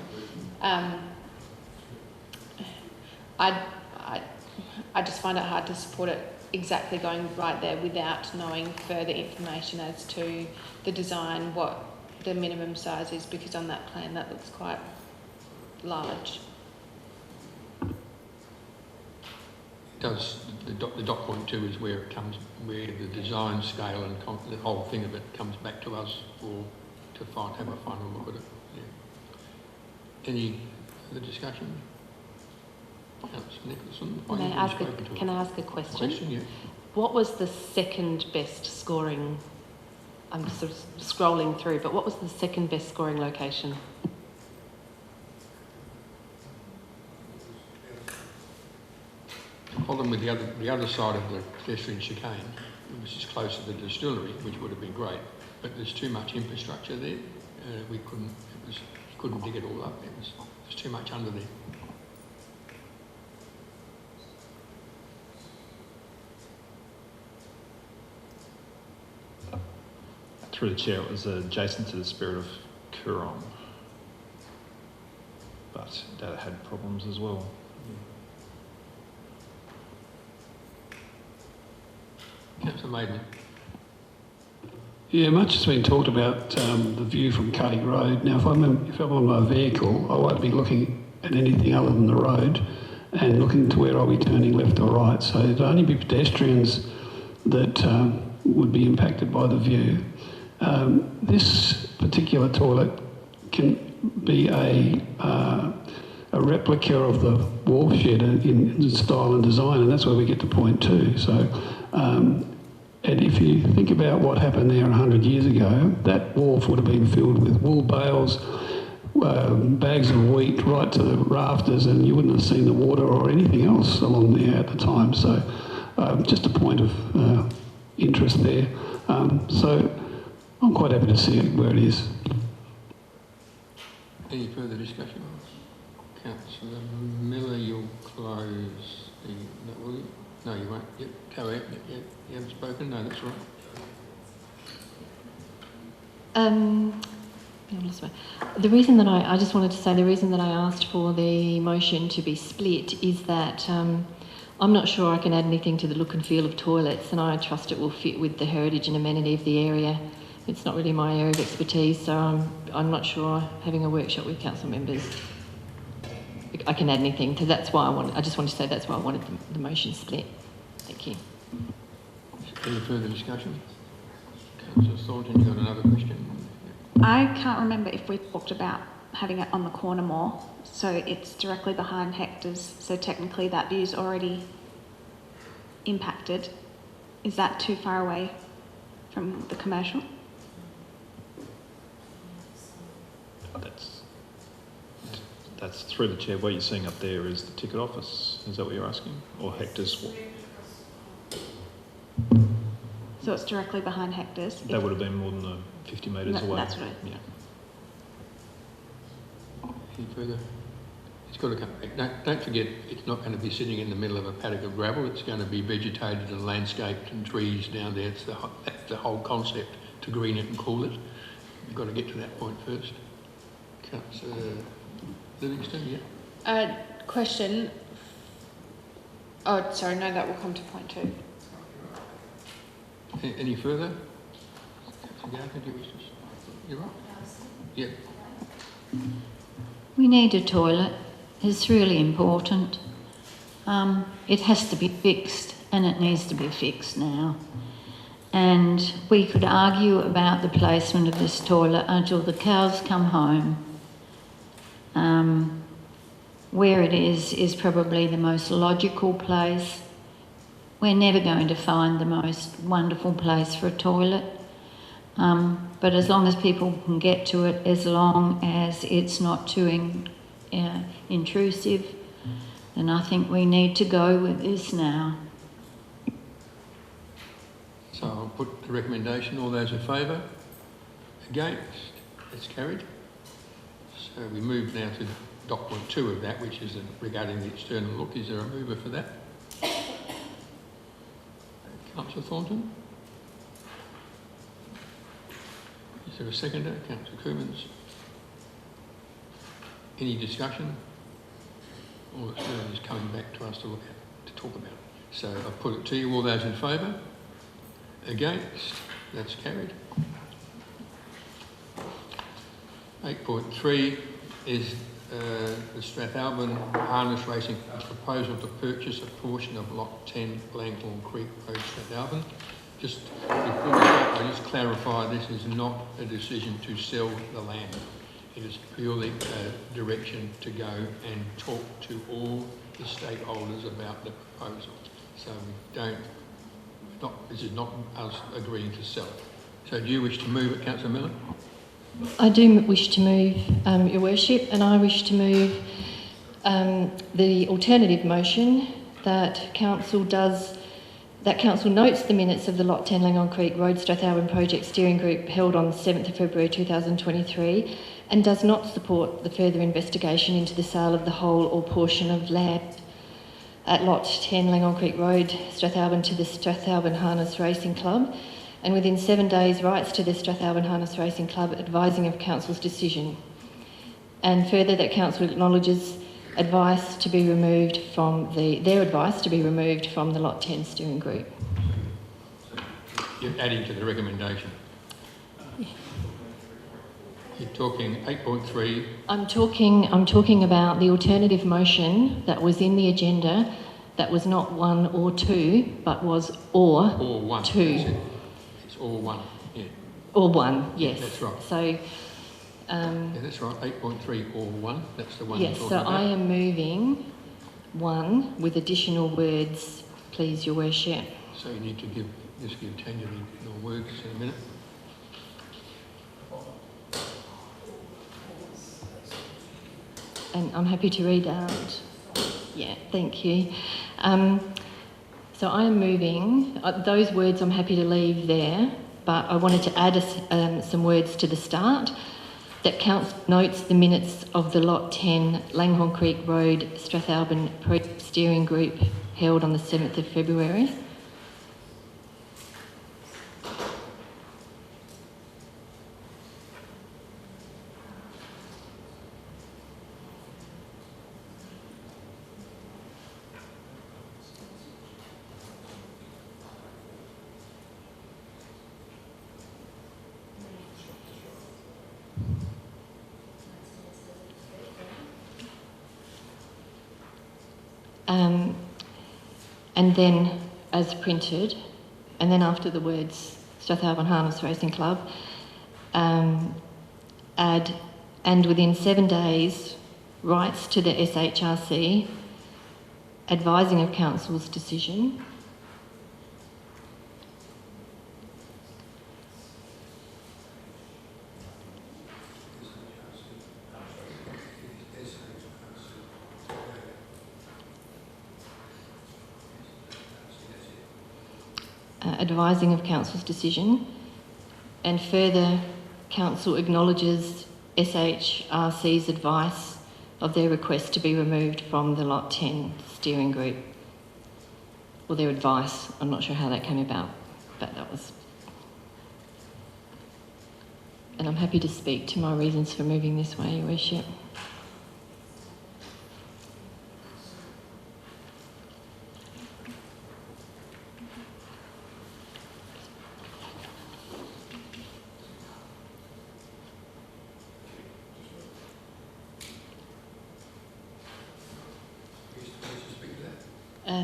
K: I just find it hard to support it exactly going right there without knowing further information as to the design, what the minimum size is, because on that plan that looks quite large.
A: The dot point 2 is where it comes, where the design scale and the whole thing of it comes back to us to have a final look at it. Yeah. Any other discussion? Councillor Nicholson?
E: Can I ask a question?
A: Yeah.
E: What was the second best scoring? I'm sort of scrolling through, but what was the second best scoring location?
A: The problem with the other side of the pedestrian chicane, which is close to the distillery, which would have been great, but there's too much infrastructure there. We couldn't dig it all up. There's too much under there.
I: Through the chair, it was adjacent to the Spirit of Coorong, but that had problems as well.
A: Councillor Maidment.
M: Yeah, much has been talked about the view from Cutting Road. Now, if I'm on my vehicle, I won't be looking at anything other than the road and looking to where I'll be turning left or right. So it'll only be pedestrians that would be impacted by the view. This particular toilet can be a replica of the Wharf shed in style and design, and that's where we get to point 2. So. And if you think about what happened there 100 years ago, that wharf would have been filled with wool bales, bags of wheat right to the rafters, and you wouldn't have seen the water or anything else along there at the time. So just a point of interest there. So I'm quite happy to see it where it is.
A: Any further discussion? Councillor Miller, you'll close the... will you? No, you won't. Yep, go ahead. Yep, you haven't spoken? No, that's right.
D: The reason that I just wanted to say the reason that I asked for the motion to be split is that I'm not sure I can add anything to the look and feel of toilets, and I trust it will fit with the heritage and amenity of the area. It's not really my area of expertise, so I'm not sure, having a workshop with council members, I can add anything. So that's why I just wanted to say that's why I wanted the motion split. Thank you.
A: Any further discussion? Councillor Thornton, you got another question?
L: I can't remember if we talked about having it on the corner more. So it's directly behind Hector's. So technically that view's already impacted. Is that too far away from the commercial?
I: That's through the chair. What you're seeing up there is the ticket office. Is that what you're asking? Or Hector's?
L: So it's directly behind Hector's?
I: That would have been more than 50 metres away.
L: That's right.
I: Yeah.
A: Any further? It's got to come back. Don't forget, it's not going to be sitting in the middle of a paddock of gravel. It's going to be vegetated and landscaped and trees down there. That's the whole concept, to green it and cool it. You've got to get to that point first. Councillor Livingston, yeah.
K: Question. Oh, sorry, no, that will come to point 2.
A: Any further? You're right. Yeah.
J: We need a toilet. It's really important. It has to be fixed, and it needs to be fixed now. And we could argue about the placement of this toilet until the cows come home. Where it is probably the most logical place. We're never going to find the most wonderful place for a toilet. But as long as people can get to it, as long as it's not too intrusive, then I think we need to go with this now.
A: So I'll put the recommendation. All those in favour? Against? It's carried. So we move now to dot point 2 of that, which is regarding the external look. Is there a mover for that? Councillor Thornton? Is there a seconder? Councillor Coomans? Any discussion? All that's doing is coming back to us to look at, to talk about. So I'll put it to you. All those in favour? Against? That's carried. 8.3 is the Strathalbyn Harness Racing proposal to purchase a portion of Lot 10 Langhorne Creek Road, Strathalbyn. Just before we start, I just clarify this is not a decision to sell the land. It is purely a direction to go and talk to all the stakeholders about the proposal. So we don't, this is not us agreeing to sell. So do you wish to move it, Councillor Miller?
D: I do wish to move, Your Worship, and I wish to move the alternative motion that Council notes the minutes of the Lot 10 Langhorne Creek Road Strathalbyn Project Steering Group held on 7th of February 2023 and does not support the further investigation into the sale of the whole or portion of land at Lot 10 Langhorne Creek Road, Strathalbyn, to the Strathalbyn Harness Racing Club, and within 7 days writes to the Strathalbyn Harness Racing Club advising of Council's decision. And further, that Council acknowledges their advice to be removed from the Lot 10 steering group.
A: You're adding to the recommendation. You're talking 8.3.
D: I'm talking about the alternative motion that was in the agenda that was not 1 or 2, but was or
A: 1.
D: 2.
A: It's or 1, yeah.
D: Or 1, yes.
A: Yeah, that's right.
D: So,
A: yeah, that's right, 8.3 or 1, that's the one
D: yes,
A: you're
D: so
A: talking about.
D: I am moving 1 with additional words, please, Your Worship.
A: So you need to just give Tanya your words in a minute.
D: And I'm happy to read out. Yeah, thank you. So I am moving, those words I'm happy to leave there, but I wanted to add some words to the start. That council notes the minutes of the Lot 10 Langhorne Creek Road Strathalbyn steering group held on the 7th of February. And then as printed, and then after the words Strathalbyn Harness Racing Club, add, and within 7 days, writes to the SHRC advising of council's decision. Advising of council's decision, and further, council acknowledges SHRC's advice of their request to be removed from the Lot 10 steering group, or their advice. I'm not sure how that came about, but that was. And I'm happy to speak to my reasons for moving this way, Your Worship.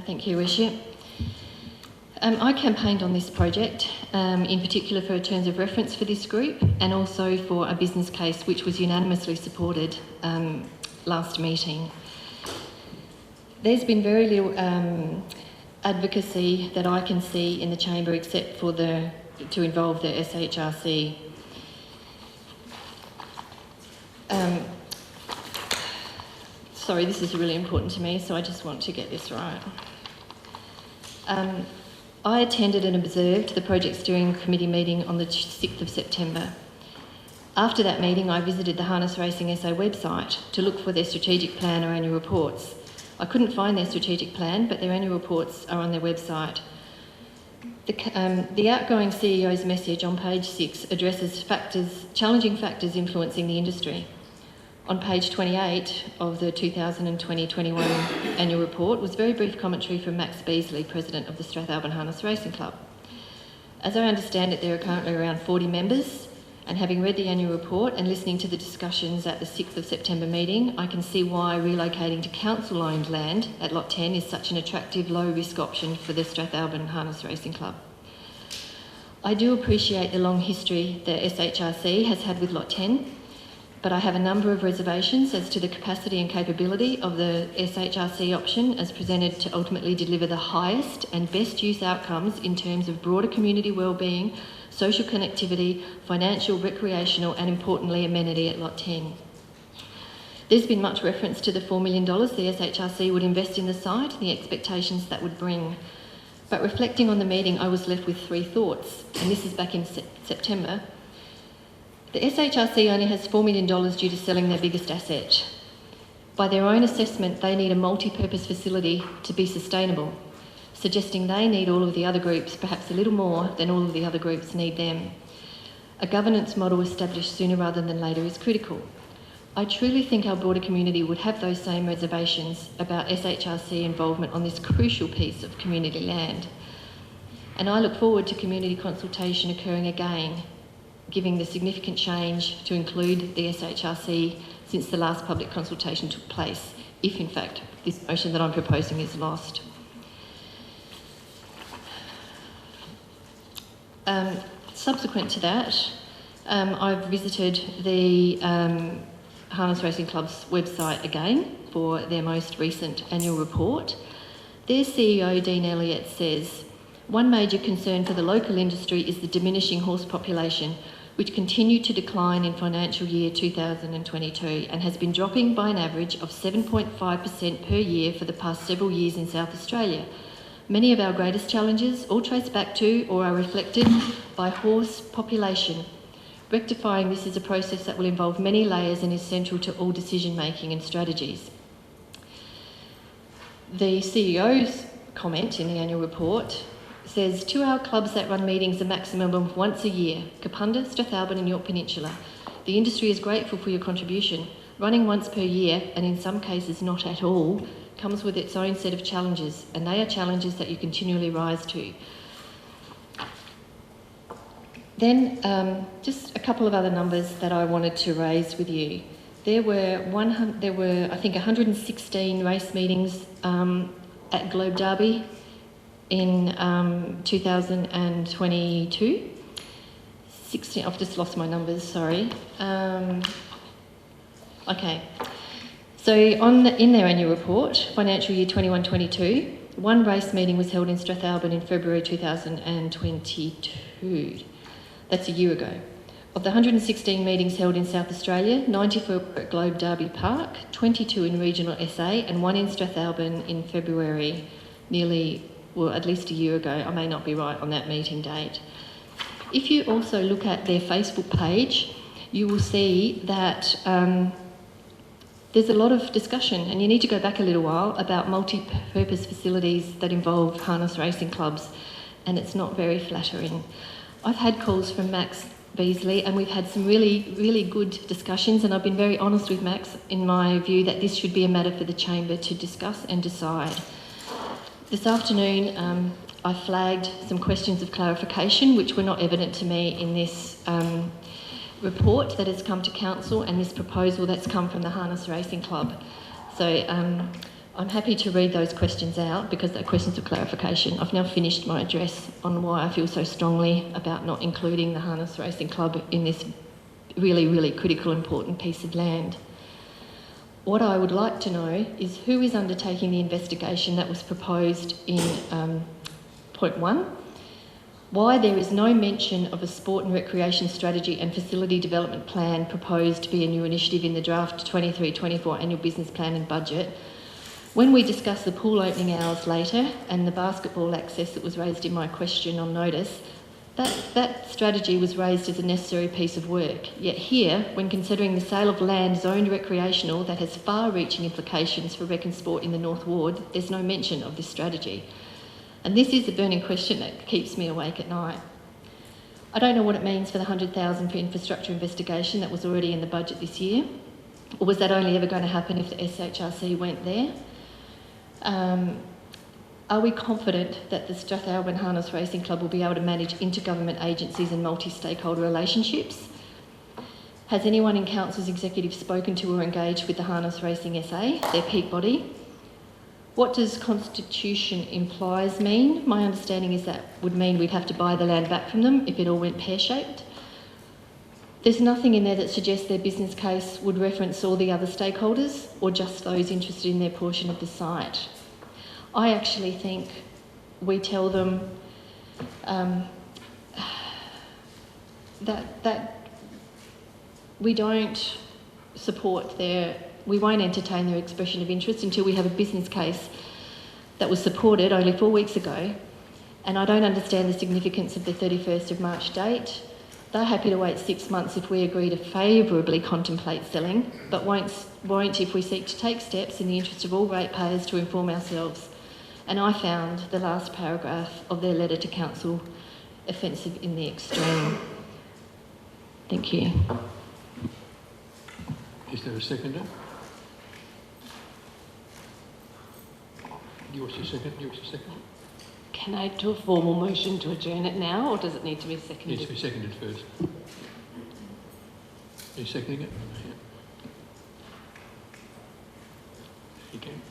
D: Thank you, Your Worship. I campaigned on this project, in particular for terms of reference for this group and also for a business case which was unanimously supported last meeting. There's been very little advocacy that I can see in the chamber except for to involve the SHRC. Sorry, this is really important to me, so I just want to get this right. I attended and observed the Project Steering Committee meeting on the 6th of September. After that meeting, I visited the Harness Racing SA website to look for their strategic plan or annual reports. I couldn't find their strategic plan, but their annual reports are on their website. The outgoing CEO's message on page 6 addresses challenging factors influencing the industry. On page 28 of the 2020-21 annual report was very brief commentary from Max Beasley, President of the Strathalbyn Harness Racing Club. As I understand it, there are currently around 40 members, and having read the annual report and listening to the discussions at the 6th of September meeting, I can see why relocating to council-owned land at Lot 10 is such an attractive, low-risk option for the Strathalbyn Harness Racing Club. I do appreciate the long history the SHRC has had with Lot 10, but I have a number of reservations as to the capacity and capability of the SHRC option as presented to ultimately deliver the highest and best use outcomes in terms of broader community wellbeing, social connectivity, financial, recreational and importantly amenity at Lot 10. There's been much reference to the $4 million the SHRC would invest in the site and the expectations that would bring. But reflecting on the meeting, I was left with 3 thoughts, and this is back in September. The SHRC only has $4 million due to selling their biggest asset. By their own assessment, they need a multi-purpose facility to be sustainable, suggesting they need all of the other groups, perhaps a little more than all of the other groups need them. A governance model established sooner rather than later is critical. I truly think our broader community would have those same reservations about SHRC involvement on this crucial piece of community land. And I look forward to community consultation occurring again giving the significant change to include the SHRC since the last public consultation took place, if in fact this motion that I'm proposing is lost. Subsequent to that, I've visited the Harness Racing Club's website again for their most recent annual report. Their CEO, Dean Elliott, says, "One major concern for the local industry is the diminishing horse population, which continued to decline in financial year 2022 and has been dropping by an average of 7.5% per year for the past several years in South Australia. Many of our greatest challenges all trace back to or are reflected by horse population. Rectifying this is a process that will involve many layers and is central to all decision making and strategies." The CEO's comment in the annual report says, "To our clubs that run meetings a maximum of once a year, Kapunda, Strathalbyn and York Peninsula, the industry is grateful for your contribution. Running once per year, and in some cases not at all, comes with its own set of challenges, and they are challenges that you continually rise to." Then just a couple of other numbers that I wanted to raise with you. There were I think 116 race meetings at Globe Derby in 2022. 16, I've just lost my numbers, sorry. Okay. So in their annual report, financial year 21-22, one race meeting was held in Strathalbyn in February 2022. That's a year ago. Of the 116 meetings held in South Australia, 94 were at Globe Derby Park, 22 in regional SA, and one in Strathalbyn in February, at least a year ago. I may not be right on that meeting date. If you also look at their Facebook page, you will see that there's a lot of discussion, and you need to go back a little while, about multi-purpose facilities that involve harness racing clubs, and it's not very flattering. I've had calls from Max Beasley, and we've had some really, really good discussions, and I've been very honest with Max in my view that this should be a matter for the Chamber to discuss and decide. This afternoon, I flagged some questions of clarification which were not evident to me in this report that has come to Council and this proposal that's come from the Harness Racing Club. So I'm happy to read those questions out because they're questions of clarification. I've now finished my address on why I feel so strongly about not including the Harness Racing Club in this really, really critical, important piece of land. What I would like to know is who is undertaking the investigation that was proposed in point 1, why there is no mention of a sport and recreation strategy and facility development plan proposed to be a new initiative in the draft 23-24 annual business plan and budget. When we discuss the pool opening hours later and the basketball access that was raised in my question on notice, that strategy was raised as a necessary piece of work. Yet here, when considering the sale of land zoned recreational that has far-reaching implications for rec and sport in the North Ward, there's no mention of this strategy. And this is the burning question that keeps me awake at night. I don't know what it means for the $100,000 for infrastructure investigation that was already in the budget this year, or was that only ever going to happen if the SHRC went there? Are we confident that the Strathalbyn Harness Racing Club will be able to manage intergovernment agencies and multi-stakeholder relationships? Has anyone in Council's executive spoken to or engaged with the Harness Racing SA, their peak body? What does constitution implies mean? My understanding is that would mean we'd have to buy the land back from them if it all went pear-shaped. There's nothing in there that suggests their business case would reference all the other stakeholders or just those interested in their portion of the site. I actually think we tell them that we don't support we won't entertain their expression of interest until we have a business case that was supported only 4 weeks ago, and I don't understand the significance of the 31st of March date. They're happy to wait 6 months if we agree to favourably contemplate selling, but won't if we seek to take steps in the interest of all ratepayers to inform ourselves. And I found the last paragraph of their letter to Council offensive in the extreme. Thank you.
A: Is there a seconder? You wish to second?
E: Can I do a formal motion to adjourn it now, or does it need to be seconded?
A: It needs to be seconded first. Are you seconding it? Yeah. You can.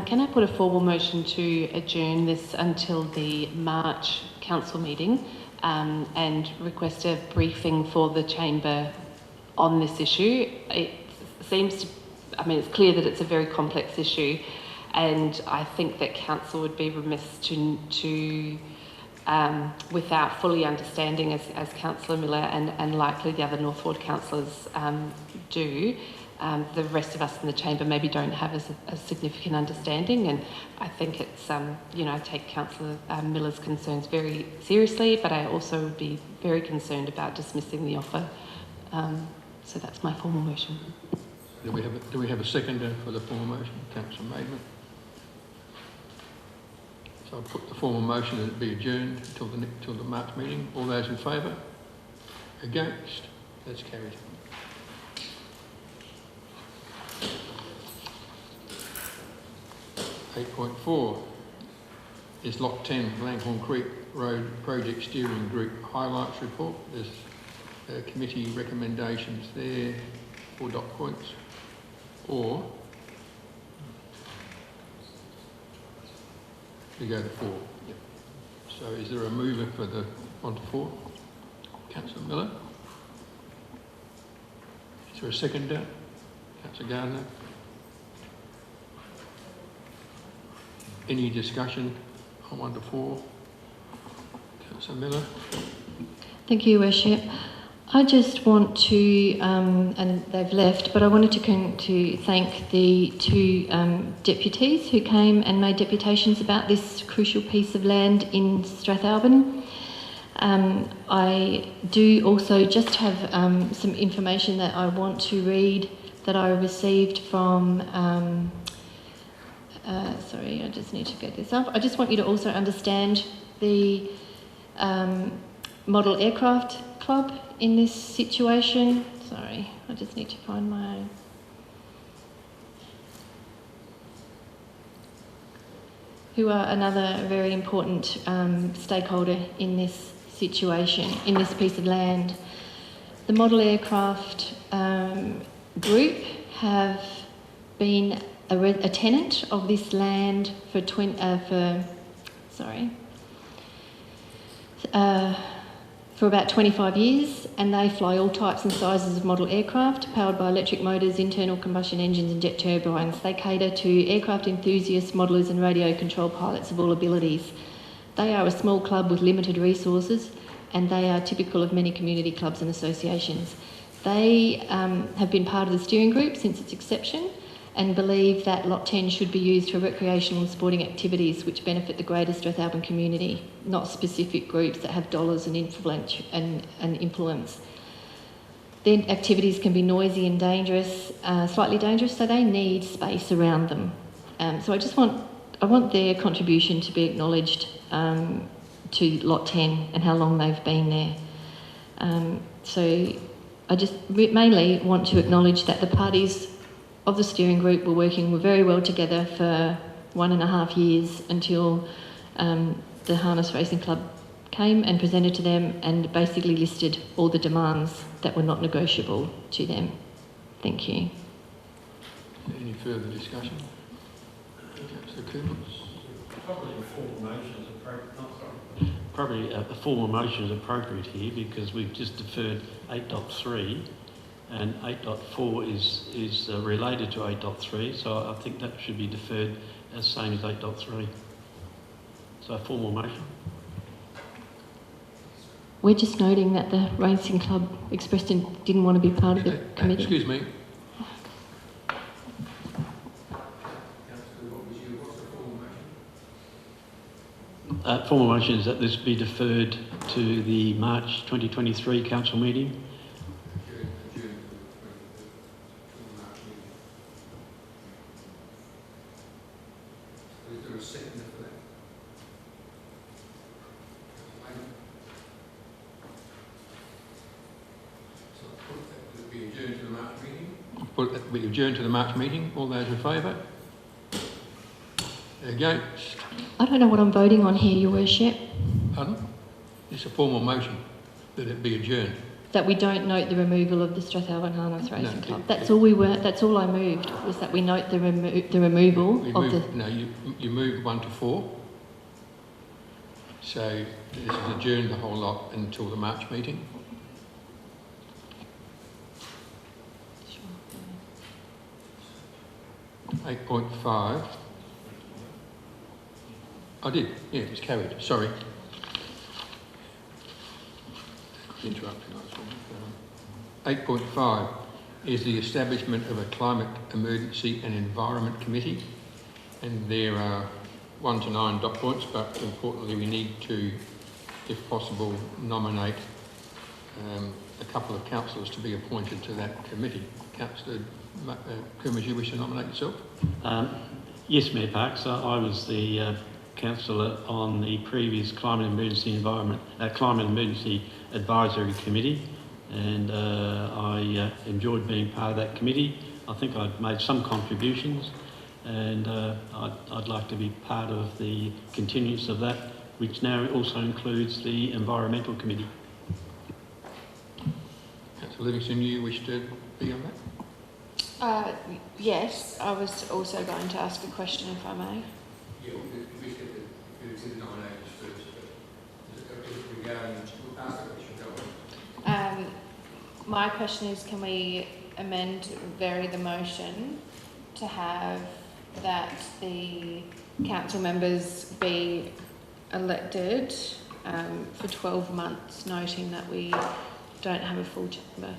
E: Can I put a formal motion to adjourn this until the March council meeting and request a briefing for the chamber on this issue? It seems to, I mean, it's clear that it's a very complex issue, and I think that council would be remiss to without fully understanding, as Councillor Miller and likely the other North Ward councillors do, the rest of us in the chamber maybe don't have a significant understanding, and I think it's, you know, I take Councillor Miller's concerns very seriously, but I also would be very concerned about dismissing the offer. So that's my formal motion.
A: Do we have a seconder for the formal motion? Councillor Maidment. So I'll put the formal motion that it be adjourned till the March meeting. All those in favour? Against? That's carried. .4 is Lot 10, Langhorne Creek Road Project Steering Group Highlights Report. There's committee recommendations there, 4 dot points. Or we go to 4. Yep. So is there a mover for the on to 4? Councillor Miller. Is there a seconder? Councillor Gardner. Any discussion on 1 to 4? Councillor Miller.
D: Thank you, Worship. I just want to, and they've left, but I wanted to thank the 2 deputies who came and made deputations about this crucial piece of land in Strathalbyn. I do also just have some information that I want to read that I received from, sorry, I just need to get this up. I just want you to also understand the Model Aircraft Club in this situation. Sorry, I just need to find my... who are another very important stakeholder in this situation, in this piece of land. The Model Aircraft Group have been a tenant of this land for about 25 years, and they fly all types and sizes of model aircraft powered by electric motors, internal combustion engines and jet turbines. They cater to aircraft enthusiasts, modellers and radio control pilots of all abilities. They are a small club with limited resources, and they are typical of many community clubs and associations. They have been part of the steering group since its inception and believe that Lot 10 should be used for recreational and sporting activities which benefit the greater Strathalbyn community, not specific groups that have dollars and influence. Their activities can be noisy and dangerous, slightly dangerous, so they need space around them. So I want their contribution to be acknowledged to Lot 10 and how long they've been there. So I just mainly want to acknowledge that the parties of the steering group were working very well together for 1.5 years until the Harness Racing Club came and presented to them and basically listed all the demands that were not negotiable to them. Thank you.
A: Any further discussion? Councillor Coomans.
C: Probably a formal motion is appropriate. Probably a formal motion is appropriate here because we've just deferred 8.3. and 8.4 is related to 8.3, so I think that should be deferred as same as 8.3. So a formal motion.
D: We're just noting that the Racing Club expressed didn't want to be part of the committee.
A: Excuse me.
C: Formal motion is that this be deferred to the March 2023 council meeting.
A: We adjourn to the March meeting. All those in favour? Against?
D: I don't know what I'm voting on here, Your Worship.
A: Pardon? It's a formal motion that it be adjourned.
D: that we don't note the removal of the Strathalbyn Harness Racing
A: No,
D: Club. That's all we were. That's all I moved, was that we note the removal of the.
A: No, you moved 1 to 4. So this is adjourned the whole lot until the March meeting.
D: Sure.
A: 8.5. I did. Yeah, it was carried. Sorry. Interrupting. 8.5 is the establishment of a Climate Emergency and Environment Committee, and there are 1 to 9 dot points, but importantly we need to, if possible, nominate a couple of councillors to be appointed to that committee. Councillor Coomans, you wish to nominate yourself?
C: Yes, Mayor Parks. I was the councillor on the previous Climate Emergency Advisory Committee, and I enjoyed being part of that committee. I think I'd made some contributions, and I'd like to be part of the continuance of that, which now also includes the Environmental Committee.
A: Councillor Livingston, you wish to be on that?
K: Yes, I was also going to ask a question, if I may.
A: Yeah, we should consider nominations first, but regarding, we'll ask the question, go on.
K: My question is, can we vary the motion to have that the council members be elected for 12 months, noting that we don't have a full chamber?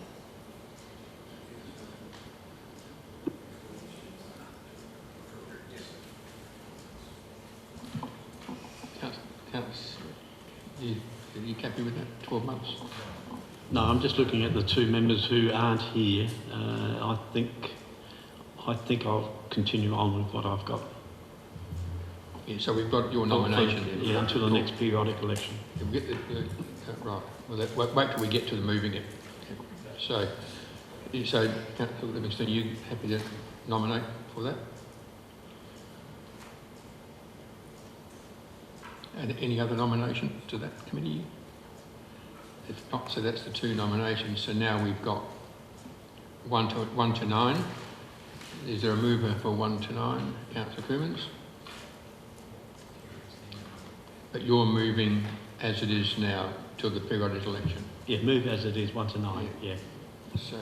A: Are you happy with that? 12 months?
C: No, I'm just looking at the two members who aren't here. I think I'll continue on with what I've got.
A: Yeah, so we've got your nomination.
C: Yeah, until the next periodic election.
A: Yeah, we'll get right. Well, wait till we get to the moving it. So, Councillor Livingston, are you happy to nominate for that? And any other nomination to that committee? If not, so that's the 2 nominations. So now we've got 1 to 9. Is there a mover for 1 to 9, Councillor Coomans? But you're moving as it is now till the periodic election.
C: Yeah, move as it is, 1 to 9. Yeah.
A: So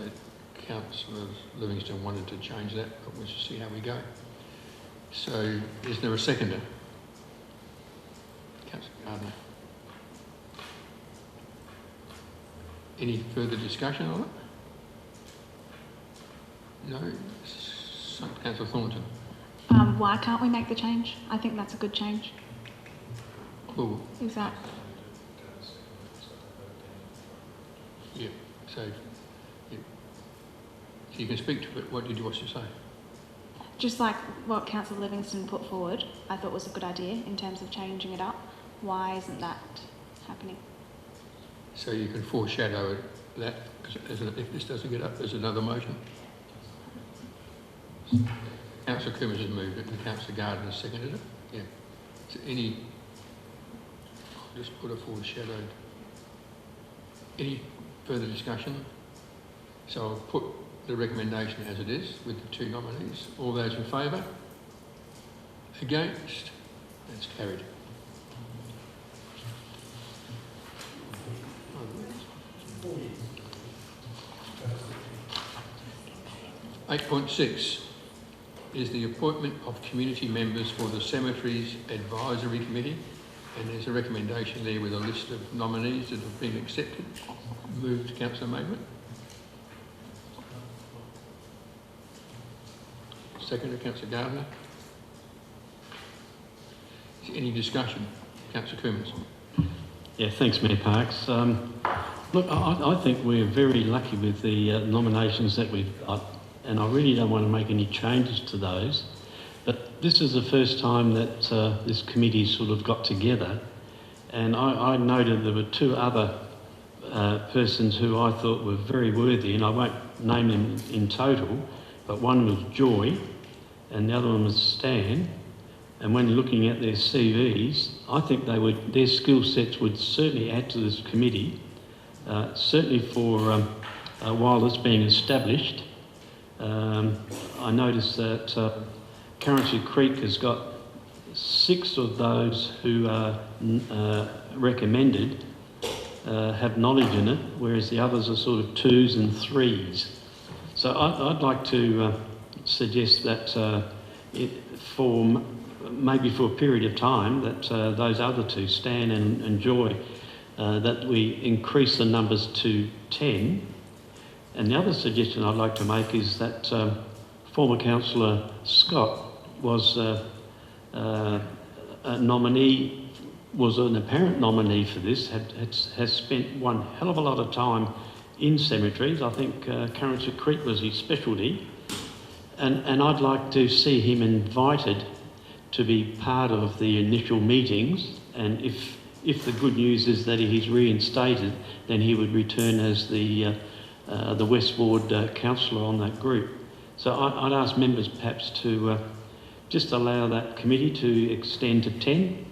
A: Councillor Livingston wanted to change that, but we'll just see how we go. So is there a seconder? Councillor Gardner. Any further discussion on it? No? So, Councillor Thornton.
L: Why can't we make the change? I think that's a good change.
A: Cool.
L: Is that?
A: Yeah. So you can speak to it. What did you want to say?
L: Just like what Councillor Livingston put forward, I thought was a good idea in terms of changing it up. Why isn't that happening?
A: So you can foreshadow that, because if this doesn't get up, there's another motion. Councillor Coomans has moved it and Councillor Gardner has seconded it. Yeah. So I'll just put a foreshadowed. Any further discussion? So I'll put the recommendation as it is with the 2 nominees. All those in favour? Against? That's carried. .6 is the appointment of community members for the Cemeteries Advisory Committee, and there's a recommendation there with a list of nominees that have been accepted. Moved, Councillor Maidment. Seconded, Councillor Gardner. Is there any discussion? Councillor Coomans.
C: Yeah, thanks, Mayor Parks. Look, I think we're very lucky with the nominations that we've got, and I really don't want to make any changes to those. But this is the first time that this committee sort of got together, and I noted there were 2 other persons who I thought were very worthy, and I won't name them in total, but one was Joy and the other one was Stan. And when looking at their CVs, I think their skill sets would certainly add to this committee. certainly for while it's being established. I noticed that Currency Creek has got 6 of those who are recommended have knowledge in it, whereas the others are sort of 2s and 3s. So I'd like to suggest that maybe for a period of time that those other 2, Stan and Joy, that we increase the numbers to 10. And the other suggestion I'd like to make is that former councillor Scott was a nominee, was an apparent nominee for this, has spent one hell of a lot of time in cemeteries. I think Currency Creek was his specialty. And I'd like to see him invited to be part of the initial meetings, and if the good news is that he's reinstated, then he would return as the West Ward councillor on that group. So I'd ask members perhaps to just allow that committee to extend to 10,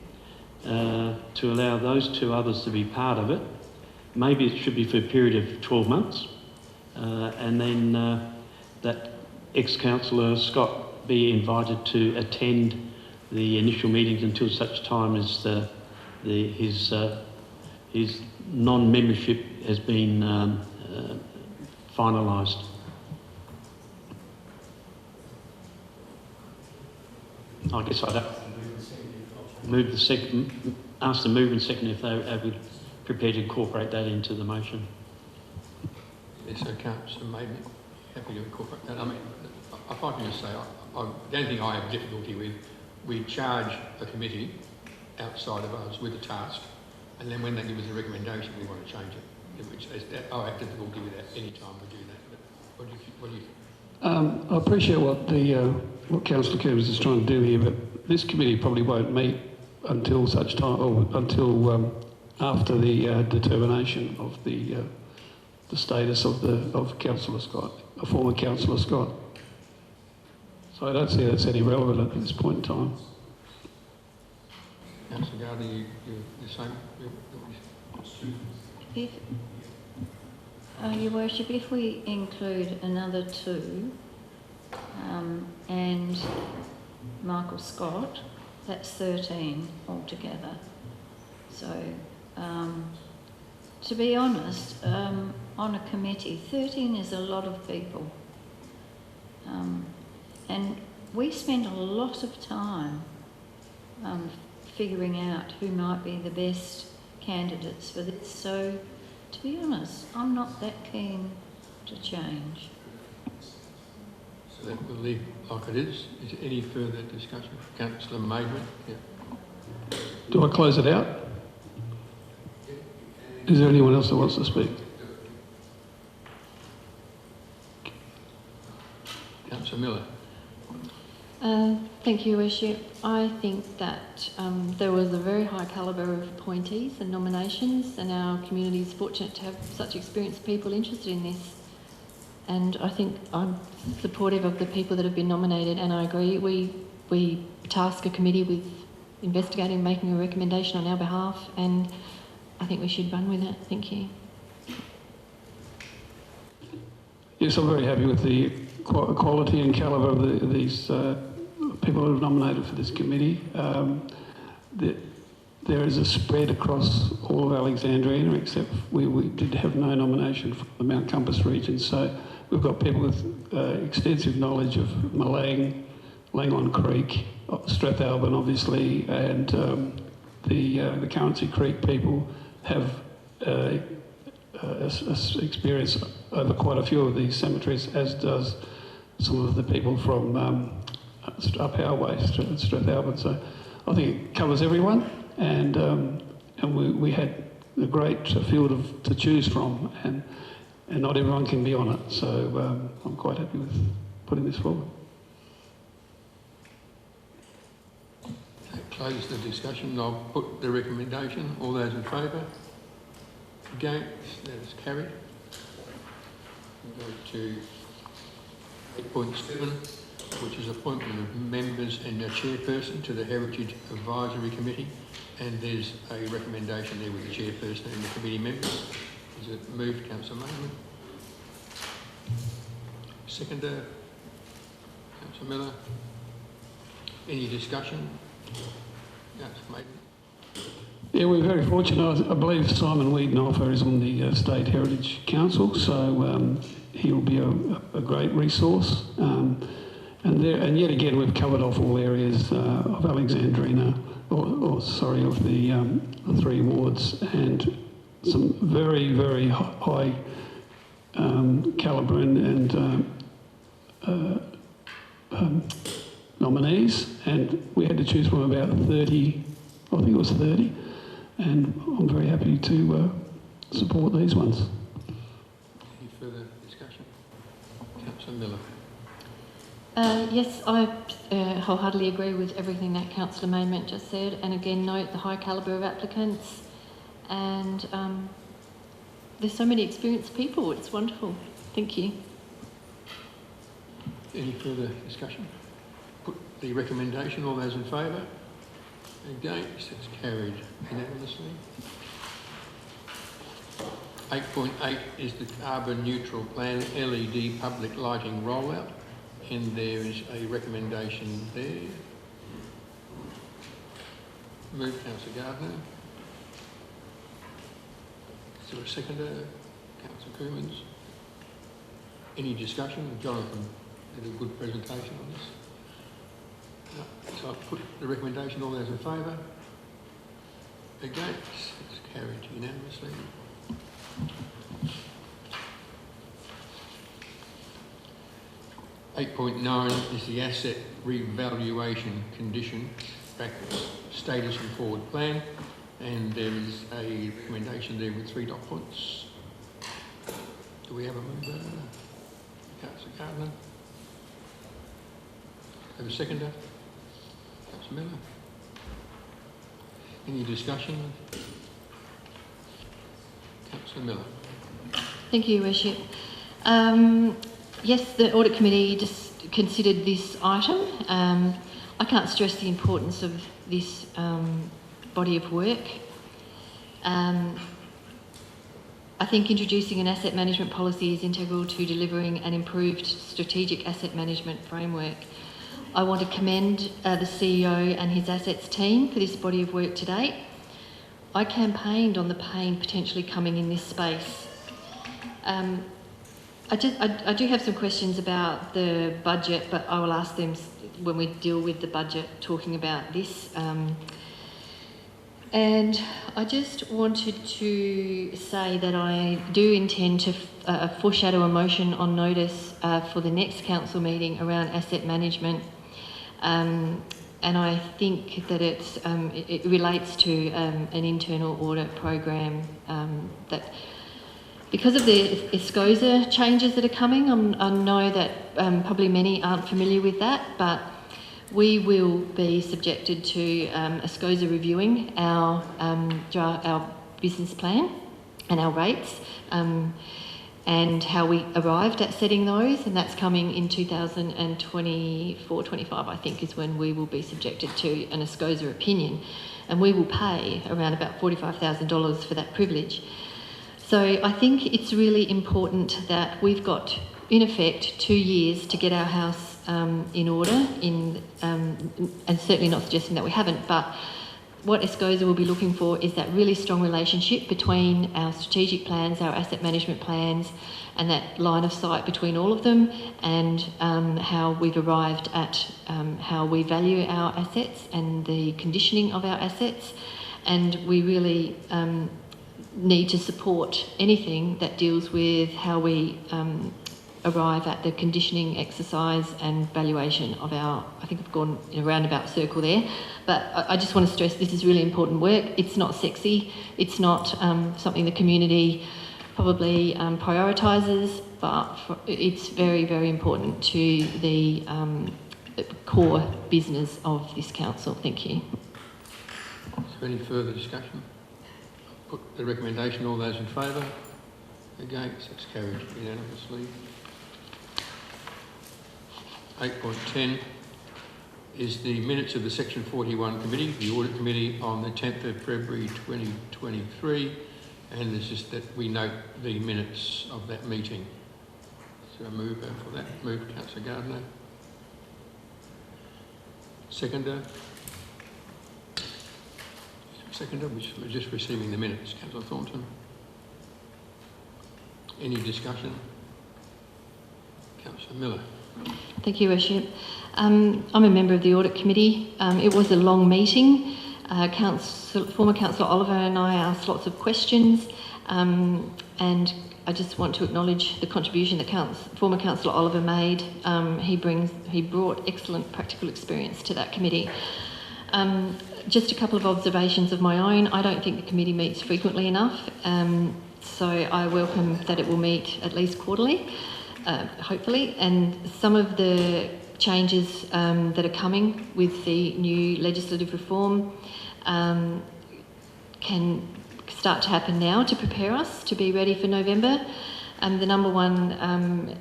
C: to allow those 2 others to be part of it. Maybe it should be for a period of 12 months, and then that ex-councillor Scott be invited to attend the initial meetings until such time as his non-membership has been finalised. I guess I'd have to move the second, ask the mover and second if they would prepare to incorporate that into the motion.
A: Yes, so Councillor Maiden, happy to incorporate that. I mean, if I can just say, the only thing I have difficulty with, we charge a committee outside of us with a task, and then when they give us a recommendation, we want to change it. I have difficulty with that any time we do that. But what do you think?
M: I appreciate what Councillor Coomans is trying to do here, but this committee probably won't meet until such time, or until after the determination of the status of Councillor Scott, a former Councillor Scott. So I don't see that's any relevant at this point in time.
A: Councillor Gardner, you're the same?
J: Your Worship, if we include another 2 and Michael Scott, that's 13 altogether. So, to be honest, on a committee, 13 is a lot of people. And we spend a lot of time figuring out who might be the best candidates for this. So, to be honest, I'm not that keen to change.
A: So that will leave like it is. Is there any further discussion? Councillor Maidment? Yeah.
M: Do I close it out? Is there anyone else that wants to speak?
A: Councillor Miller.
D: Thank you, Your Worship. I think that there was a very high calibre of appointees and nominations, and our community is fortunate to have such experienced people interested in this. And I think I'm supportive of the people that have been nominated, and I agree. We task a committee with investigating, making a recommendation on our behalf, and I think we should run with it. Thank you.
M: Yes, I'm very happy with the quality and calibre of these people who have nominated for this committee. There is a spread across all of Alexandrina, except we did have no nomination from the Mount Compass region. So we've got people with extensive knowledge of Malang, Langhorne Creek, Strathalbyn obviously, and the Currency Creek people have experience over quite a few of these cemeteries, as does some of the people from up our way, Strathalbyn. So I think it covers everyone, and we had a great field to choose from, and not everyone can be on it. So I'm quite happy with putting this forward.
A: Close the discussion. I'll put the recommendation. All those in favour? Against? That is carried. We'll go to 8.7, which is appointment of members and a chairperson to the Heritage Advisory Committee. And there's a recommendation there with the chairperson and the committee members. Is it moved, Councillor Mayman? Seconder, Councillor Miller. Any discussion? Councillor Mayman.
M: Yeah, we're very fortunate. I believe Simon Wiedenhofer is on the State Heritage Council, so he'll be a great resource. And yet again, we've covered off all areas of Alexandrina, of the 3 wards, and some very, very high calibre and nominees, and we had to choose from about 30, I think it was 30, and I'm very happy to support these ones.
A: Any further discussion? Councillor Miller.
D: Yes, I wholeheartedly agree with everything that Councillor Mayment just said, and again note the high calibre of applicants, and there's so many experienced people. It's wonderful. Thank you.
A: Any further discussion? Put the recommendation. All those in favour? Against? It's carried unanimously. 8.8 is the carbon neutral plan LED public lighting rollout, and there is a recommendation there. Move, Councillor Gardner. Is there a seconder? Councillor Coomans. Any discussion? Jonathan did a good presentation on this. No. So I've put the recommendation. All those in favour? Against? It's carried unanimously. (8.9) is the asset revaluation condition, brackets, status and forward plan, and there is a recommendation there with 3 dot points. Do we have a mover? Councillor Gardner. Have a seconder? Councillor Miller. Any discussion? Councillor Miller.
D: Thank you, Your Worship. Yes, the Audit Committee just considered this item. I can't stress the importance of this body of work. I think introducing an asset management policy is integral to delivering an improved strategic asset management framework. I want to commend the CEO and his assets team for this body of work to date. I campaigned on the pain potentially coming in this space. I do have some questions about the budget, but I will ask them when we deal with the budget, talking about this. And I just wanted to say that I do intend to foreshadow a motion on notice for the next council meeting around asset management. And I think that it relates to an internal audit program that, because of the ESCOSA changes that are coming, I know that probably many aren't familiar with that, but we will be subjected to ESCOSA reviewing our business plan and our rates and how we arrived at setting those, and that's coming in 2024-25, I think, is when we will be subjected to an ESCOSA opinion, and we will pay around about $45,000 for that privilege. So I think it's really important that we've got, in effect, 2 years to get our house in order, and certainly not suggesting that we haven't, but what ESCOSA will be looking for is that really strong relationship between our strategic plans, our asset management plans, and that line of sight between all of them, and how we've arrived at how we value our assets and the conditioning of our assets. And we really need to support anything that deals with how we arrive at the conditioning exercise and valuation of our, I think I've gone in a roundabout circle there, but I just want to stress this is really important work. It's not sexy, it's not something the community probably prioritises, but it's very, very important to the core business of this council. Thank you.
A: Is there any further discussion? Put the recommendation. All those in favour? Against? It's carried unanimously. 8.10 is the minutes of the Section 41 Committee, the Audit Committee, on the 10th of February 2023. And it's just that we note the minutes of that meeting. So a mover for that. Move, Councillor Gardner. Seconder. Seconder, which we're just receiving the minutes. Councillor Thornton. Any discussion? Councillor Miller.
D: Thank you, Worship. I'm a member of the Audit Committee. It was a long meeting. Former Councillor Oliver and I asked lots of questions, and I just want to acknowledge the contribution that former Councillor Oliver made. He brought excellent practical experience to that committee. Just a couple of observations of my own. I don't think the committee meets frequently enough, so I welcome that it will meet at least quarterly, hopefully, and some of the changes that are coming with the new legislative reform can start to happen now to prepare us to be ready for November. The number one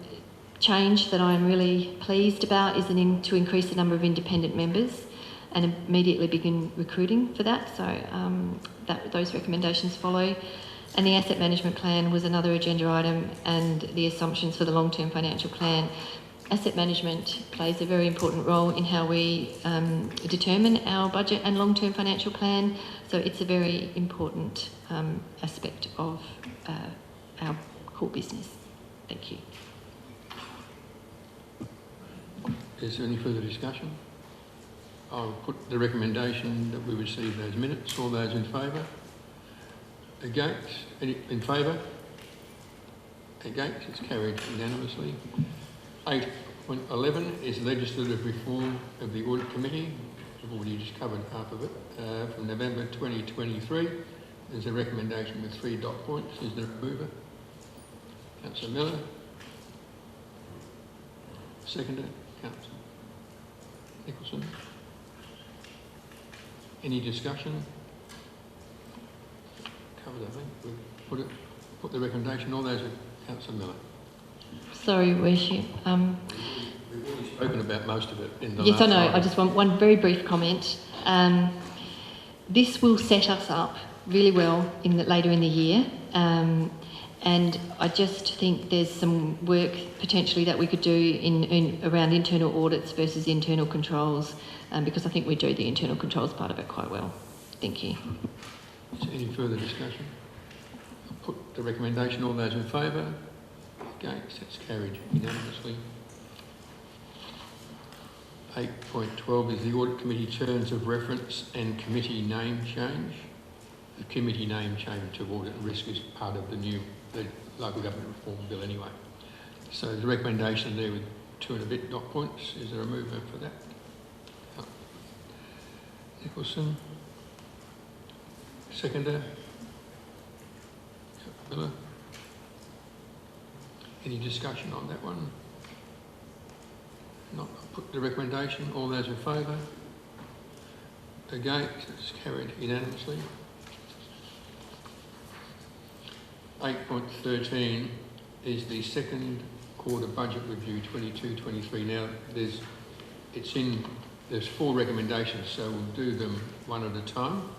D: change that I'm really pleased about is to increase the number of independent members and immediately begin recruiting for that. So those recommendations follow. And the asset management plan was another agenda item, and the assumptions for the long-term financial plan. Asset management plays a very important role in how we determine our budget and long-term financial plan, so it's a very important aspect of our core business. Thank you.
A: Is there any further discussion? I'll put the recommendation that we receive those minutes. All those in favour? Against? Any in favour? Against? It's carried unanimously. 8.11 is legislative reform of the Audit Committee. We've already just covered half of it. From November 2023, there's a recommendation with 3 dot points. Is there a mover? Councillor Miller. Seconder, Councillor Nicholson. Any discussion? Covered, I think. We've put the recommendation. All those are Councillor Miller.
D: Sorry, Worship.
A: We've already spoken about most of it in the
D: yes,
A: last
D: I know.
A: item.
D: I just want one very brief comment. This will set us up really well later in the year, and I just think there's some work potentially that we could do around internal audits versus internal controls, because I think we do the internal controls part of it quite well. Thank you.
A: Is there any further discussion? I'll put the recommendation. All those in favour? Against? That's carried unanimously. 8.12 is the Audit Committee terms of reference and committee name change. The committee name change to audit and risk is part of the local government reform bill anyway. So there's a recommendation there with 2 and a bit dot points. Is there a mover for that? Nicholson. Seconder. Miller. Any discussion on that one? Not. I'll put the recommendation. All those in favour? Against? It's carried unanimously. 8.13 is the second quarter budget review 22-23. Now there's 4 recommendations, so we'll do them one at a time.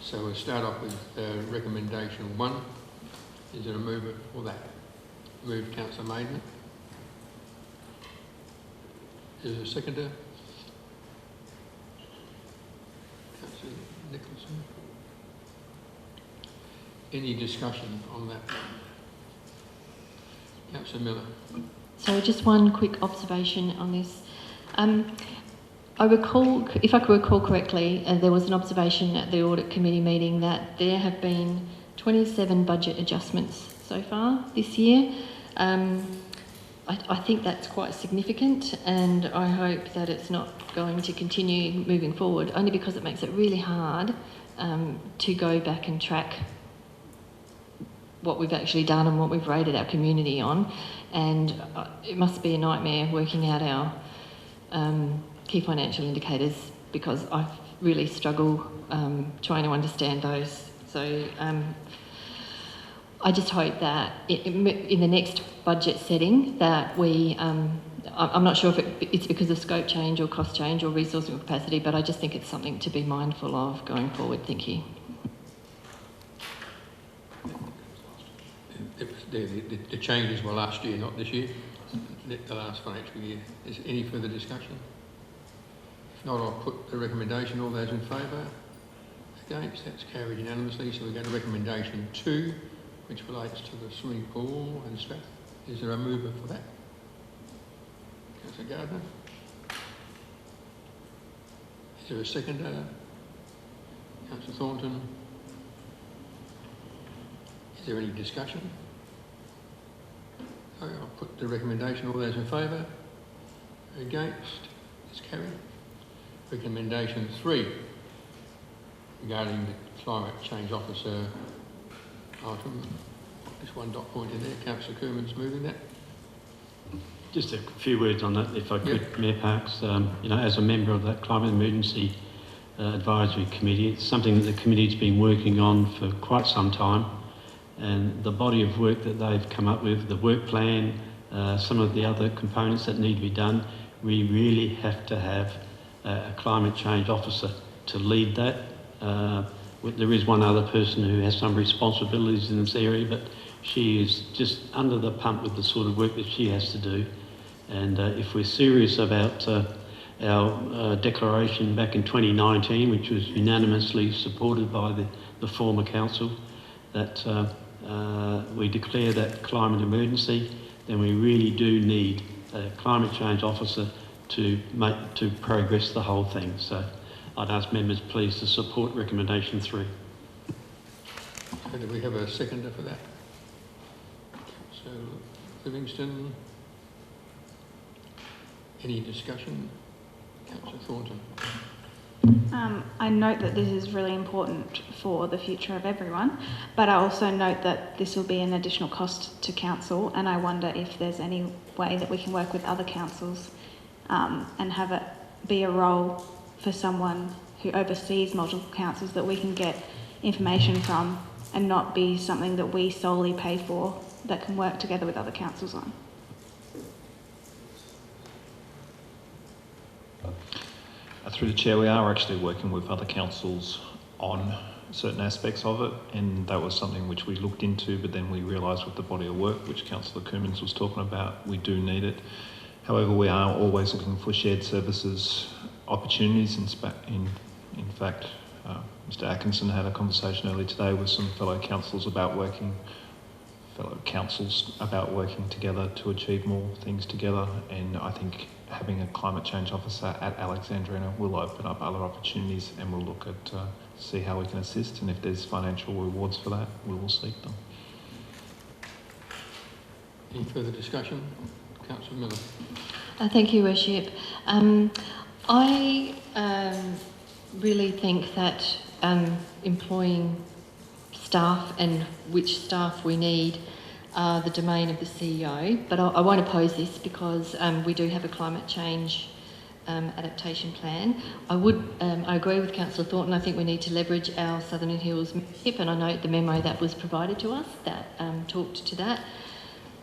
A: So we'll start off with recommendation 1. Is there a mover for that? Move, Councillor Maiden. Is there a seconder? Councillor Nicholson. Any discussion on that? Councillor Miller.
D: So just one quick observation on this. I recall, if I could recall correctly, there was an observation at the Audit Committee meeting that there have been 27 budget adjustments so far this year. I think that's quite significant, and I hope that it's not going to continue moving forward, only because it makes it really hard to go back and track what we've actually done and what we've rated our community on, and it must be a nightmare working out our key financial indicators, because I really struggle trying to understand those. So I just hope that in the next budget setting that we, I'm not sure if it's because of scope change or cost change or resourcing capacity, but I just think it's something to be mindful of going forward. Thank you.
A: the changes were last year, not this year, the last financial year. Is there any further discussion? If not, I'll put the recommendation. All those in favour? Against? That's carried unanimously. So we go to recommendation 2, which relates to the swimming pool and Strath. Is there a mover for that? Councillor Gardner. Is there a seconder? Councillor Thornton. Is there any discussion? Okay, I'll put the recommendation. All those in favour? Against? It's carried. Recommendation 3 regarding the climate change officer item. This one dot point in there. Councillor Coomans moving that.
C: Just a few words on that, if I could, Mayor Parks. As a member of that Climate Emergency Advisory Committee, it's something that the committee's been working on for quite some time, and the body of work that they've come up with, the work plan, some of the other components that need to be done, we really have to have a climate change officer to lead that. There is one other person who has some responsibilities in this area, but she is just under the pump with the sort of work that she has to do. And if we're serious about our declaration back in 2019, which was unanimously supported by the former council, that we declare that climate emergency, then we really do need a climate change officer to progress the whole thing. So I'd ask members please to support recommendation 3.
A: So do we have a seconder for that? So Livingston. Any discussion? Councillor Thornton.
L: I note that this is really important for the future of everyone, but I also note that this will be an additional cost to council, and I wonder if there's any way that we can work with other councils and have it be a role for someone who oversees multiple councils that we can get information from and not be something that we solely pay for, that can work together with other councils on.
I: Through the chair, we are actually working with other councils on certain aspects of it, and that was something which we looked into, but then we realised with the body of work which Councillor Coomans was talking about, we do need it. However, we are always looking for shared services opportunities. In fact, Mr Atkinson had a conversation earlier today with some fellow councils about working together to achieve more things together, and I think having a climate change officer at Alexandrina will open up other opportunities, and we'll look at see how we can assist, and if there's financial rewards for that, we will seek them.
A: Any further discussion? Councillor Miller.
D: Thank you, Worship. I really think that employing staff and which staff we need are the domain of the CEO, but I won't oppose this because we do have a climate change adaptation plan. I agree with Councillor Thornton. I think we need to leverage our Southern Hills membership, and I note the memo that was provided to us that talked to that,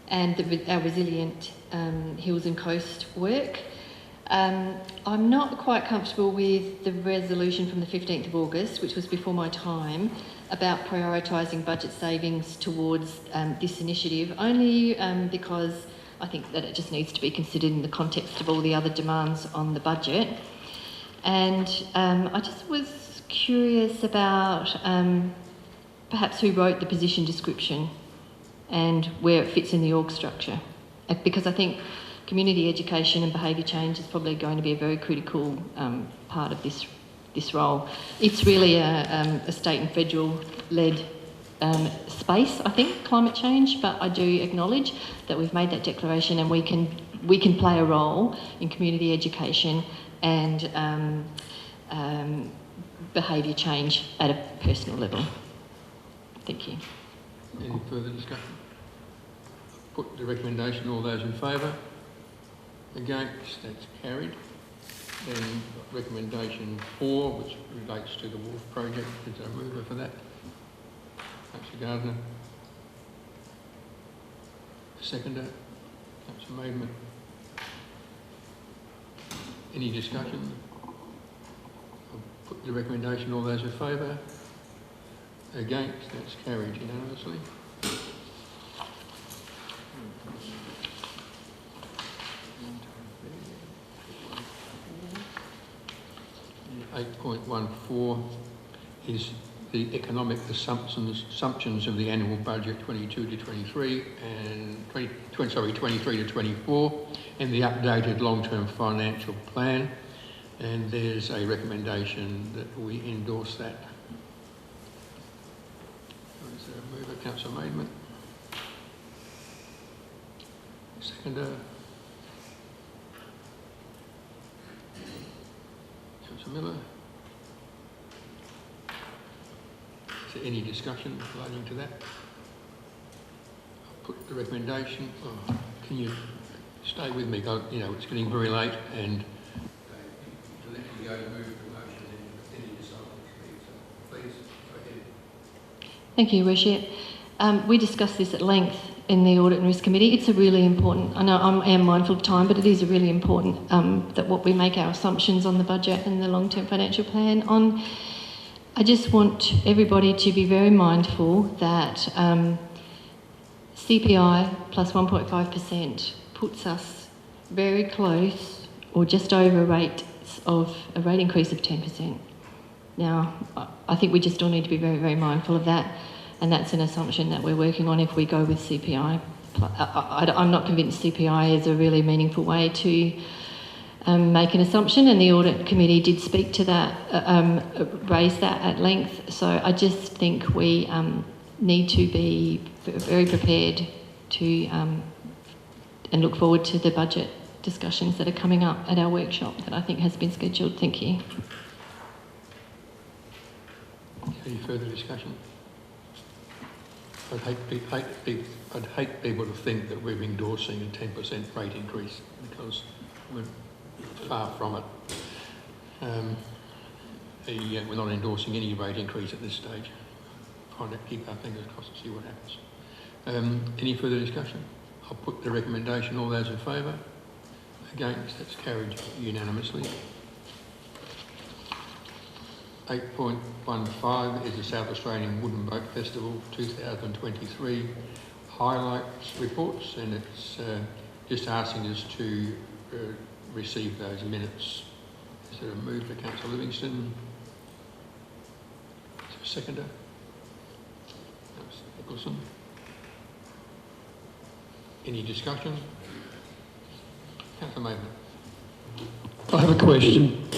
D: and our resilient hills and coast work. I'm not quite comfortable with the resolution from the 15th of August, which was before my time, about prioritising budget savings towards this initiative, only because I think that it just needs to be considered in the context of all the other demands on the budget. And I just was curious about perhaps who wrote the position description and where it fits in the org structure, because I think community education and behaviour change is probably going to be a very critical part of this role. It's really a state and federal-led space, I think, climate change, but I do acknowledge that we've made that declaration, and we can play a role in community education and behaviour change at a personal level. Thank you.
A: Any further discussion? Put the recommendation. All those in favour? Against? That's carried. Then recommendation 4, which relates to the Wharf project. Is there a mover for that? Councillor Gardner. Seconder. Councillor Maidman. Any discussion? I'll put the recommendation. All those in favour? Against? That's carried unanimously. 8.14 is the economic assumptions of the annual budget 22 to 23 and 23 to 24, and the updated long-term financial plan. And there's a recommendation that we endorse that. Is there a mover? Councillor Maidment. Seconder. Councillor Miller. Is there any discussion relating to that? I'll put the recommendation. Oh, can you stay with me? You know, it's getting very late, and to let you go to move the motion and any deciding committee. So please go ahead.
D: Thank you, Worship. We discussed this at length in the Audit and Risk Committee. It's a really important, I know I am mindful of time, but it is a really important that what we make our assumptions on the budget and the long-term financial plan on. I just want everybody to be very mindful that CPI plus 1.5% puts us very close or just over a rate increase of 10%. Now, I think we just all need to be very, very mindful of that, and that's an assumption that we're working on if we go with CPI. I'm not convinced CPI is a really meaningful way to make an assumption, and the Audit Committee did speak to that, raise that at length. So I just think we need to be very prepared to and look forward to the budget discussions that are coming up at our workshop that I think has been scheduled. Thank you.
A: Any further discussion? I'd hate people to think that we're endorsing a 10% rate increase, because we're far from it. We're not endorsing any rate increase at this stage. Trying to keep our fingers crossed and see what happens. Any further discussion? I'll put the recommendation. All those in favour? Against? That's carried unanimously. 8.15 is the South Australian Wooden Boat Festival 2023 highlights reports, and it's just asking us to receive those minutes. Is there a move for Councillor Livingston? Is there a seconder? Councillor Nicholson. Any discussion? Councillor Maidment.
M: I have a question.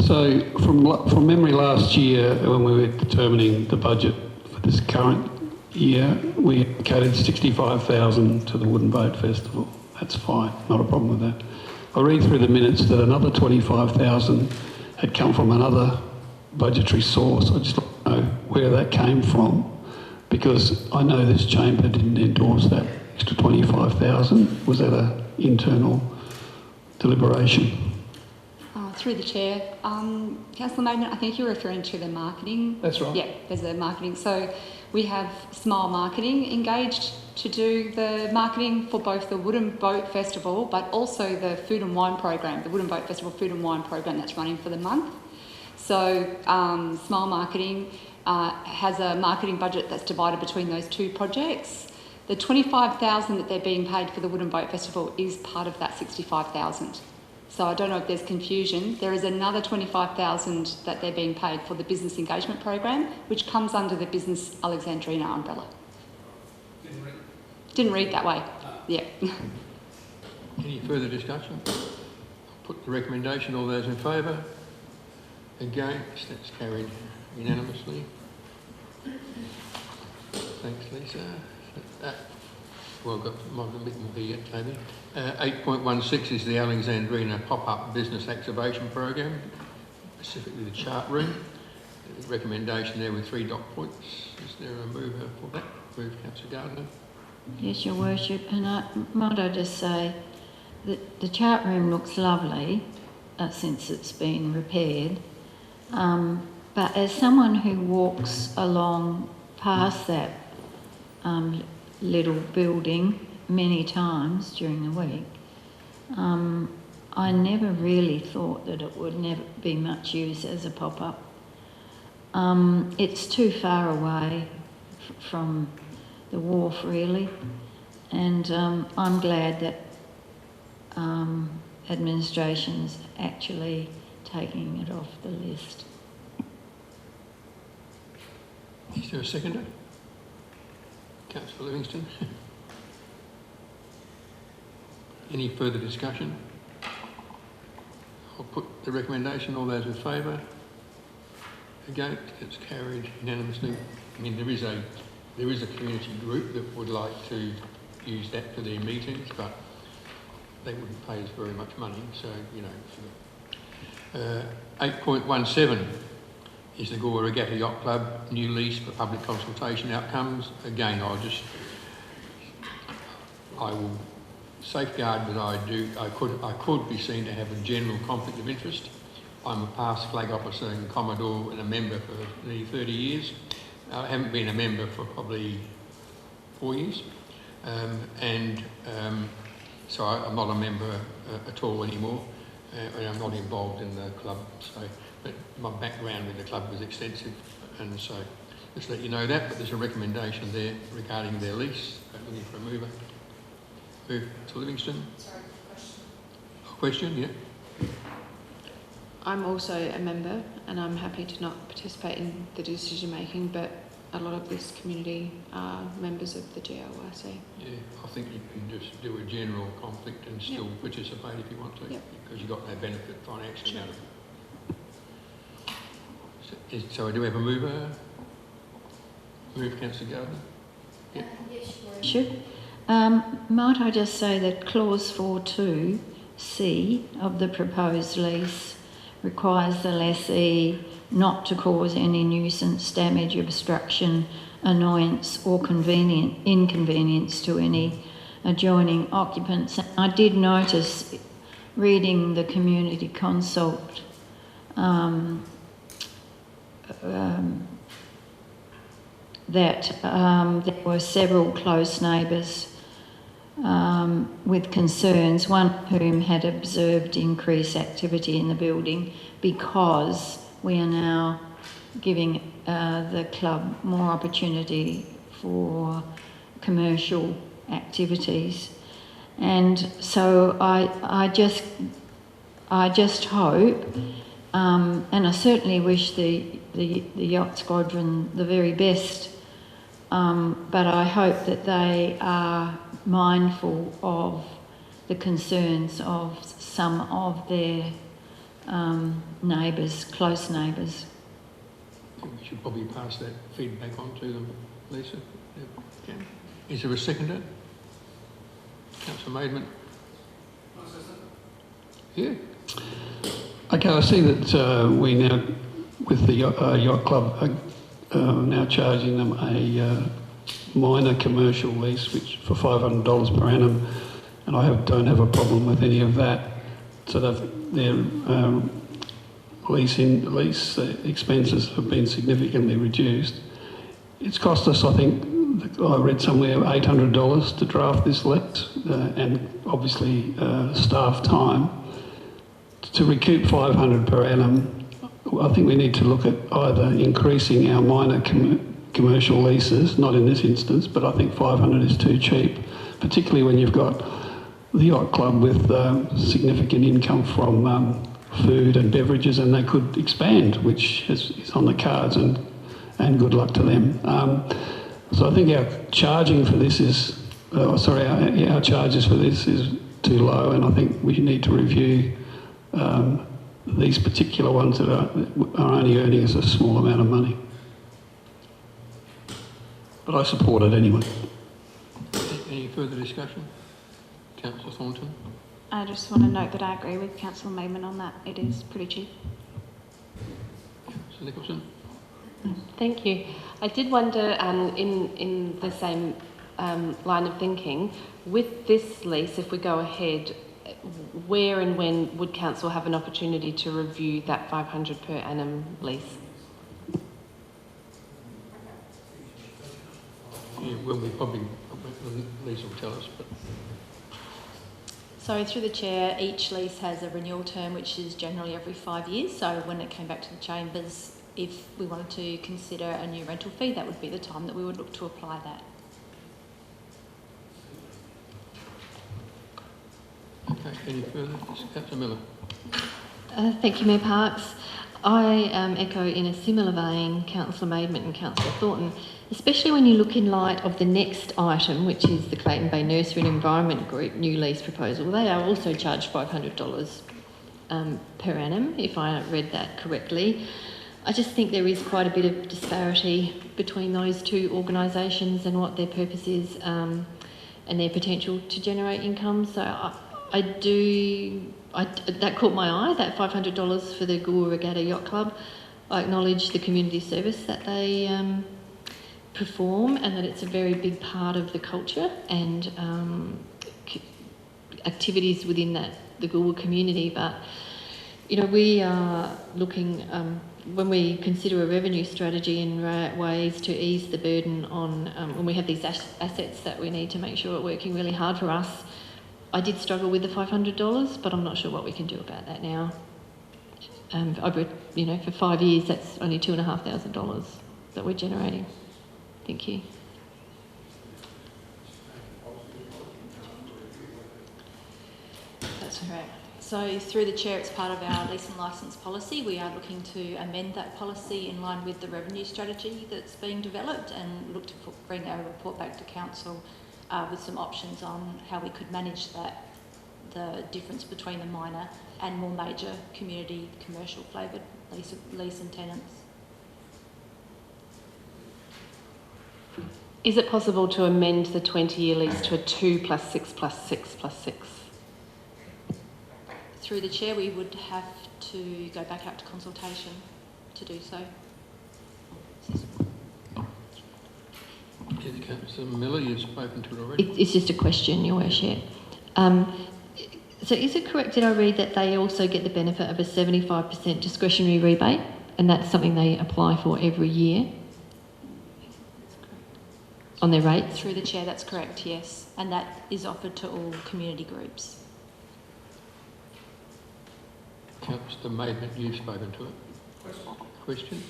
M: So from memory last year, when we were determining the budget for this current year, we allocated 65,000 to the Wooden Boat Festival. That's fine, not a problem with that. I read through the minutes that another 25,000 had come from another budgetary source. I just want to know where that came from, because I know this chamber didn't endorse that extra 25,000. Was that an internal deliberation?
O: Through the chair, Councillor Maidment, I think you're referring to the marketing.
M: That's right.
O: Yeah, there's a marketing. So we have Smile Marketing engaged to do the marketing for both the Wooden Boat Festival, but also the Food and Wine program, the Wooden Boat Festival Food and Wine program that's running for the month. So Smile Marketing has a marketing budget that's divided between those two projects. The 25,000 that they're being paid for the Wooden Boat Festival is part of that 65,000. So I don't know if there's confusion. There is another 25,000 that they're being paid for the business engagement program, which comes under the Business Alexandrina umbrella. Didn't read that way. Yeah.
A: Any further discussion? I'll put the recommendation. All those in favour? Against? That's carried unanimously. Thanks, Lisa. Well, I've got a bit more here, maybe. 8.16 is the Alexandrina pop-up business activation program, specifically the chart room. Recommendation there with 3 dot points. Is there a mover for that? Move, Councillor Gardner.
J: Yes, Your Worship, and might I just say that the chart room looks lovely since it's been repaired, but as someone who walks along past that little building many times during the week, I never really thought that it would never be much use as a pop-up. It's too far away from the wharf, really, and I'm glad that administration's actually taking it off the list.
A: Is there a seconder? Councillor Livingston. Any further discussion? I'll put the recommendation. All those in favour? Against? It's carried unanimously. I mean, there is a community group that would like to use that for their meetings, but they wouldn't pay us very much money. So, you know. 8.17 is the Goolwa Regatta Yacht Club new lease for public consultation outcomes. Again, I will safeguard that I could be seen to have a general conflict of interest. I'm a past flag officer in Commodore and a member for nearly 30 years. I haven't been a member for probably 4 years. So I'm not a member at all anymore. And I'm not involved in the club. So, but my background with the club was extensive. And so just let you know that, but there's a recommendation there regarding their lease. Looking for a mover. Move to Livingston.
K: Sorry, question.
A: Question, yeah.
K: I'm also a member and I'm happy to not participate in the decision making, but a lot of this community are members of the GLYC.
A: Yeah, I think you can just do a general conflict and still participate if you want to, because you've got no benefit financially out of it. So do we have a mover? Move, Councillor Gardner. Yeah.
J: Sure. Might I just say that clause 4.2c of the proposed lease requires the lessee not to cause any nuisance, damage, obstruction, annoyance or inconvenience to any adjoining occupants. I did notice, reading the community consult, that there were several close neighbours with concerns, one of whom had observed increased activity in the building because we are now giving the club more opportunity for commercial activities. And so I just hope, and I certainly wish the yacht squadron the very best, but I hope that they are mindful of the concerns of some of their neighbours, close neighbours.
A: We should probably pass that feedback on to them, Lisa. Yeah. Is there a seconder? Councillor Maidment. Yeah.
M: Okay, I see that we now, with the yacht club, are now charging them a minor commercial lease, which for $500 per annum, and I don't have a problem with any of that. So their lease expenses have been significantly reduced. It's cost us, I think, I read somewhere $800 to draft this lease, and obviously staff time. To recoup $500 per annum, I think we need to look at either increasing our minor commercial leases, not in this instance, but I think $500 is too cheap, particularly when you've got the yacht club with significant income from food and beverages, and they could expand, which is on the cards, and good luck to them. So I think our charging for this is, our charges for this is too low, and I think we need to review these particular ones that are only earning us a small amount of money. But I support it anyway.
A: Any further discussion? Councillor Thornton.
L: I just want to note that I agree with Councillor Maidment on that. It is pretty cheap.
A: Councillor Nicholson.
E: Thank you. I did wonder, in the same line of thinking, with this lease, if we go ahead, where and when would council have an opportunity to review that $500 per annum lease?
A: Yeah, well, we probably, Lisa will tell us, but...
D: So through the chair, each lease has a renewal term, which is generally every 5 years. So when it came back to the chambers, if we wanted to consider a new rental fee, that would be the time that we would look to apply that.
A: Okay, any further? Councillor Miller.
D: Thank you, Mayor Parks. I echo in a similar vein Councillor Maidment and Councillor Thornton, especially when you look in light of the next item, which is the Clayton Bay Nursery and Environment Group new lease proposal. They are also charged $500 per annum, if I read that correctly. I just think there is quite a bit of disparity between those two organisations and what their purpose is and their potential to generate income. So that caught my eye, that $500 for the Goolwa Regatta Yacht Club. I acknowledge the community service that they perform and that it's a very big part of the culture and activities within the Goolwa community. But, you know, we are looking, when we consider a revenue strategy and ways to ease the burden on, when we have these assets that we need to make sure are working really hard for us. I did struggle with the $500, but I'm not sure what we can do about that now. You know, for 5 years, that's only $2,500 that we're generating. Thank you.
P: That's correct. So through the Chair, it's part of our lease and licence policy. We are looking to amend that policy in line with the revenue strategy that's being developed and look to bring a report back to Council with some options on how we could manage the difference between the minor and more major community commercial flavoured lease and tenants.
E: Is it possible to amend the 20-year lease to a 2+6+6+6?
P: Through the Chair, we would have to go back out to consultation to do so.
A: Councillor Miller, you've spoken to it already.
D: It's just a question, Your Worship. So is it correct, did I read that they also get the benefit of a 75% discretionary rebate and that's something they apply for every year on their rates?
P: Through the Chair, that's correct, yes. And that is offered to all community groups.
A: Councillor Maidment, you've spoken to it. Question?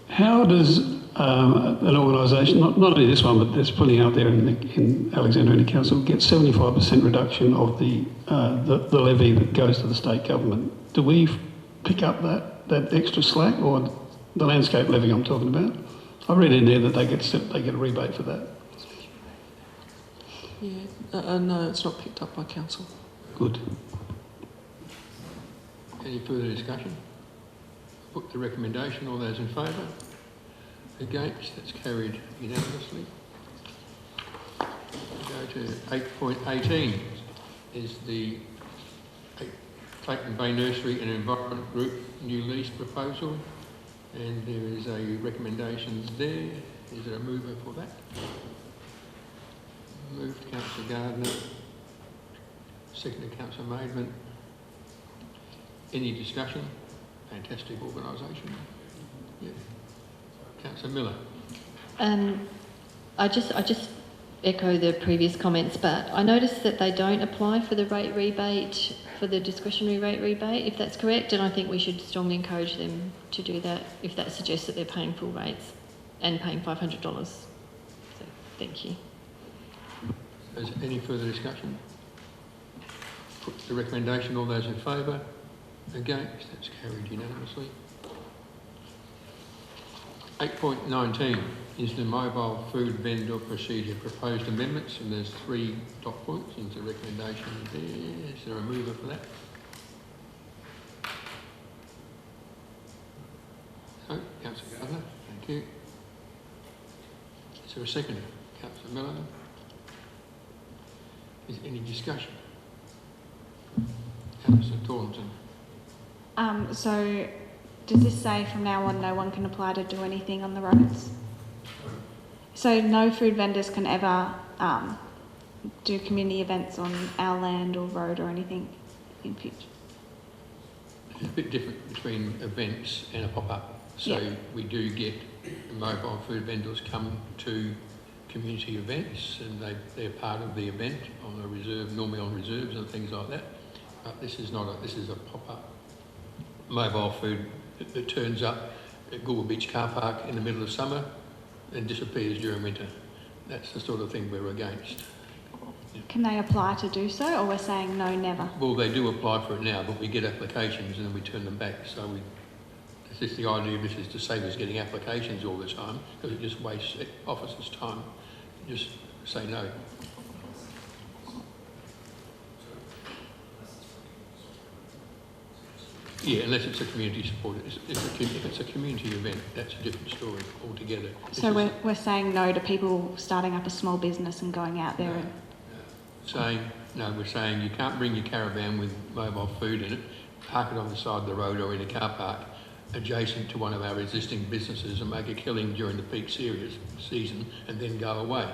M: How does an organisation, not only this one, but there's plenty out there in Alexandrina Council, get 75% reduction of the levy that goes to the state government? Do we pick up that extra slack, or the landscape levy I'm talking about? I read in there that they get a rebate for that.
Q: Yeah, no, it's not picked up by council.
M: Good.
A: Any further discussion? Put the recommendation. All those in favour? Against? That's carried unanimously. We go to 8.18 is the Clayton Bay Nursery and Environment Group new lease proposal, and there is a recommendation there. Is there a mover for that? Moved, Councillor Gardner. Seconded, Councillor Maidment. Any discussion? Fantastic organisation. Yeah. Councillor Miller.
D: I just echo the previous comments, but I noticed that they don't apply for the rate rebate, for the discretionary rate rebate, if that's correct, and I think we should strongly encourage them to do that if that suggests that they're paying full rates and paying $500. So, thank you.
A: Is there any further discussion? Put the recommendation. All those in favour? Against? That's carried unanimously. 8.19 is the mobile food vendor procedure proposed amendments, and there's 3 dot points into the recommendation there. Is there a mover for that? No, Councillor Gardner, thank you. Is there a seconder? Councillor Miller. Is there any discussion? Councillor Thornton.
L: So does this say from now on no one can apply to do anything on the roads? So no food vendors can ever do community events on our land or road or anything in future?
A: It's a bit different between events and a pop-up. So we do get mobile food vendors come to community events, and they're part of the event on a reserve, normally on reserves and things like that. But this is a pop-up mobile food that turns up at Goolwa Beach car park in the middle of summer and disappears during winter. That's the sort of thing we're against.
L: Can they apply to do so, or we're saying no, never?
A: Well, they do apply for it now, but we get applications and then we turn them back. So this is the idea of this is to save us getting applications all the time, because it just wastes officers' time. Just say no. Yeah, unless it's a community support. If it's a community event, that's a different story altogether.
L: So we're saying no to people starting up a small business and going out there and...
A: We're saying you can't bring your caravan with mobile food in it, park it on the side of the road or in a car park adjacent to one of our existing businesses and make a killing during the peak season and then go away.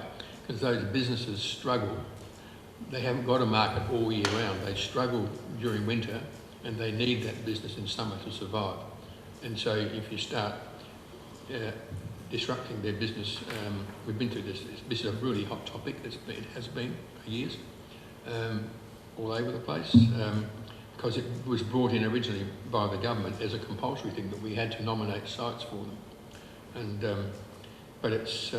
A: Because those businesses struggle. They haven't got a market all year round. They struggle during winter and they need that business in summer to survive. And so if you start disrupting their business, we've been through this. This is a really hot topic. It has been for years, all over the place, because it was brought in originally by the government as a compulsory thing that we had to nominate sites for them. And but it's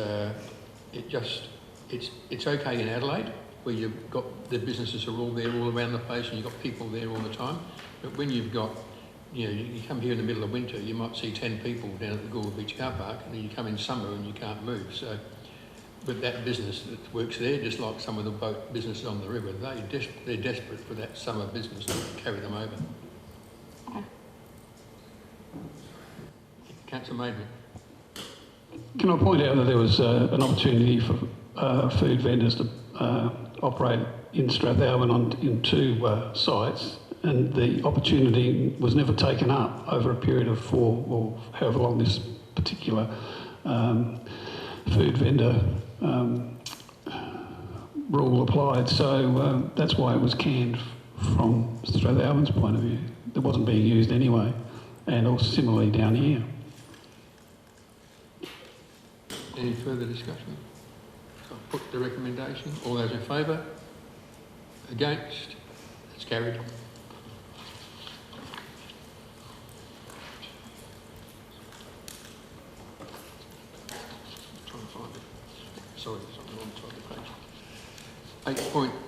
A: okay in Adelaide, where you've got the businesses are all there all around the place and you've got people there all the time. But when you've got, you come here in the middle of winter, you might see 10 people down at the Goolwa Beach car park, and then you come in summer and you can't move. So, but that business that works there, just like some of the boat businesses on the river, they're desperate for that summer business to carry them over.
L: Okay.
A: Councillor Maidment.
M: Can I point out that there was an opportunity for food vendors to operate in Strathalbyn in 2 sites, and the opportunity was never taken up over a period of 4 or however long this particular food vendor rule applied. So that's why it was canned from Strathalbyn's point of view. It wasn't being used anyway, and also similarly down here.
A: Any further discussion? So I'll put the recommendation. All those in favour? Against? It's carried. Trying to find it. Sorry, it's on the wrong side of the page.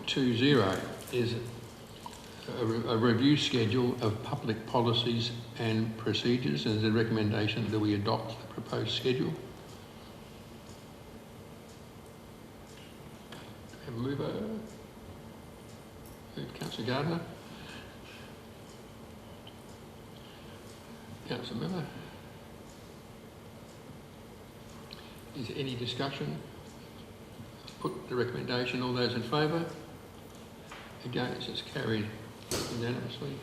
A: 8.20 is a review schedule of public policies and procedures. There's a recommendation that we adopt the proposed schedule. Mover. Councillor Gardner. Councillor Miller. Is there any discussion? Put the recommendation. All those in favour? Against? It's carried unanimously.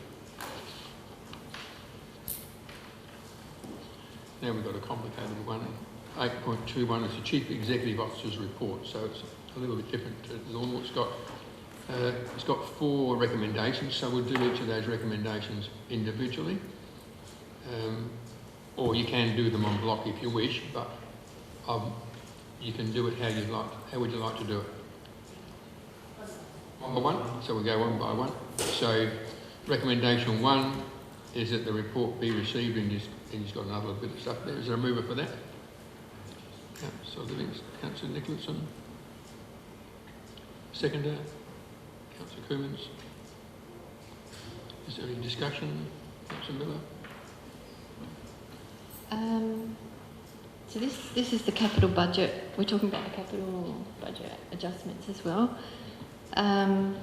A: Now we've got a complicated one. 8.21 is the Chief Executive Officer's report, so it's a little bit different to normal. It's got 4 recommendations, so we'll do each of those recommendations individually, or you can do them on block if you wish, but you can do it how you'd like. How would you like to do it? One by one? So we'll go one by one. So recommendation 1 is that the report be received, and he's got another bit of stuff there. Is there a mover for that? Councillor Livingstone, Councillor Nicholson. Seconder, Councillor Coomans. Is there any discussion? Councillor Miller?
D: So this is the capital budget. We're talking about the capital budget adjustments as well. I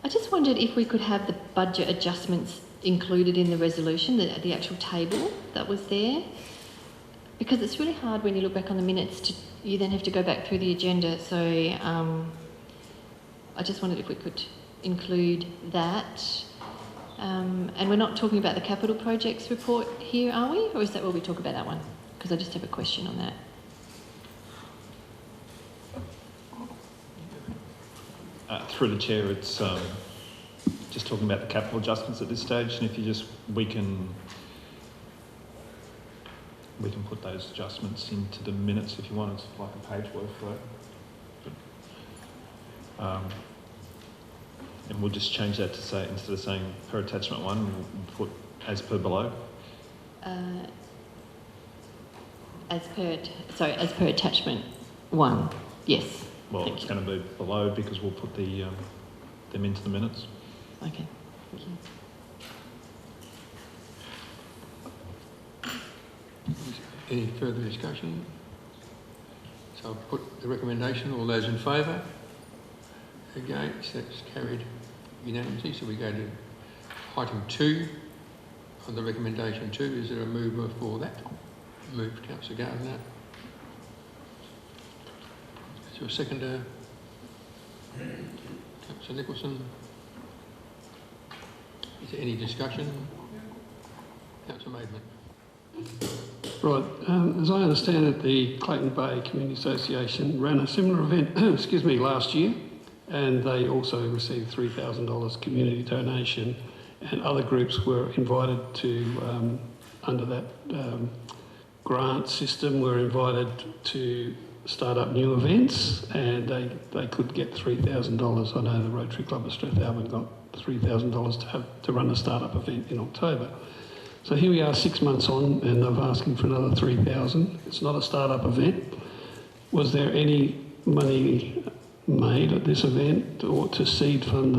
D: just wondered if we could have the budget adjustments included in the resolution, the actual table that was there. Because it's really hard when you look back on the minutes, you then have to go back through the agenda. So I just wondered if we could include that. And we're not talking about the capital projects report here, are we? Or is that where we talk about that one? Because I just have a question on that.
I: Through the chair, it's just talking about the capital adjustments at this stage, and if you we can put those adjustments into the minutes if you want. It's like a page worth for it. And we'll just change that to say, instead of saying per attachment 1, we'll put as per below.
D: As per attachment 1, yes.
I: Well, it's going to be below because we'll put them into the minutes.
D: Okay, thank you.
A: Any further discussion? So I'll put the recommendation. All those in favour? Against? That's carried unanimously. So we go to item 2 on the recommendation 2. Is there a mover for that? Moved, Councillor Gardner. Is there a seconder? Councillor Nicholson. Is there any discussion? Councillor Maidment.
M: Right, as I understand it, the Clayton Bay Community Association ran a similar event, last year, and they also received $3,000 community donation, and other groups were invited to, under that grant system, were invited to start up new events, and they could get $3,000. I know the Rotary Club of Strathalbyn got $3,000 to run a start-up event in October. So here we are 6 months on, and they're asking for another $3,000. It's not a start-up event. Was there any money made at this event or to seed fund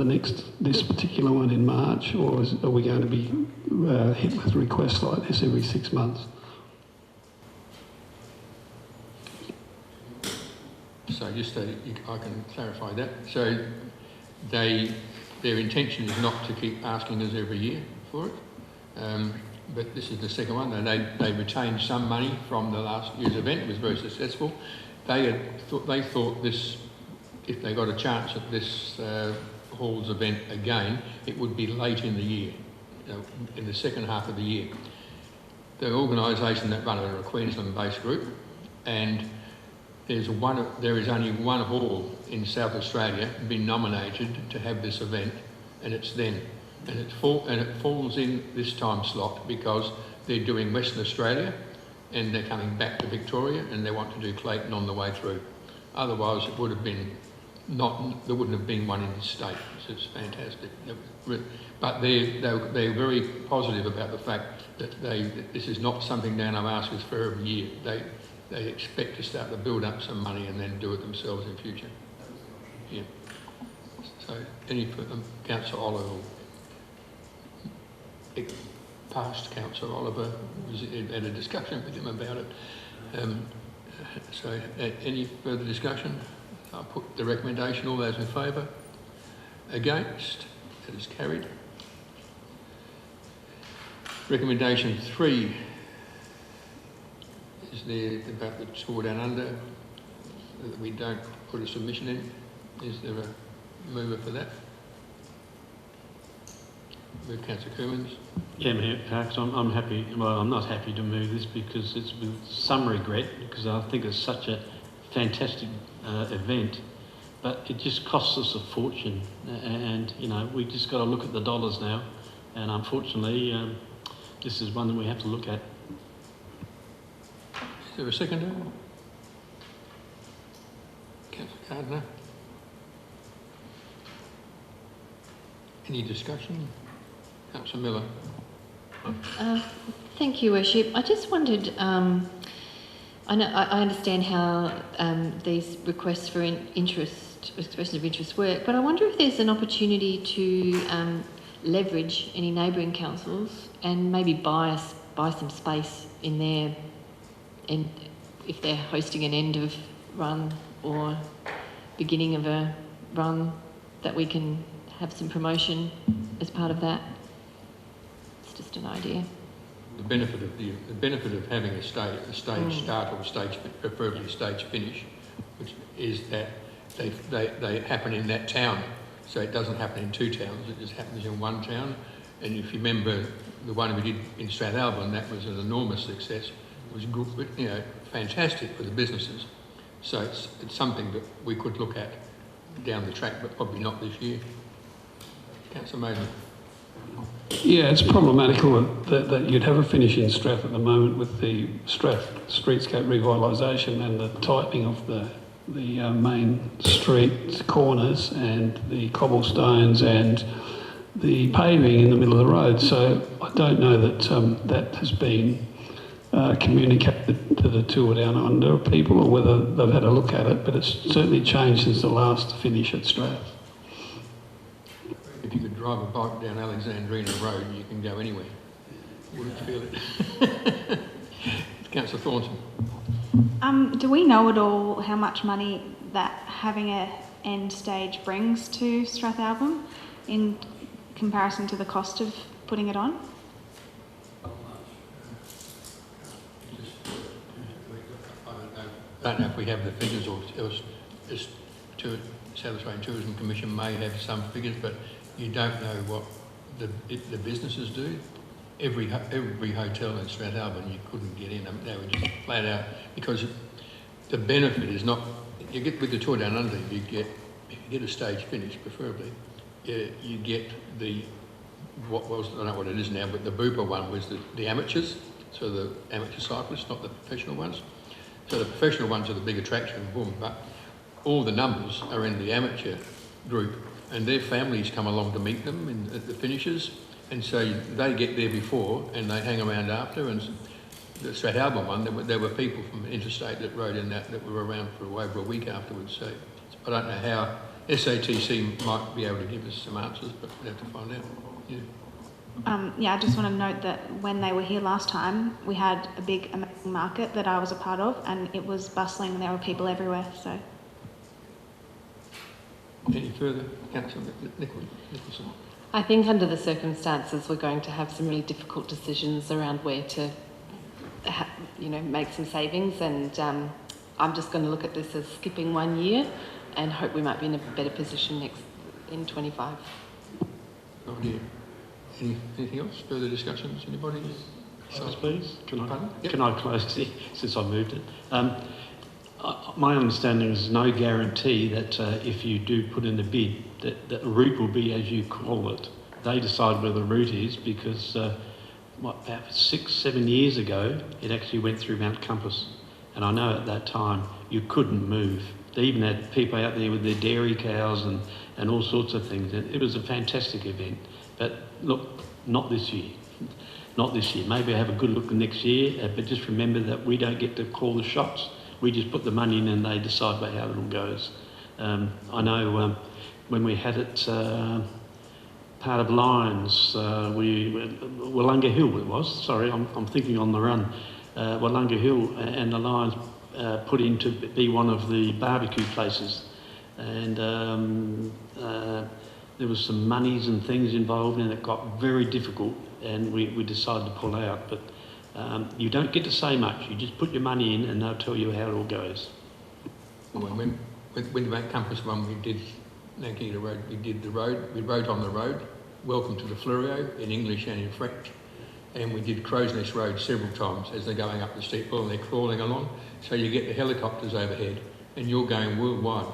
M: this particular one in March, or are we going to be hit with requests like this every 6 months?
A: So just so I can clarify that. So their intention is not to keep asking us every year for it. But this is the second one, and they retained some money from the last year's event. It was very successful. They thought this, if they got a chance at this Hall's event again, it would be late in the year, in the second half of the year. The organisation that run it are a Queensland-based group, and there is only one hall in South Australia been nominated to have this event, and it's then. And it falls in this time slot because they're doing Western Australia and they're coming back to Victoria, and they want to do Clayton on the way through. Otherwise, it would have been there wouldn't have been one in the state. So it's fantastic. But they're very positive about the fact that this is not something they're going to ask us for every year. They expect to start to build up some money and then do it themselves in future. Yeah. So any further, Councillor Oliver. Past Councillor Oliver had a discussion with him about it. So any further discussion? I'll put the recommendation. All those in favour? Against? That is carried. Recommendation 3 is there about the tour down under that we don't put a submission in. Is there a mover for that? Move Councillor Coomans.
C: Yeah, Mayor Parks, I'm happy. Well, I'm not happy to move this because it's with some regret, because I think it's such a fantastic event, but it just costs us a fortune, and we just got to look at the dollars now, and unfortunately, this is one that we have to look at.
A: Is there a seconder? Councillor Gardner. Any discussion? Councillor Miller.
D: Thank you, Worship. I just wondered, I understand how these requests for expression of interest work, but I wonder if there's an opportunity to leverage any neighbouring councils and maybe buy some space in there, and if they're hosting an end of run or beginning of a run, that we can have some promotion as part of that. It's just an idea.
A: The benefit of having a stage start or preferably a stage finish, which is that they happen in that town, so it doesn't happen in two towns. It just happens in one town. And if you remember the one we did in Strathalbyn, that was an enormous success. It was good, fantastic for the businesses. So it's something that we could look at down the track, but probably not this year. Councillor Maiden.
M: Yeah, it's problematical that you'd have a finish in Strath at the moment with the Strath streetscape revitalisation and the tightening of the main street corners and the cobblestones and the paving in the middle of the road. So I don't know that that has been communicated to the Tour Down Under people, or whether they've had a look at it, but it's certainly changed since the last finish at Strath.
A: If you could drive a bike down Alexandrina Road, you can go anywhere. Wouldn't feel it. Councillor Thornton.
L: Do we know at all how much money that having a end stage brings to Strathalbyn in comparison to the cost of putting it on?
A: I don't know if we have the figures, or South Australian Tourism Commission may have some figures, but you don't know what the businesses do. Every hotel in Strathalbyn you couldn't get in. They were just flat out, because the benefit is not, you get with the Tour Down Under, if you get a stage finish preferably, you get the, I don't know what it is now, but the Booper one was the amateurs, so the amateur cyclists, not the professional ones. So the professional ones are the big attraction, boom, but all the numbers are in the amateur group, and their families come along to meet them at the finishes, and so they get there before and they hang around after. And the Strathalbyn one, there were people from interstate that rode in that were around for over a week afterwards. So I don't know how SATC might be able to give us some answers, but we'll have to find out. Yeah.
L: I just want to note that when they were here last time, we had a big, amazing market that I was a part of, and it was bustling and there were people everywhere, so.
A: Any further? Councillor Nicholson.
E: I think under the circumstances, we're going to have some really difficult decisions around where to, make some savings, and I'm just going to look at this as skipping 1 year and hope we might be in a better position in 25.
A: Oh dear. Anything else? Further discussions? Anybody?
C: Yes, please. Can
A: Yep.
C: I close since I moved it? My understanding is no guarantee that if you do put in a bid, that the route will be as you call it. They decide where the route is, because about 6-7 years ago, it actually went through Mount Compass. And I know at that time you couldn't move. They even had people out there with their dairy cows and all sorts of things. It was a fantastic event. But look, not this year. Not this year. Maybe I have a good look next year, but just remember that we don't get to call the shots. We just put the money in and they decide by how it all goes. I know when we had it part of Lions, Wollonga Hill it was, sorry, I'm thinking on the run. Wollonga Hill and the Lions put in to be one of the barbecue places. And there was some monies and things involved, and it got very difficult, and we decided to pull out. But you don't get to say much. You just put your money in and they'll tell you how it all goes.
A: Well, when the Mount Compass one, we did Nankita Road, we rode on the road, Welcome to the Flurio, in English and in French. And we did Crow's Nest Road several times as they're going up the steep hill and they're crawling along. So you get the helicopters overhead and you're going worldwide,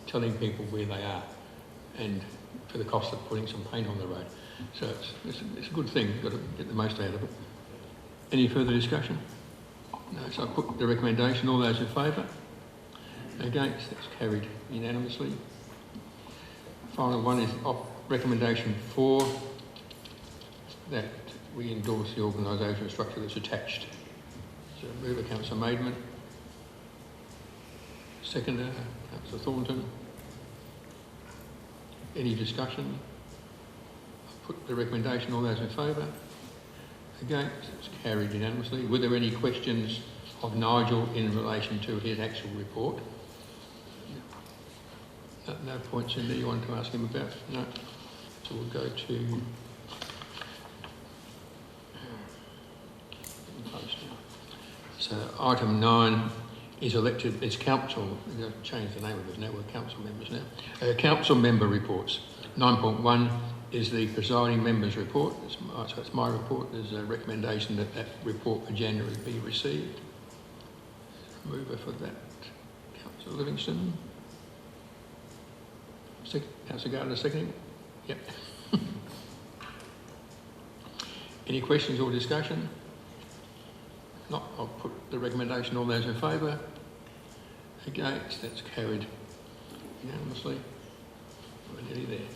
A: telling people where they are, and for the cost of putting some paint on the road. So it's a good thing. You've got to get the most out of it. Any further discussion? No, so I put the recommendation. All those in favour? Against? That's carried unanimously. Final one is recommendation 4, that we endorse the organisation structure that's attached. So mover, Councillor Maidment. Seconder, Councillor Thornton. Any discussion? I'll put the recommendation. All those in favour? Against? It's carried unanimously. Were there any questions of Nigel in relation to his actual report? No points in there you wanted to ask him about? No. So we'll go to so item 9 is elected as council. We're going to change the name of it now. We're council members now. Council member reports. 9.1 is the presiding member's report. So it's my report. There's a recommendation that report for January be received. Mover for that, Councillor Livingston. Councillor Gardner, seconding? Yep. Any questions or discussion? If not, I'll put the recommendation. All those in favour? Against? That's carried unanimously. We're nearly there.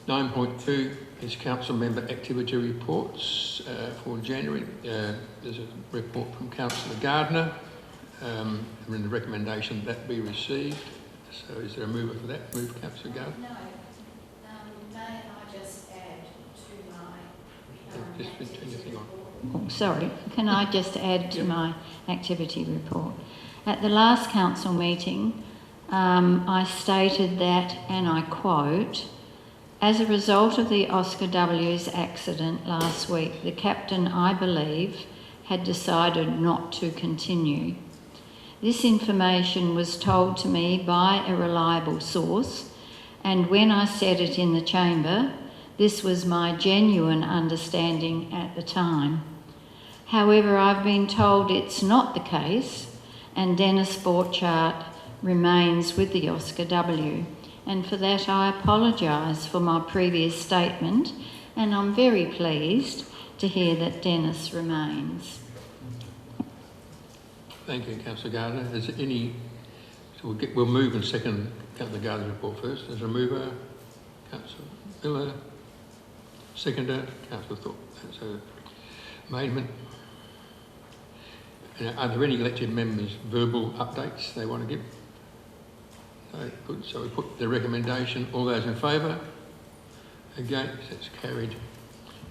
A: 9.2 is council member activity reports for January. There's a report from Councillor Gardner and the recommendation that be received. So is there a mover for that? Move, Councillor Gardner.
J: No. May I just add to my...
A: Just turn your thing on.
J: Oh, sorry, can I just add to my activity report? At the last council meeting, I stated that, and I quote, "As a result of the Oscar W's accident last week, the captain, I believe, had decided not to continue. This information was told to me by a reliable source, and when I said it in the chamber, this was my genuine understanding at the time. However, I've been told it's not the case, and Dennis Borchardt remains with the Oscar W. And for that I apologise for my previous statement, and I'm very pleased to hear that Dennis remains."
A: Thank you, Councillor Gardner. Is there any... So we'll move and second Councillor Gardner's report first. As a mover, Councillor Miller. Seconder, Councillor Thornton. So, amendment. Are there any elected members' verbal updates they want to give? No, good. So we put the recommendation. All those in favour? Against? That's carried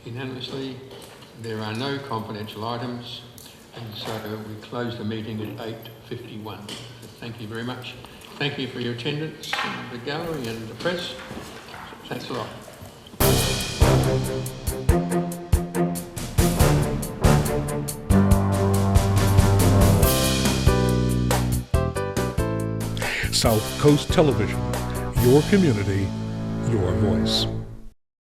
A: unanimously. There are no confidential items, and so we close the meeting at 8:51. So thank you very much. Thank you for your attendance in the gallery and the press. Thanks a lot.
R: South Coast Television, your community, your voice.